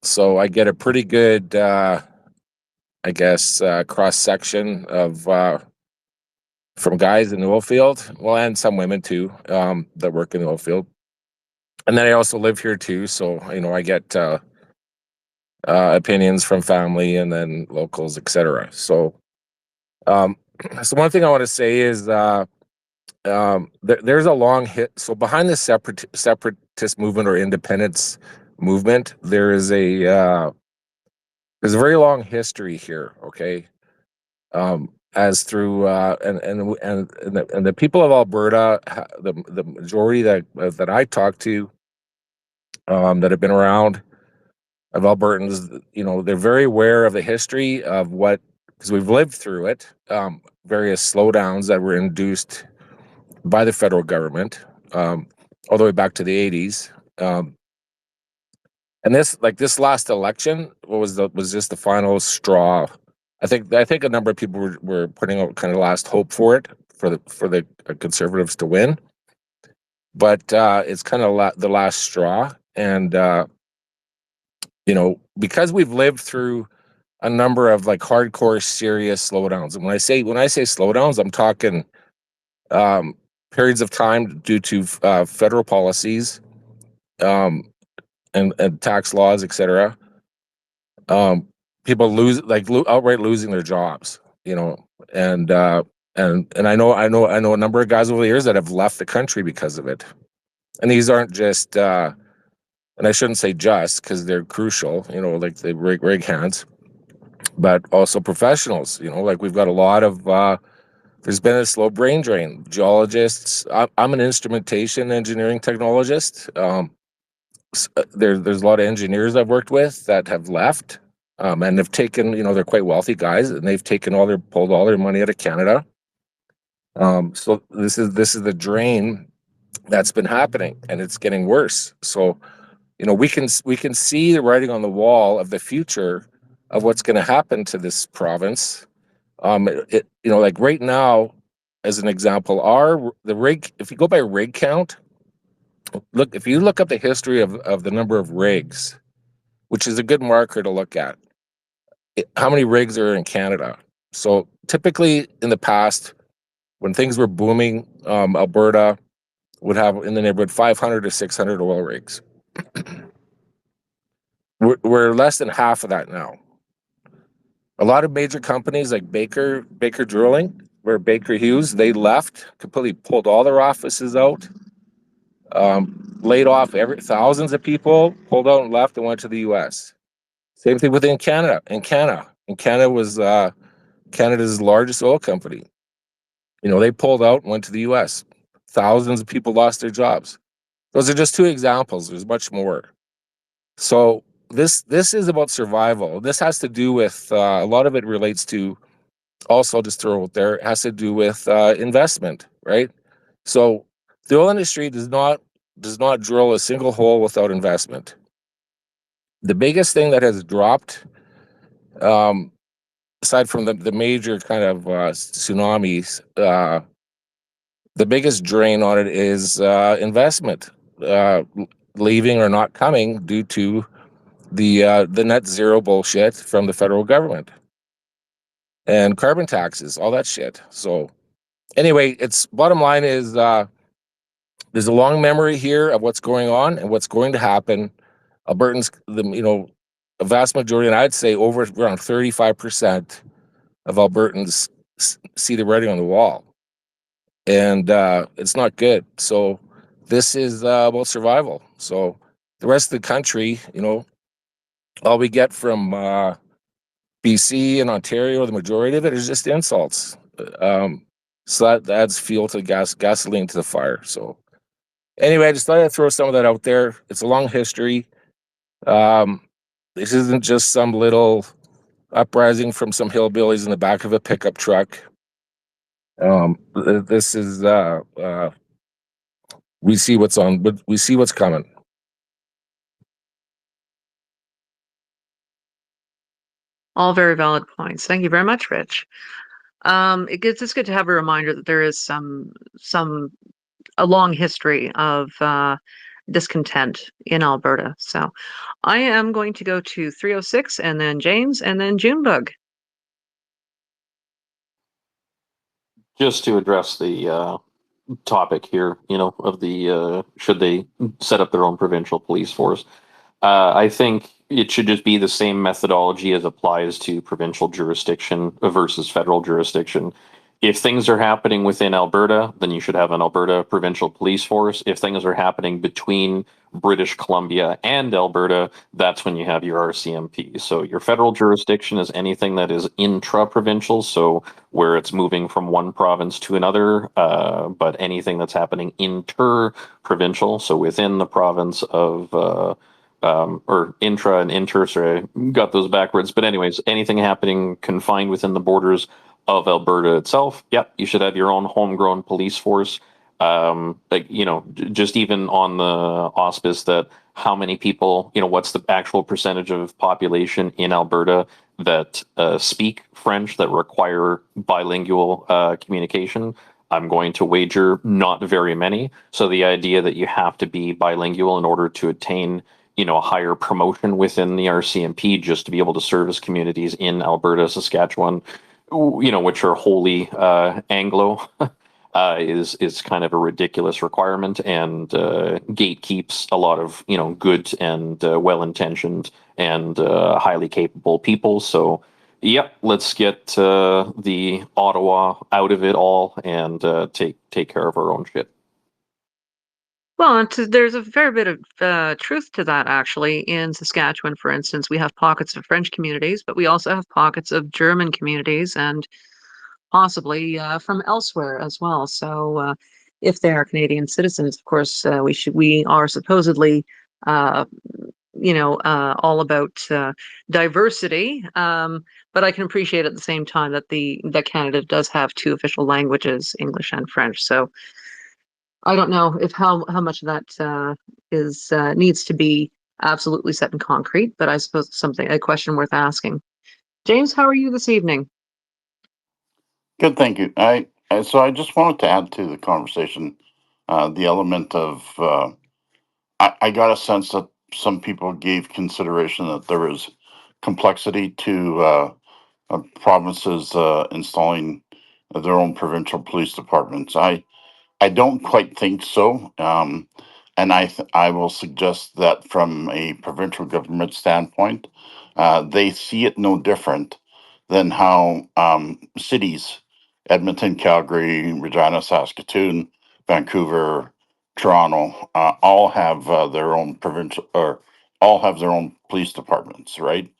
So I get a pretty good, I guess, cross section of from guys in the oil field, well, and some women too, that work in the oil field. And then I also live here too, so I get opinions from family and then locals, etc. So, so one thing I want to say is there's a long hit. So behind the separatist movement or independence movement, there's a very long history here. Okay, as through and the people of Alberta, the majority that I talk to, that have been around, of Albertans, they're very aware of the history of what, because we've lived through it, various slowdowns that were induced by the federal government, all the way back to the 80s. And this last election was just the final straw. I think a number of people were putting out kind of last hope for it, for the Conservatives to win, but it's kind of the last straw. And because we've lived through a number of like hardcore, serious slowdowns. And when I say slowdowns, I'm talking periods of time due to federal policies, and tax laws, etc. People outright losing their jobs, and I know a number of guys over the years that have left the country because of it. And these aren't just, and I shouldn't say just, because they're crucial, like the rig hands, but also professionals. Like we've got a lot of. There's been a slow brain drain. Geologists. I'm an instrumentation engineering technologist. There's a lot of engineers I've worked with that have left, and have taken. They're quite wealthy guys, and they've pulled all their money out of Canada. So this is the drain that's been happening, and it's getting worse. So we can see the writing on the wall of the future of what's going to happen to this province. Like right now, as an example, the rig, if you go by rig count, if you look up the history of the number of rigs, which is a good marker to look at, how many rigs are in Canada. So typically in the past, when things were booming, Alberta would have in the neighborhood 500 to 600 oil rigs. We're less than half of that now. A lot of major companies like Baker Drilling, where Baker Hughes, they left, completely pulled all their offices out, laid off thousands of people, pulled out and left and went to the U.S. Same thing within Canada. Canada was Canada's largest oil company. They pulled out and went to the U.S. Thousands of people lost their jobs. Those are just two examples. There's much more. So this is about survival. This has to do with a lot of it relates to, also I'll just throw out there, it has to do with investment, right? So the oil industry does not drill a single hole without investment. The biggest thing that has dropped, aside from the major kind of tsunamis, the biggest drain on it is investment, leaving or not coming due to the net zero bullshit from the federal government and carbon taxes, all that shit. So anyway, it's bottom line is there's a long memory here of what's going on and what's going to happen. Albertans, a vast majority, and I'd say over around 35% of Albertans see the writing on the wall. and it's not good. So this is about survival. So the rest of the country, all we get from BC and Ontario, the majority of it is just insults. So that adds fuel to gasoline to the fire. So anyway, I just thought I'd throw some of that out there. It's a long history. This isn't just some little uprising from some hillbillies in the back of a pickup truck. This is we see what's on, but we see what's coming. All very valid points. Thank you very much, Rich. It's good to have a reminder that there is a long history of discontent in Alberta. So I am going to go to 306 and then James and then Junebug. Just to address the topic here, of the should they set up their own provincial police force? I think it should just be the same methodology as applies to provincial jurisdiction versus federal jurisdiction. If things are happening within Alberta, then you should have an Alberta provincial police force. If things are happening between British Columbia and Alberta, that's when you have your RCMP. So your federal jurisdiction is anything that is intra-provincial, so where it's moving from one province to another, but anything that's happening inter-provincial, so within the province of or intra and inter, sorry, I got those backwards. But anyways, anything happening confined within the borders of Alberta itself, yep, you should have your own homegrown police force. Just even on the auspice that how many people, what's the actual percentage of population in Alberta that speak French, that require bilingual communication? I'm going to wager not very many. So the idea that you have to be bilingual in order to attain a higher promotion within the RCMP just to be able to service communities in Alberta, Saskatchewan, which are wholly Anglo, is kind of a ridiculous requirement and gatekeeps a lot of good and well-intentioned and highly capable people. So, yep, let's get the Ottawa out of it all and take care of our own shit. Well, there's a fair bit of truth to that, actually. In Saskatchewan, for instance, we have pockets of French communities, but we also have pockets of German communities and possibly from elsewhere as well. So if they are Canadian citizens, of course, we are supposedly, all about diversity. But I can appreciate at the same time that that Canada does have two official languages, English and French. So I don't know if how much of that is needs to be absolutely set in concrete, but I suppose it's a question worth asking. James, how are you this evening? Good, thank you. So I just wanted to add to the conversation the element of I got a sense that some people gave consideration that there was complexity to provinces installing their own provincial police departments. I don't quite think so. And I will suggest that from a provincial government standpoint, they see it no different than how cities, Edmonton, Calgary, Regina, Saskatoon, Vancouver, Toronto, all have their own provincial or all have their own police departments, right?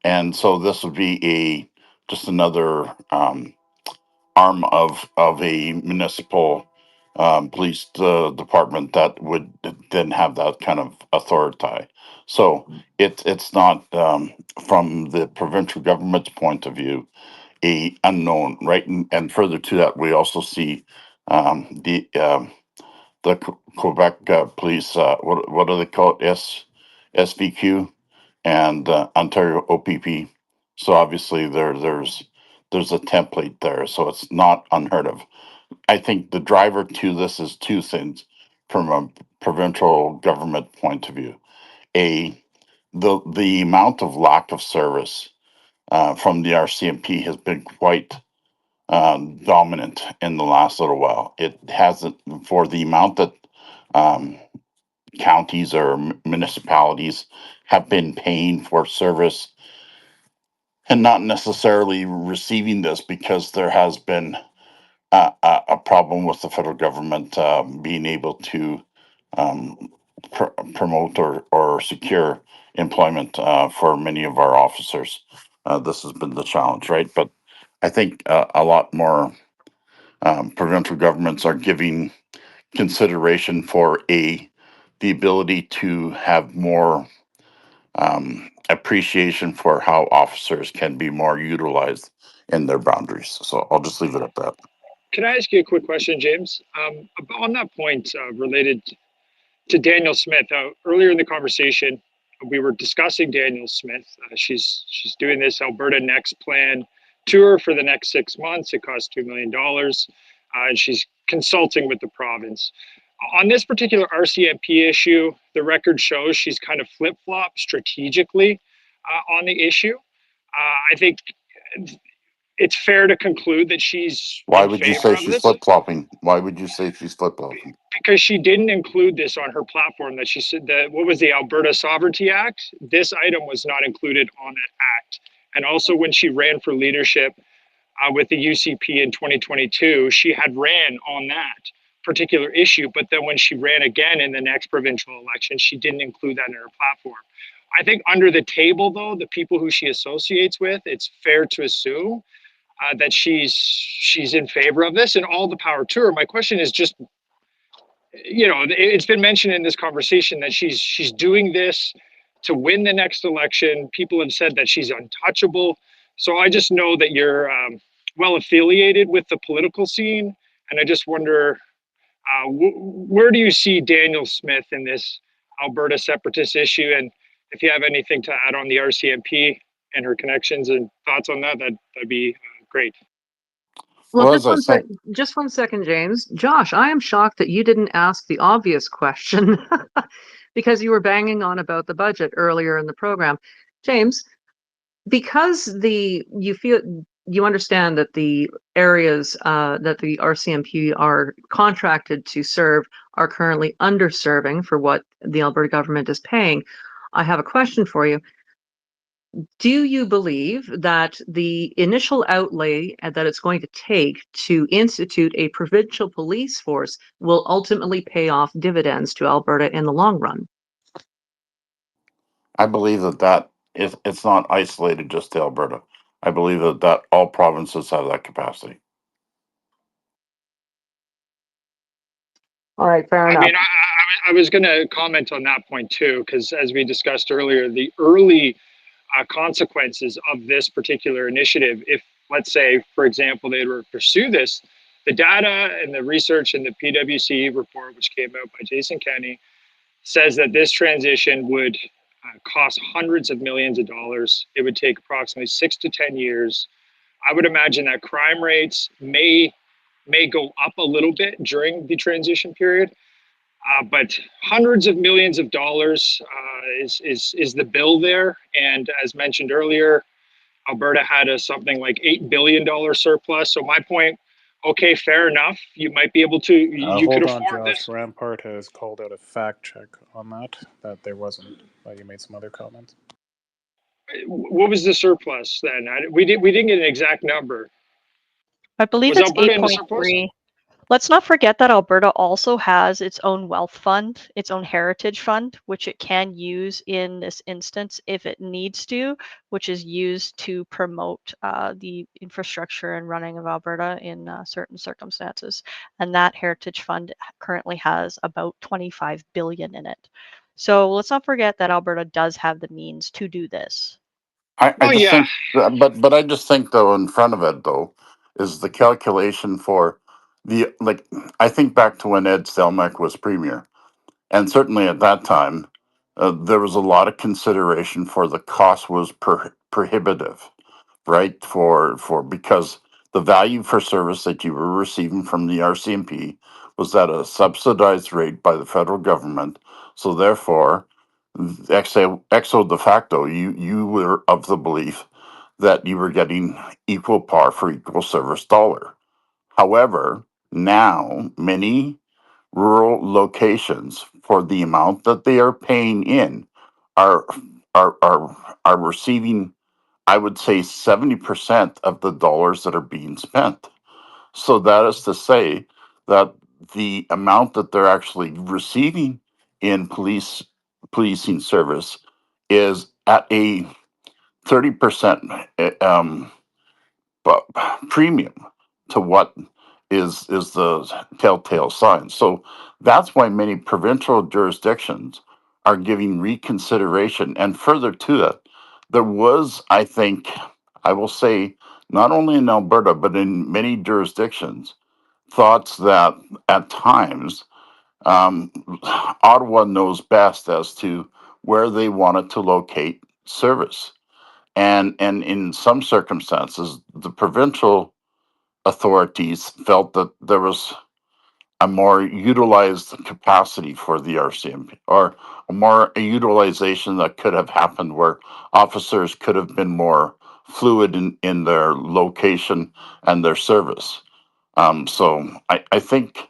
And so this would be just another arm of a municipal police department that would then have that kind of authority. So it's not from the provincial government's point of view a unknown, right? And further to that, we also see the Quebec police. What do they call it? SVQ and Ontario OPP. So obviously there's a template there, so it's not unheard of. I think the driver to this is two things from a provincial government point of view. A the amount of lack of service from the RCMP has been quite dominant in the last little while. It hasn't for the amount that um, counties or municipalities have been paying for service and not necessarily receiving this because there has been a problem with the federal government being able to um, promote or secure employment for many of our officers. This has been the challenge, right? But I think a lot more provincial governments are giving consideration for the ability to have more appreciation for how officers can be more utilized in their boundaries. So I'll just leave it at that. Can I ask you a quick question, James? On that point related to Daniel Smith, earlier in the conversation, we were discussing Daniel Smith. She's doing this Alberta Next Plan tour for the next 6 months. It costs $2 million, and she's consulting with the province. On this particular RCMP issue, the record shows she's kind of flip-flopped strategically on the issue. I think it's fair to conclude that she's Why in would you favor say of she's this flip flopping? Why would you say she's flip flopping? because she didn't include this on her platform. That she said that what was the Alberta Sovereignty Act? This item was not included on that act. And also, when she ran for leadership with the UCP in 2022, she had ran on that particular issue. But then when she ran again in the next provincial election, she didn't include that in her platform. I think under the table, though, the people who she associates with, it's fair to assume that she's in favor of this, and all the power to her. My question is just, it's been mentioned in this conversation that she's doing this to win the next election. People have said that she's untouchable. So I just know that you're well affiliated with the political scene, and I just wonder where do you see Daniel Smith in this Alberta separatist issue, and if you have anything to add on the RCMP and her connections and thoughts on that, that'd be great. Well, Well, as I said, just 1 second, James. Josh, I am shocked that you didn't ask the obvious question because you were banging on about the budget earlier in the program. James, because you understand that the areas that the RCMP are contracted to serve are currently underserving for what the Alberta government is paying. I have a question for you. Do you believe that the initial outlay that it's going to take to institute a provincial police force will ultimately pay off dividends to Alberta in the long run? I believe that it's not isolated just to Alberta. I believe that all provinces have that capacity. All right, fair I enough. mean, I was going to comment on that point too, because as we discussed earlier, the early consequences of this particular initiative, if let's say, for example, they were to pursue this, the data and the research in the PwC report, which came out by Jason Kenney, says that this transition would cost hundreds of millions of dollars. It would take approximately 6 to 10 years. I would imagine that crime rates may go up a little bit during the transition period, but hundreds of millions of dollars is the bill there. And as mentioned earlier, Alberta had a something like $8 billion surplus. So my point, okay, fair enough. You might be able to, you could Hold on, afford Josh. this. Rampart has called out a fact check on that there wasn't. You made some other comments. What was the surplus then? We didn't get an exact number. I believe Was it's Alberta in the surplus? 8.3. Let's not forget that Alberta also has its own wealth fund, its own heritage fund, which it can use in this instance if it needs to, which is used to promote the infrastructure and running of Alberta in certain circumstances. And that heritage fund currently has about 25 billion in it. So let's not forget that Alberta does have the means to do this. I just think, but I just think though, in front of it though, is the calculation for I think back to when Ed Stelmach was premier, and certainly at that time, there was a lot of consideration for the cost was prohibitive, right? For because the value for service that you were receiving from the RCMP was at a subsidized rate by the federal government, so therefore exo de facto, you were of the belief that you were getting equal par for equal service dollar. However, now many rural locations, for the amount that they are paying in, are are receiving, I would say, 70% of the dollars that are being spent. So that is to say that the amount that they're actually receiving in policing service is at a 30% premium to what is the telltale sign. So that's why many provincial jurisdictions are giving reconsideration. And further to that, there was, I think, I will say, not only in Alberta, but in many jurisdictions, thoughts that at times Ottawa knows best as to where they wanted to locate service. And in some circumstances, the provincial authorities felt that there was a more utilized capacity for the RCMP, or a utilization that could have happened where officers could have been more fluid in their location and their service. So I think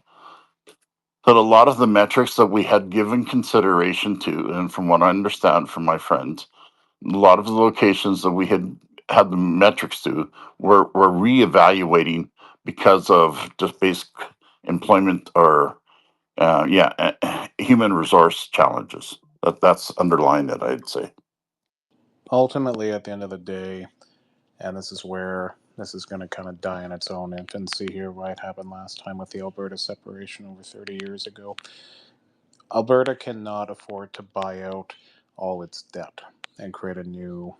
that a lot of the metrics that we had given consideration to, and from what I understand from my friends, a lot of the locations that we had the metrics to were reevaluating because of just basic employment or human resource challenges. That's underlying it, I'd say. Ultimately, at the end of the day, and this is where this is going to kind of die in its own infancy here, what happened last time with the Alberta separation over 30 years ago. Alberta cannot afford to buy out all its debt and create a new,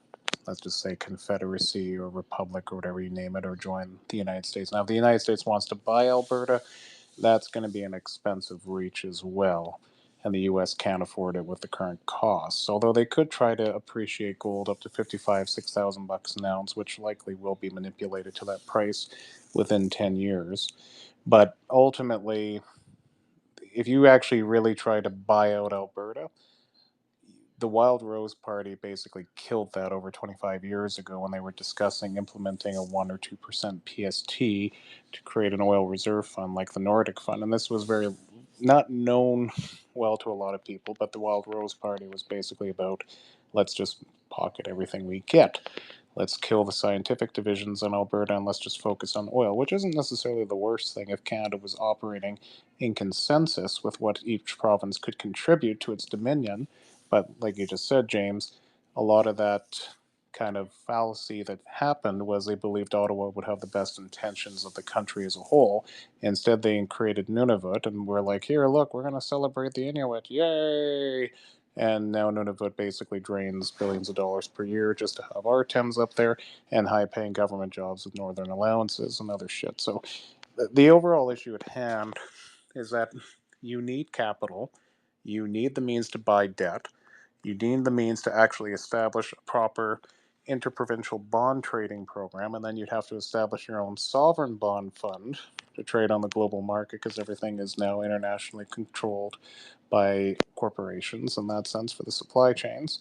let's just say, confederacy or republic or whatever you name it, or join the United States. Now, if the United States wants to buy Alberta, that's going to be an expensive reach as well. And the US can't afford it with the current costs. Although they could try to appreciate gold up to $6,000 an ounce, which likely will be manipulated to that price within 10 years. But ultimately, if you actually really try to buy out Alberta, the Wild Rose Party basically killed that over 25 years ago when they were discussing implementing a 1 or 2% PST to create an oil reserve fund like the Nordic Fund. And this was very not known well to a lot of people, but the Wild Rose Party was basically about let's just pocket everything we get. Let's kill the scientific divisions in Alberta and let's just focus on oil, which isn't necessarily the worst thing if Canada was operating in consensus with what each province could contribute to its dominion. But like you just said, James, a lot of that kind of fallacy that happened was they believed Ottawa would have the best intentions of the country as a whole. Instead, they created Nunavut and were like, here, look, we're going to celebrate the Inuit. Yay! And now Nunavut basically drains billions of dollars per year just to have RTEMs up there and high paying government jobs with northern allowances and other shit. So the overall issue at hand is that you need capital, you need the means to buy debt, you need the means to actually establish a proper interprovincial bond trading program, and then you'd have to establish your own sovereign bond fund to trade on the global market because everything is now internationally controlled by corporations in that sense for the supply chains.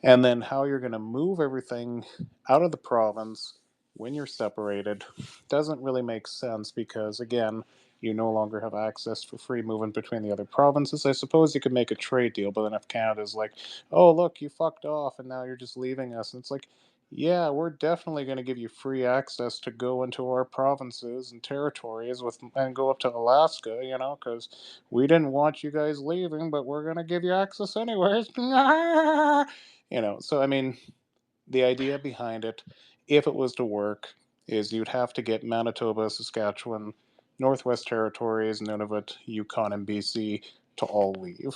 And then how you're going to move everything out of the province when you're separated doesn't really make sense because, again, you no longer have access for free movement between the other provinces. I suppose you could make a trade deal, but then if Canada's like, oh, look, you fucked off and now you're just leaving us, and it's like, yeah, we're definitely going to give you free access to go into our provinces and territories and go up to Alaska, because we didn't want you guys leaving, but we're going to give you access anyways. So I mean, the idea behind it, if it was to work, is you'd have to get Manitoba, Saskatchewan, Northwest Territories, Nunavut, Yukon, and BC to all leave.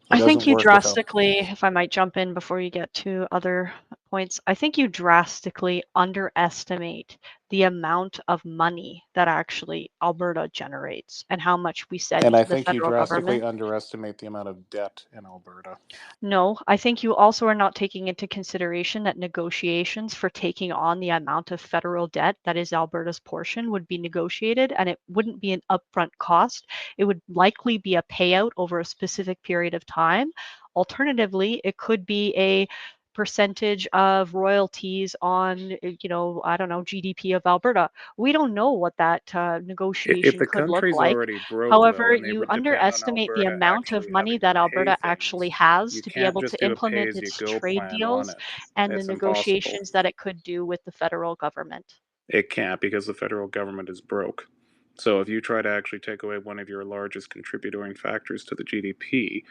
I think you work without. drastically, if I might jump in before you get to other points, I think you drastically underestimate the amount of money that actually Alberta generates and how much we send And I to the think you federal drastically government. underestimate the amount of debt in Alberta. No, I think you also are not taking into consideration that negotiations for taking on the amount of federal debt that is Alberta's portion would be negotiated, and it wouldn't be an upfront cost. It would likely be a payout over a specific period of time. Alternatively, it could be a percentage of royalties on, I don't know, GDP of Alberta. We don't know what that If negotiation the could look country's like. already broke, though, However, and they you would depend on underestimate the Alberta amount of actually money having to that pay Alberta actually things, has you to be can't able just to do a implement its pay-as-you-go trade plan on deals it. and the It's impossible. negotiations that it could do with the federal government. It can't because the federal government is broke. So if you try to actually take away one of your largest contributing factors to the GDP,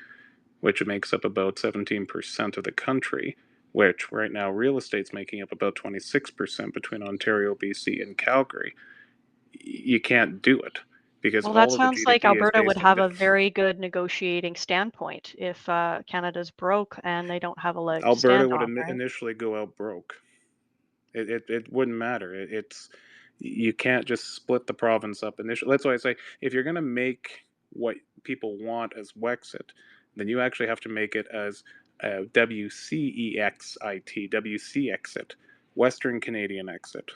which makes up about 17% of the country, which right now real estate's making up about 26% between Ontario, BC, and Calgary, you can't do it because Well, that all of the sounds like GDP is Alberta would based on have a very good negotiating standpoint if Canada's broke and they don't have a leg to Alberta stand would on, right? initially go out broke. It wouldn't matter. It's you can't just split the province up initially. That's why I say if you're going to make what people want as Wexit, then you actually have to make it as WCEXIT, WC exit, Western Canadian exit.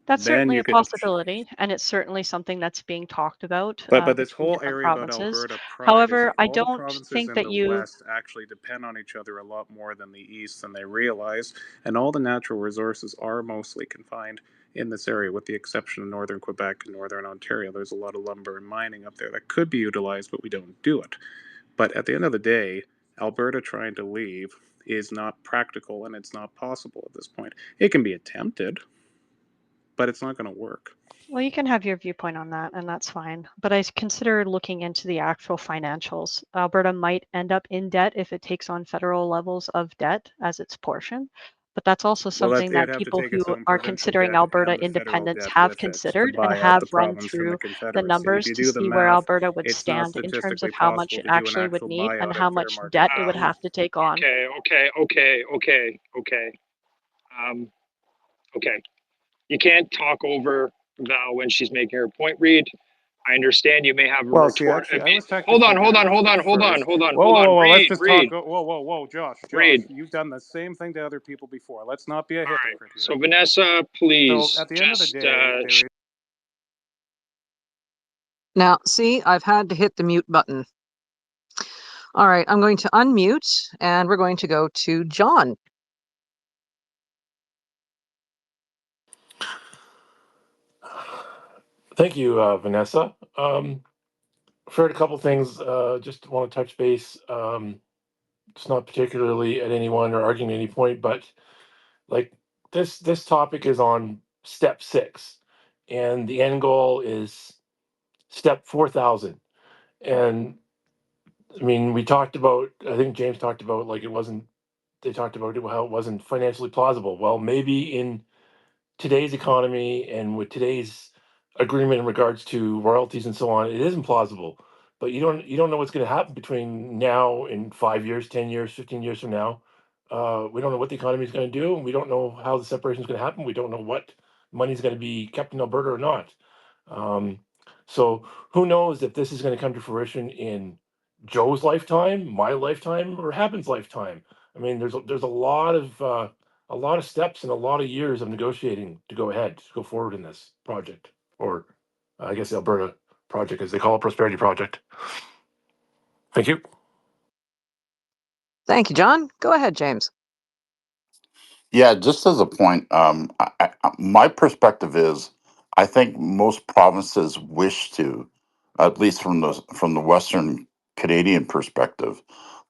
That's Then certainly you a could. possibility, and it's certainly something that's being talked about But this between whole different area about provinces. Alberta Pride is However, that I all the don't provinces think in that the you. West actually depend on each other a lot more than the East than they realize, and all the natural resources are mostly confined in this area, with the exception of northern Quebec and northern Ontario. There's a lot of lumber and mining up there that could be utilized, but we don't do it. But at the end of the day, Alberta trying to leave is not practical and it's not possible at this point. It can be attempted, but it's not going to work. Well, you can have your viewpoint on that, and that's fine. But I consider looking into the actual financials. Alberta might end up in debt if it takes on federal levels of debt as its portion. But that's also Well, something it would that have to people take who its own are provincial considering debt Alberta and the federal independence debt have with it to considered and buy out have the run province from the through the Confederacy. If numbers you to do the see where math, Alberta would it's not stand in terms statistically of how much possible it to do an actually would actual need and buyout how at fair much market debt it would value. have to take on. Okay. You can't talk over Val when she's making her point, Reed. I understand you may have a Well, see, retort. actually, I was Hold technically on. going to go first. Whoa! Let's just talk. Reed, Whoa, Josh. Reed. You've done the same thing to other people before. Let's not be a All right. hypocrite here. So Vanessa, So please, at the end of the just day, Now, see, I've had to hit the mute button. All right, I'm going to unmute and we're going to go to John. Thank you, Vanessa. I've heard a couple things. Just want to touch base. It's not particularly at anyone or arguing any point, but like this topic is on step 6, and the end goal is step 4,000. And I mean, we talked about. I think James talked about like it wasn't. They talked about how it wasn't financially plausible. Well, maybe in today's economy and with today's agreement in regards to royalties and so on, it isn't plausible. But you don't know what's going to happen between now and 5 years, 10 years, 15 years from now. We don't know what the economy is going to do, and we don't know how the separation is going to happen. We don't know what money is going to be kept in Alberta or not. Um, so who knows if this is going to come to fruition in Joe's lifetime, my lifetime, or Happin's lifetime? I mean, there's a lot of steps and a lot of years of negotiating to go ahead, to go forward in this project, or I guess the Alberta project, as they call it, Prosperity Project. Thank you. Thank you, John. Go ahead, James. Yeah, just as a point, my perspective is, I think most provinces wish to, at least from the Western Canadian perspective,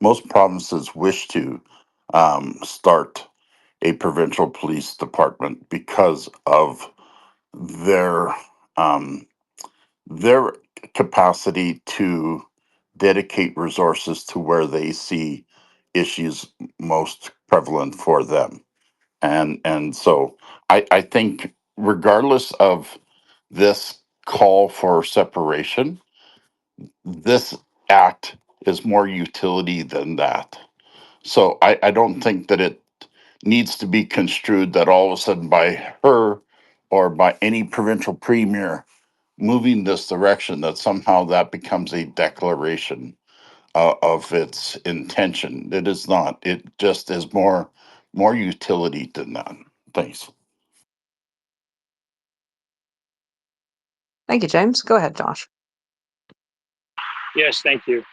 most provinces wish to start a provincial police department because of their um, their capacity to dedicate resources to where they see issues most prevalent for them. And so I think regardless of this call for separation, this act is more utility than that. So I don't think that it needs to be construed that all of a sudden by her or by any provincial premier moving this direction, that somehow that becomes a declaration of its intention. It is not. It just is more utility than that. Thanks. Thank you, James. Go ahead, Josh. Yes, thank you.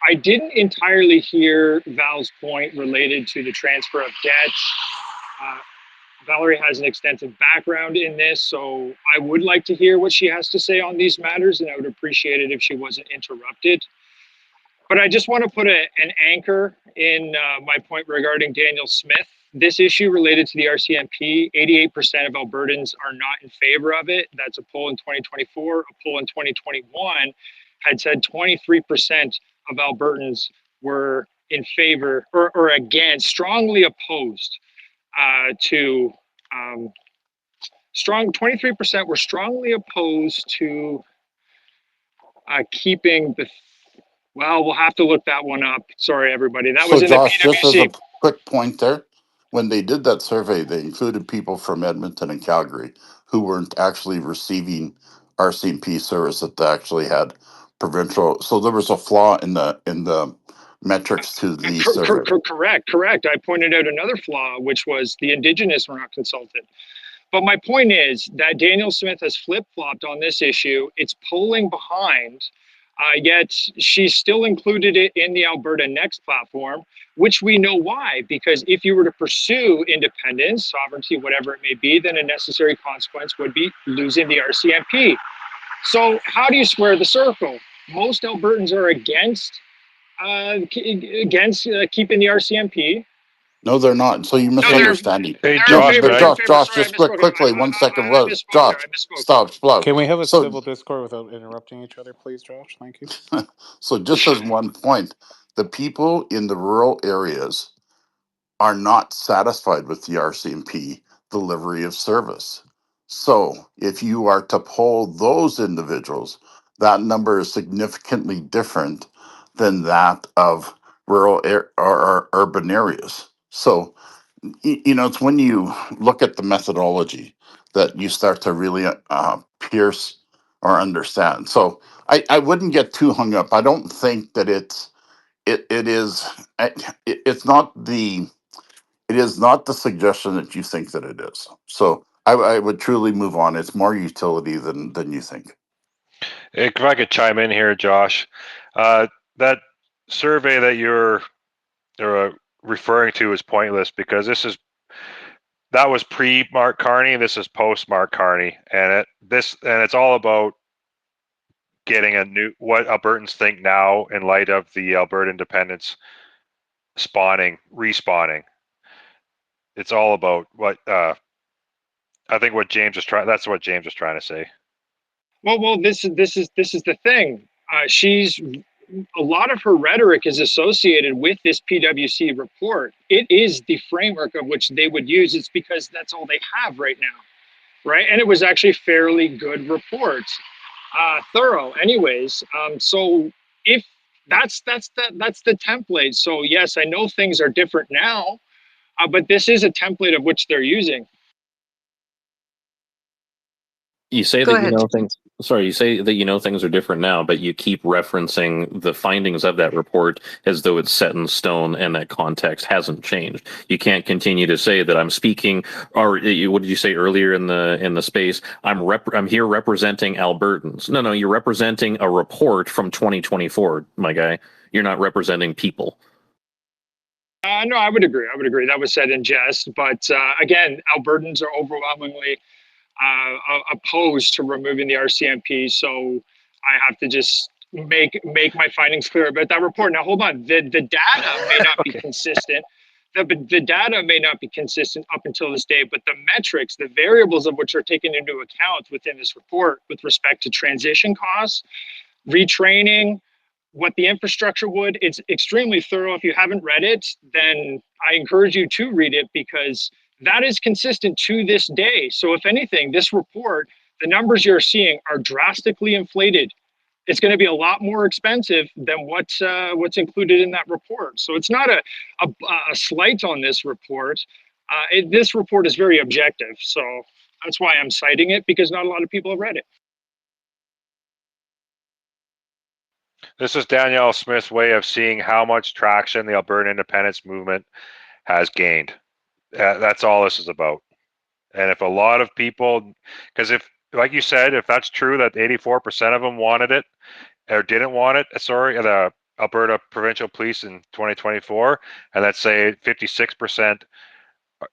I didn't entirely hear Val's point related to the transfer of debt. Uh, Valerie has an extensive background in this, so I would like to hear what she has to say on these matters, and I would appreciate it if she wasn't interrupted. But I just want to put an anchor in my point regarding Daniel Smith. this issue related to the RCMP, 88% of Albertans are not in favor of it. That's a poll in 2024. A poll in 2021 had said 23% of Albertans were in favor or against, strongly opposed to, 23% were strongly opposed to keeping the, well, we'll have to look that one up. Sorry, everybody. That was So in the Josh, just as PwC. a quick point there, when they did that survey, they included people from Edmonton and Calgary who weren't actually receiving RCMP service, that they actually had provincial. So there was a flaw in the metrics to the survey. Correct. I pointed out another flaw, which was the Indigenous were not consulted. But my point is that Danielle Smith has flip-flopped on this issue. It's polling behind, yet she's still included it in the Alberta Next platform, which we know why. Because if you were to pursue independence, sovereignty, whatever it may be, then a necessary consequence would be losing the RCMP. So how do you square the circle? Most Albertans are against keeping the RCMP. No, they're not. So you're No, they're misunderstanding. Hey, they're in Josh, favor. can They're in I, favor. Josh, Sorry, I just misspoke. quickly, 1 second. I misspoke there. I misspoke. Stop. Can we have a So, civil discord without interrupting each other, please, Josh? Thank you. so just as one point, the people in the rural areas are not satisfied with the RCMP delivery of service. So if you are to poll those individuals, that number is significantly different than that of or urban areas. So, it's when you look at the methodology that you start to really pierce or understand. So I wouldn't get too hung up. I don't think that it is it's not the it is not the suggestion that you think that it is. So I would truly move on. It's more utility than you think. if I could chime in here, Josh, that survey that you're referring to is pointless because that was pre Mark Carney. This is post Mark Carney, and it's all about getting what Albertans think now in light of the Alberta independence respawning. It's all about what I think what James is trying. That's what James is trying to say. Well, this is the thing. She's a lot of her rhetoric is associated with this PwC report. It is the framework of which they would use. It's because that's all they have right now, right? And it was actually fairly good report, thorough, anyways. So if that's the template. So yes, I know things are different now, but this is a template of which they're using. You say Go that you ahead. know things. Sorry, you say that you know things are different now, but you keep referencing the findings of that report as though it's set in stone and that context hasn't changed. You can't continue to say that I'm speaking, or what did you say earlier in the space? I'm here representing Albertans. No, you're representing a report from 2024, my guy. You're not representing people. No, I would agree. That was said in jest, but again, Albertans are overwhelmingly opposed to removing the RCMP. So I have to just make my findings clear about that report. Now, hold on. The data may not be consistent. The data may not be consistent up until this day, but the metrics, the variables of which are taken into account within this report with respect to transition costs, retraining, what the infrastructure would, it's extremely thorough. If you haven't read it, then I encourage you to read it because that is consistent to this day. So if anything, this report, the numbers you're seeing are drastically inflated. It's going to be a lot more expensive than what's included in that report. So it's not a slight on this report. This report is very objective. So that's why I'm citing it, because not a lot of people have read it. This is Danielle Smith's way of seeing how much traction the Alberta independence movement has gained. That's all this is about. And if a lot of people, because if, like you said, if that's true that 84% of them wanted it or didn't want it, the Alberta Provincial Police in 2024, and let's say 56%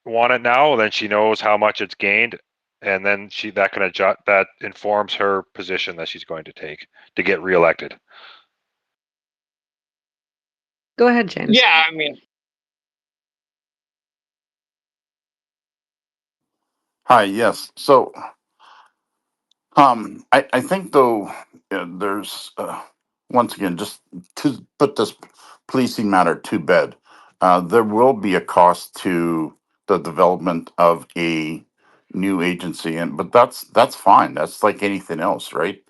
want it now, then she knows how much it's gained, and then that informs her position that she's going to take to get reelected. Go ahead, James. Yeah, I mean, Hi, yes. So, I think though, there's once again, just to put this policing matter to bed, there will be a cost to the development of a new agency, and but that's fine. That's like anything else, right?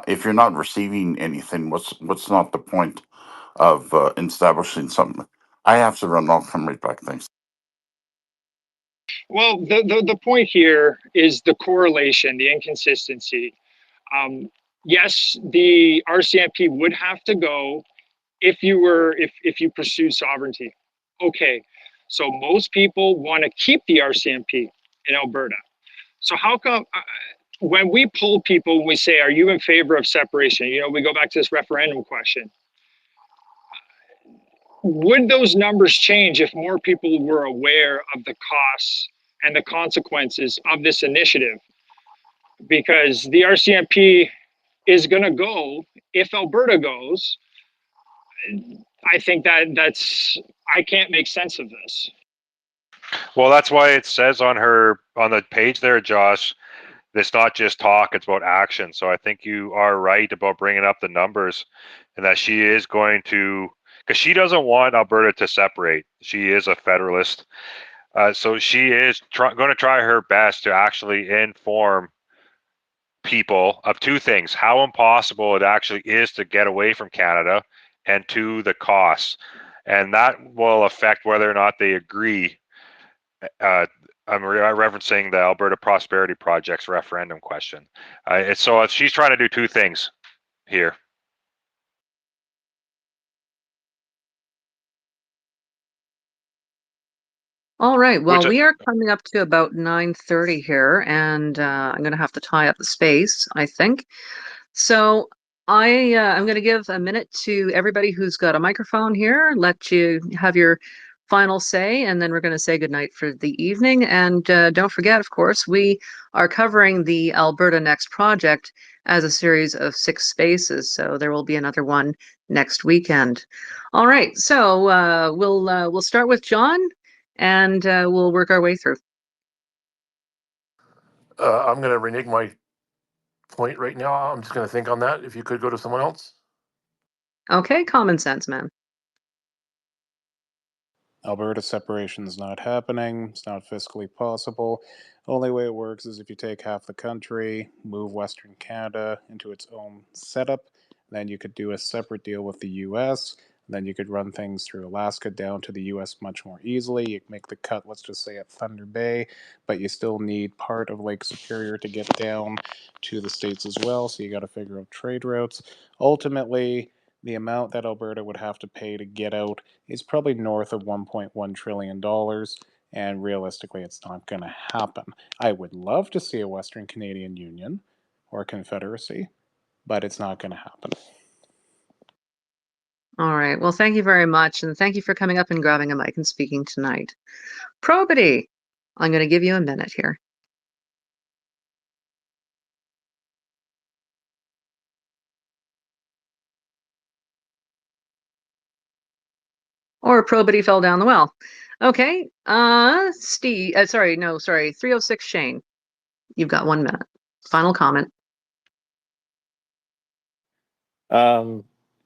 If you're not receiving anything, what's not the point of establishing something? I have to run. I'll come right back. Thanks. Well, the point here is the correlation, the inconsistency. Yes, the RCMP would have to go if you pursue sovereignty. Okay, so most people want to keep the RCMP in Alberta. So how come when we poll people, when we say, "Are you in favor of separation?" You know, we go back to this referendum question. Would those numbers change if more people were aware of the costs and the consequences of this initiative? Because the RCMP is going to go if Alberta goes. I think I can't make sense of this. Well, that's why it says on the page there, Josh, it's not just talk, it's about action. So I think you are right about bringing up the numbers, and that she is going to, because she doesn't want Alberta to separate. She is a federalist. So she is going to try her best to actually inform people of two things: how impossible it actually is to get away from Canada, and two, the costs. And that will affect whether or not they agree. I'm referencing the Alberta Prosperity Project's referendum question. So she's trying to do two things here. All right. Well, Which we are coming up to about 9:30 here, and I'm going to have to tie up the space, I think. So I'm going to give a minute to everybody who's got a microphone here, let you have your final say, and then we're going to say goodnight for the evening. And don't forget, of course, we are covering the Alberta Next project as a series of 6 spaces, so there will be another one next weekend. All right, so we'll start with John, and we'll work our way through. I'm going to renege my point right now. I'm just going to think on that. If you could go to someone else. Okay, common sense, man. Alberta separation is not happening. It's not fiscally possible. Only way it works is if you take half the country, move Western Canada into its own setup, then you could do a separate deal with the US. Then you could run things through Alaska down to the US much more easily. You make the cut, let's just say, at Thunder Bay, but you still need part of Lake Superior to get down to the States as well, so you got to figure out trade routes. Ultimately, the amount that Alberta would have to pay to get out is probably north of $1.1 trillion, and realistically, it's not going to happen. I would love to see a Western Canadian Union or Confederacy, but it's not going to happen. All right. Well, thank you very much, and thank you for coming up and grabbing a mic and speaking tonight. Probity, I'm going to give you a minute here. Or probity fell down the well. Okay. Steve, sorry, 306 Shane. You've got 1 minute. Final comment.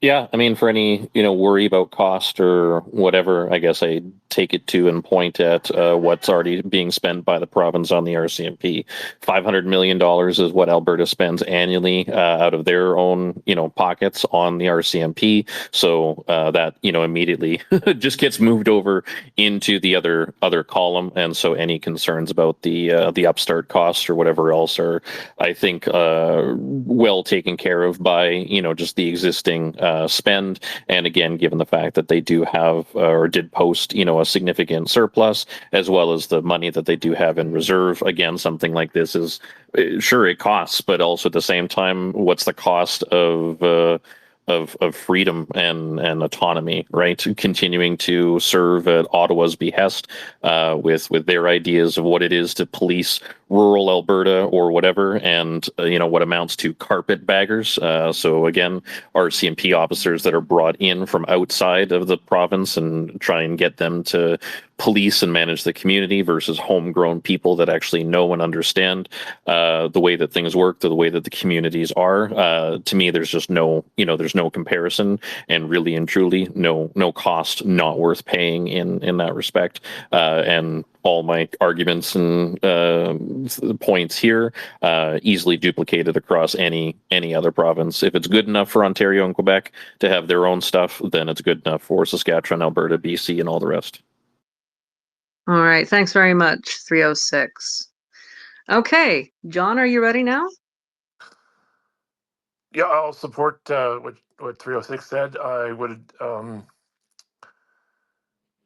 Yeah, I mean, for any worry about cost or whatever, I guess I take it to and point at what's already being spent by the province on the RCMP. $500 million is what Alberta spends annually out of their own pockets on the RCMP. So that immediately just gets moved over into the other column, and so any concerns about the upstart costs or whatever else are, I think, well taken care of by just the existing spend. And again, given the fact that they do have or did post a significant surplus, as well as the money that they do have in reserve, again, something like this is sure, it costs, but also at the same time, what's the cost of freedom and autonomy, right? Continuing to serve at Ottawa's behest with their ideas of what it is to police rural Alberta or whatever, and what amounts to carpetbaggers. So again, RCMP officers that are brought in from outside of the province and try and get them to police and manage the community versus homegrown people that actually know and understand the way that things work, the way that the communities are. To me, there's just there's no comparison, and really and truly no cost not worth paying in that respect. And all my arguments and points here easily duplicated across any other province. If it's good enough for Ontario and Quebec to have their own stuff, then it's good enough for Saskatchewan, Alberta, BC, and all the rest. All right. Thanks very much, 306. Okay. John, are you ready now? Yeah, I'll support what 306 said. I would,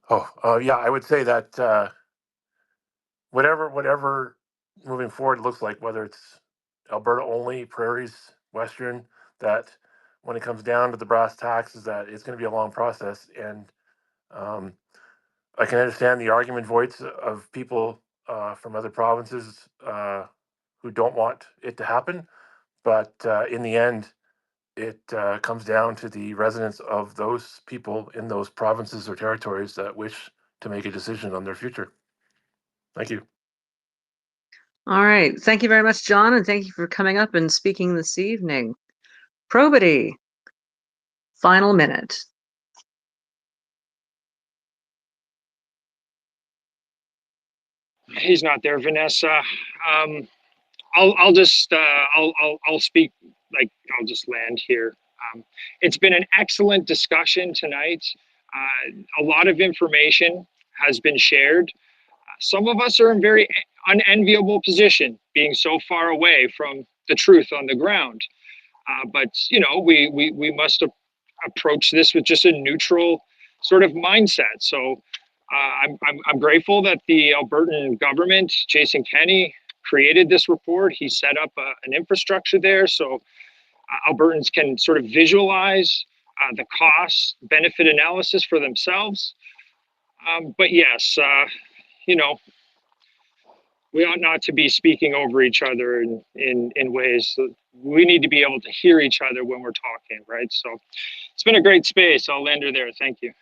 I would say that whatever moving forward looks like, whether it's Alberta only, prairies, Western, that when it comes down to the brass tacks, is that it's going to be a long process. And I can understand the argument voice of people from other provinces who don't want it to happen. But in the end, it comes down to the residents of those people in those provinces or territories that wish to make a decision on their future. Thank you. All right. Thank you very much, John, and thank you for coming up and speaking this evening. Probity. Final minute. He's not there, Vanessa. I'll just I'll speak, like, I'll just land here. It's been an excellent discussion tonight. A lot of information has been shared. Some of us are in very unenviable position, being so far away from the truth on the ground. But we must approach this with just a neutral sort of mindset. So I'm grateful that the Albertan government, Jason Kenney, created this report. He set up an infrastructure there so Albertans can sort of visualize the cost benefit analysis for themselves. But yes, we ought not to be speaking over each other in ways that we need to be able to hear each other when we're talking, right? So it's been a great space. I'll end her there. Thank you.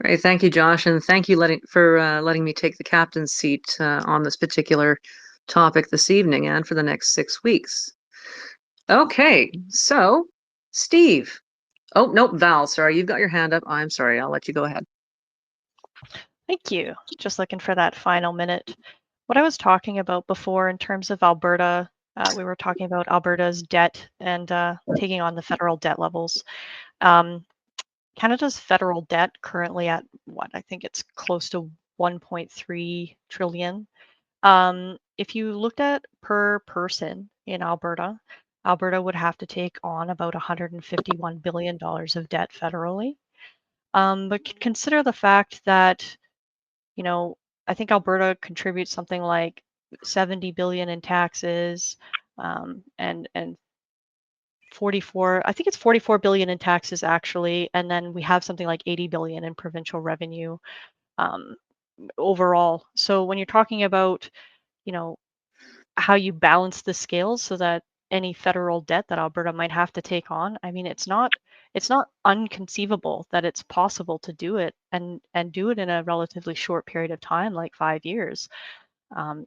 Great. Thank you, Josh, and thank you for letting me take the captain's seat on this particular topic this evening and for the next 6 weeks. Okay, so Steve. Oh, nope, Val, sorry, you've got your hand up. I'm sorry, I'll let you go ahead. Thank you. Just looking for that final minute. What I was talking about before in terms of Alberta, we were talking about Alberta's debt and taking on the federal debt levels. Canada's federal debt currently at what? I think it's close to 1.3 trillion. If you looked at per person in Alberta, Alberta would have to take on about $151 billion of debt federally. But consider the fact that, I think Alberta contributes something like 70 billion in taxes, and 44, I think it's 44 billion in taxes actually, and then we have something like 80 billion in provincial revenue overall. So when you're talking about, how you balance the scales so that any federal debt that Alberta might have to take on, I mean, it's not unconceivable that it's possible to do it and do it in a relatively short period of time, like 5 years.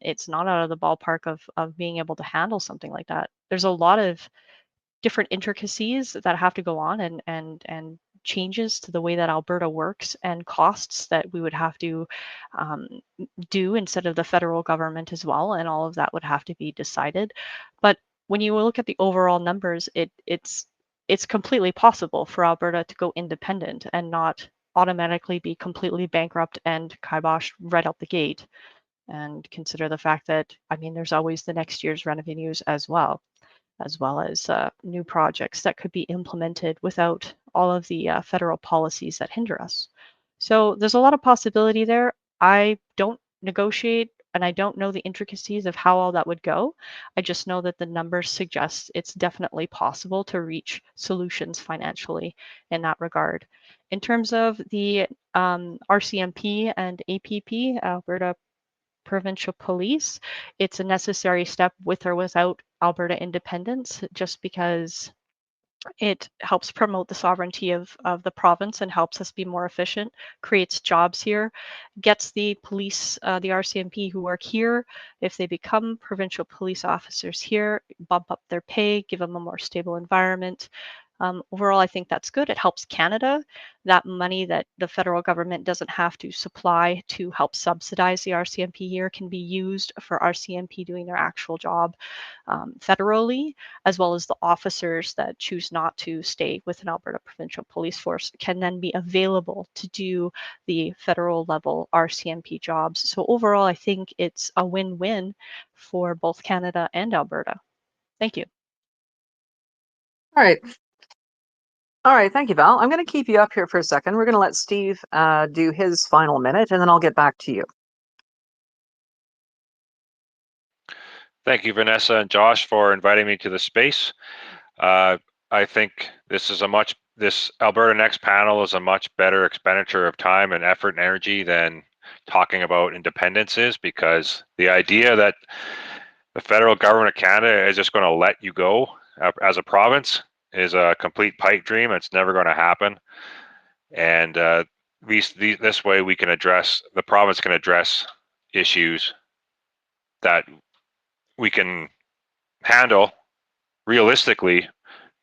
It's not out of the ballpark of being able to handle something like that. There's a lot of different intricacies that have to go on and changes to the way that Alberta works and costs that we would have to do instead of the federal government as well, and all of that would have to be decided. But when you look at the overall numbers, it's completely possible for Alberta to go independent and not automatically be completely bankrupt and kiboshed right out the gate. And consider the fact that, I mean, there's always the next year's revenues as well as new projects that could be implemented without all of the federal policies that hinder us. So there's a lot of possibility there. I don't negotiate and I don't know the intricacies of how all that would go. I just know that the numbers suggest it's definitely possible to reach solutions financially in that regard. In terms of the RCMP and APP, Alberta provincial police. It's a necessary step with or without Alberta independence, just because it helps promote the sovereignty of the province and helps us be more efficient, creates jobs here, gets the police, the RCMP who work here, if they become provincial police officers here, bump up their pay, give them a more stable environment. Overall, I think that's good. It helps Canada. That money that the federal government doesn't have to supply to help subsidize the RCMP here can be used for RCMP doing their actual job federally, as well as the officers that choose not to stay with an Alberta Provincial Police Force can then be available to do the federal level RCMP jobs. So overall, I think it's a win-win for both Canada and Alberta. Thank you. All right. All right, thank you, Val. I'm going to keep you up here for a second. We're going to let Steve do his final minute, and then I'll get back to you. Thank you, Vanessa and Josh, for inviting me to the space. I think this Alberta Next Panel is a much better expenditure of time and effort and energy than talking about independence is, because the idea that the federal government of Canada is just going to let you go as a province is a complete pipe dream. It's never going to happen. And this way the province can address issues that we can handle realistically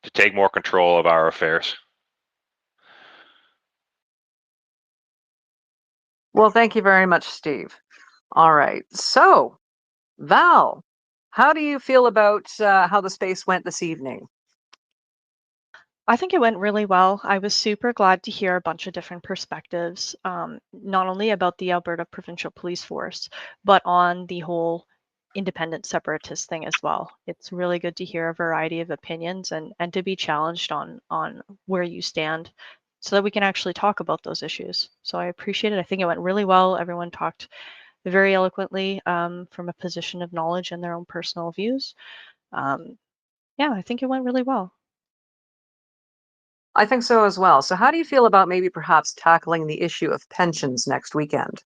to take more control of our affairs. Well, thank you very much, Steve. All right, so Val, how do you feel about how the space went this evening? I think it went really well. I was super glad to hear a bunch of different perspectives, not only about the Alberta Provincial Police Force, but on the whole independent separatist thing as well. It's really good to hear a variety of opinions and to be challenged on where you stand so that we can actually talk about those issues. So I appreciate it. I think it went really well. Everyone talked very eloquently from a position of knowledge and their own personal views. Yeah, I think it went really well. I think so as well. So how do you feel about maybe perhaps tackling the issue of pensions next weekend?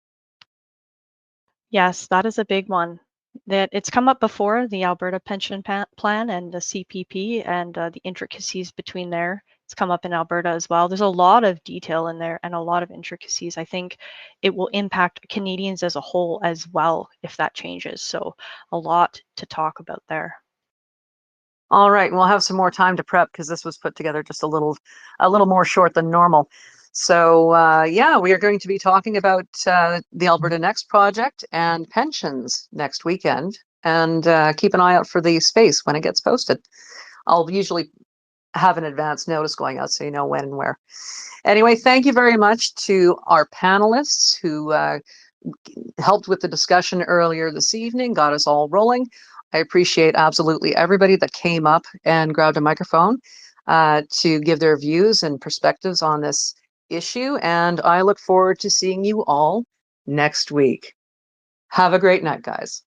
Yes, that is a big one. That it's come up before, the Alberta Pension Plan and the CPP and the intricacies between there. It's come up in Alberta as well. There's a lot of detail in there and a lot of intricacies. I think it will impact Canadians as a whole as well if that changes. So a lot to talk about there. All right, we'll have some more time to prep because this was put together just a little more short than normal. So yeah, we are going to be talking about the Alberta Next project and pensions next weekend, and keep an eye out for the space when it gets posted. I'll usually have an advance notice going out so you know when and where. Anyway, thank you very much to our panelists who helped with the discussion earlier this evening, got us all rolling. I appreciate absolutely everybody that came up and grabbed a microphone to give their views and perspectives on this issue. And I look forward to seeing you all next week. Have a great night, guys.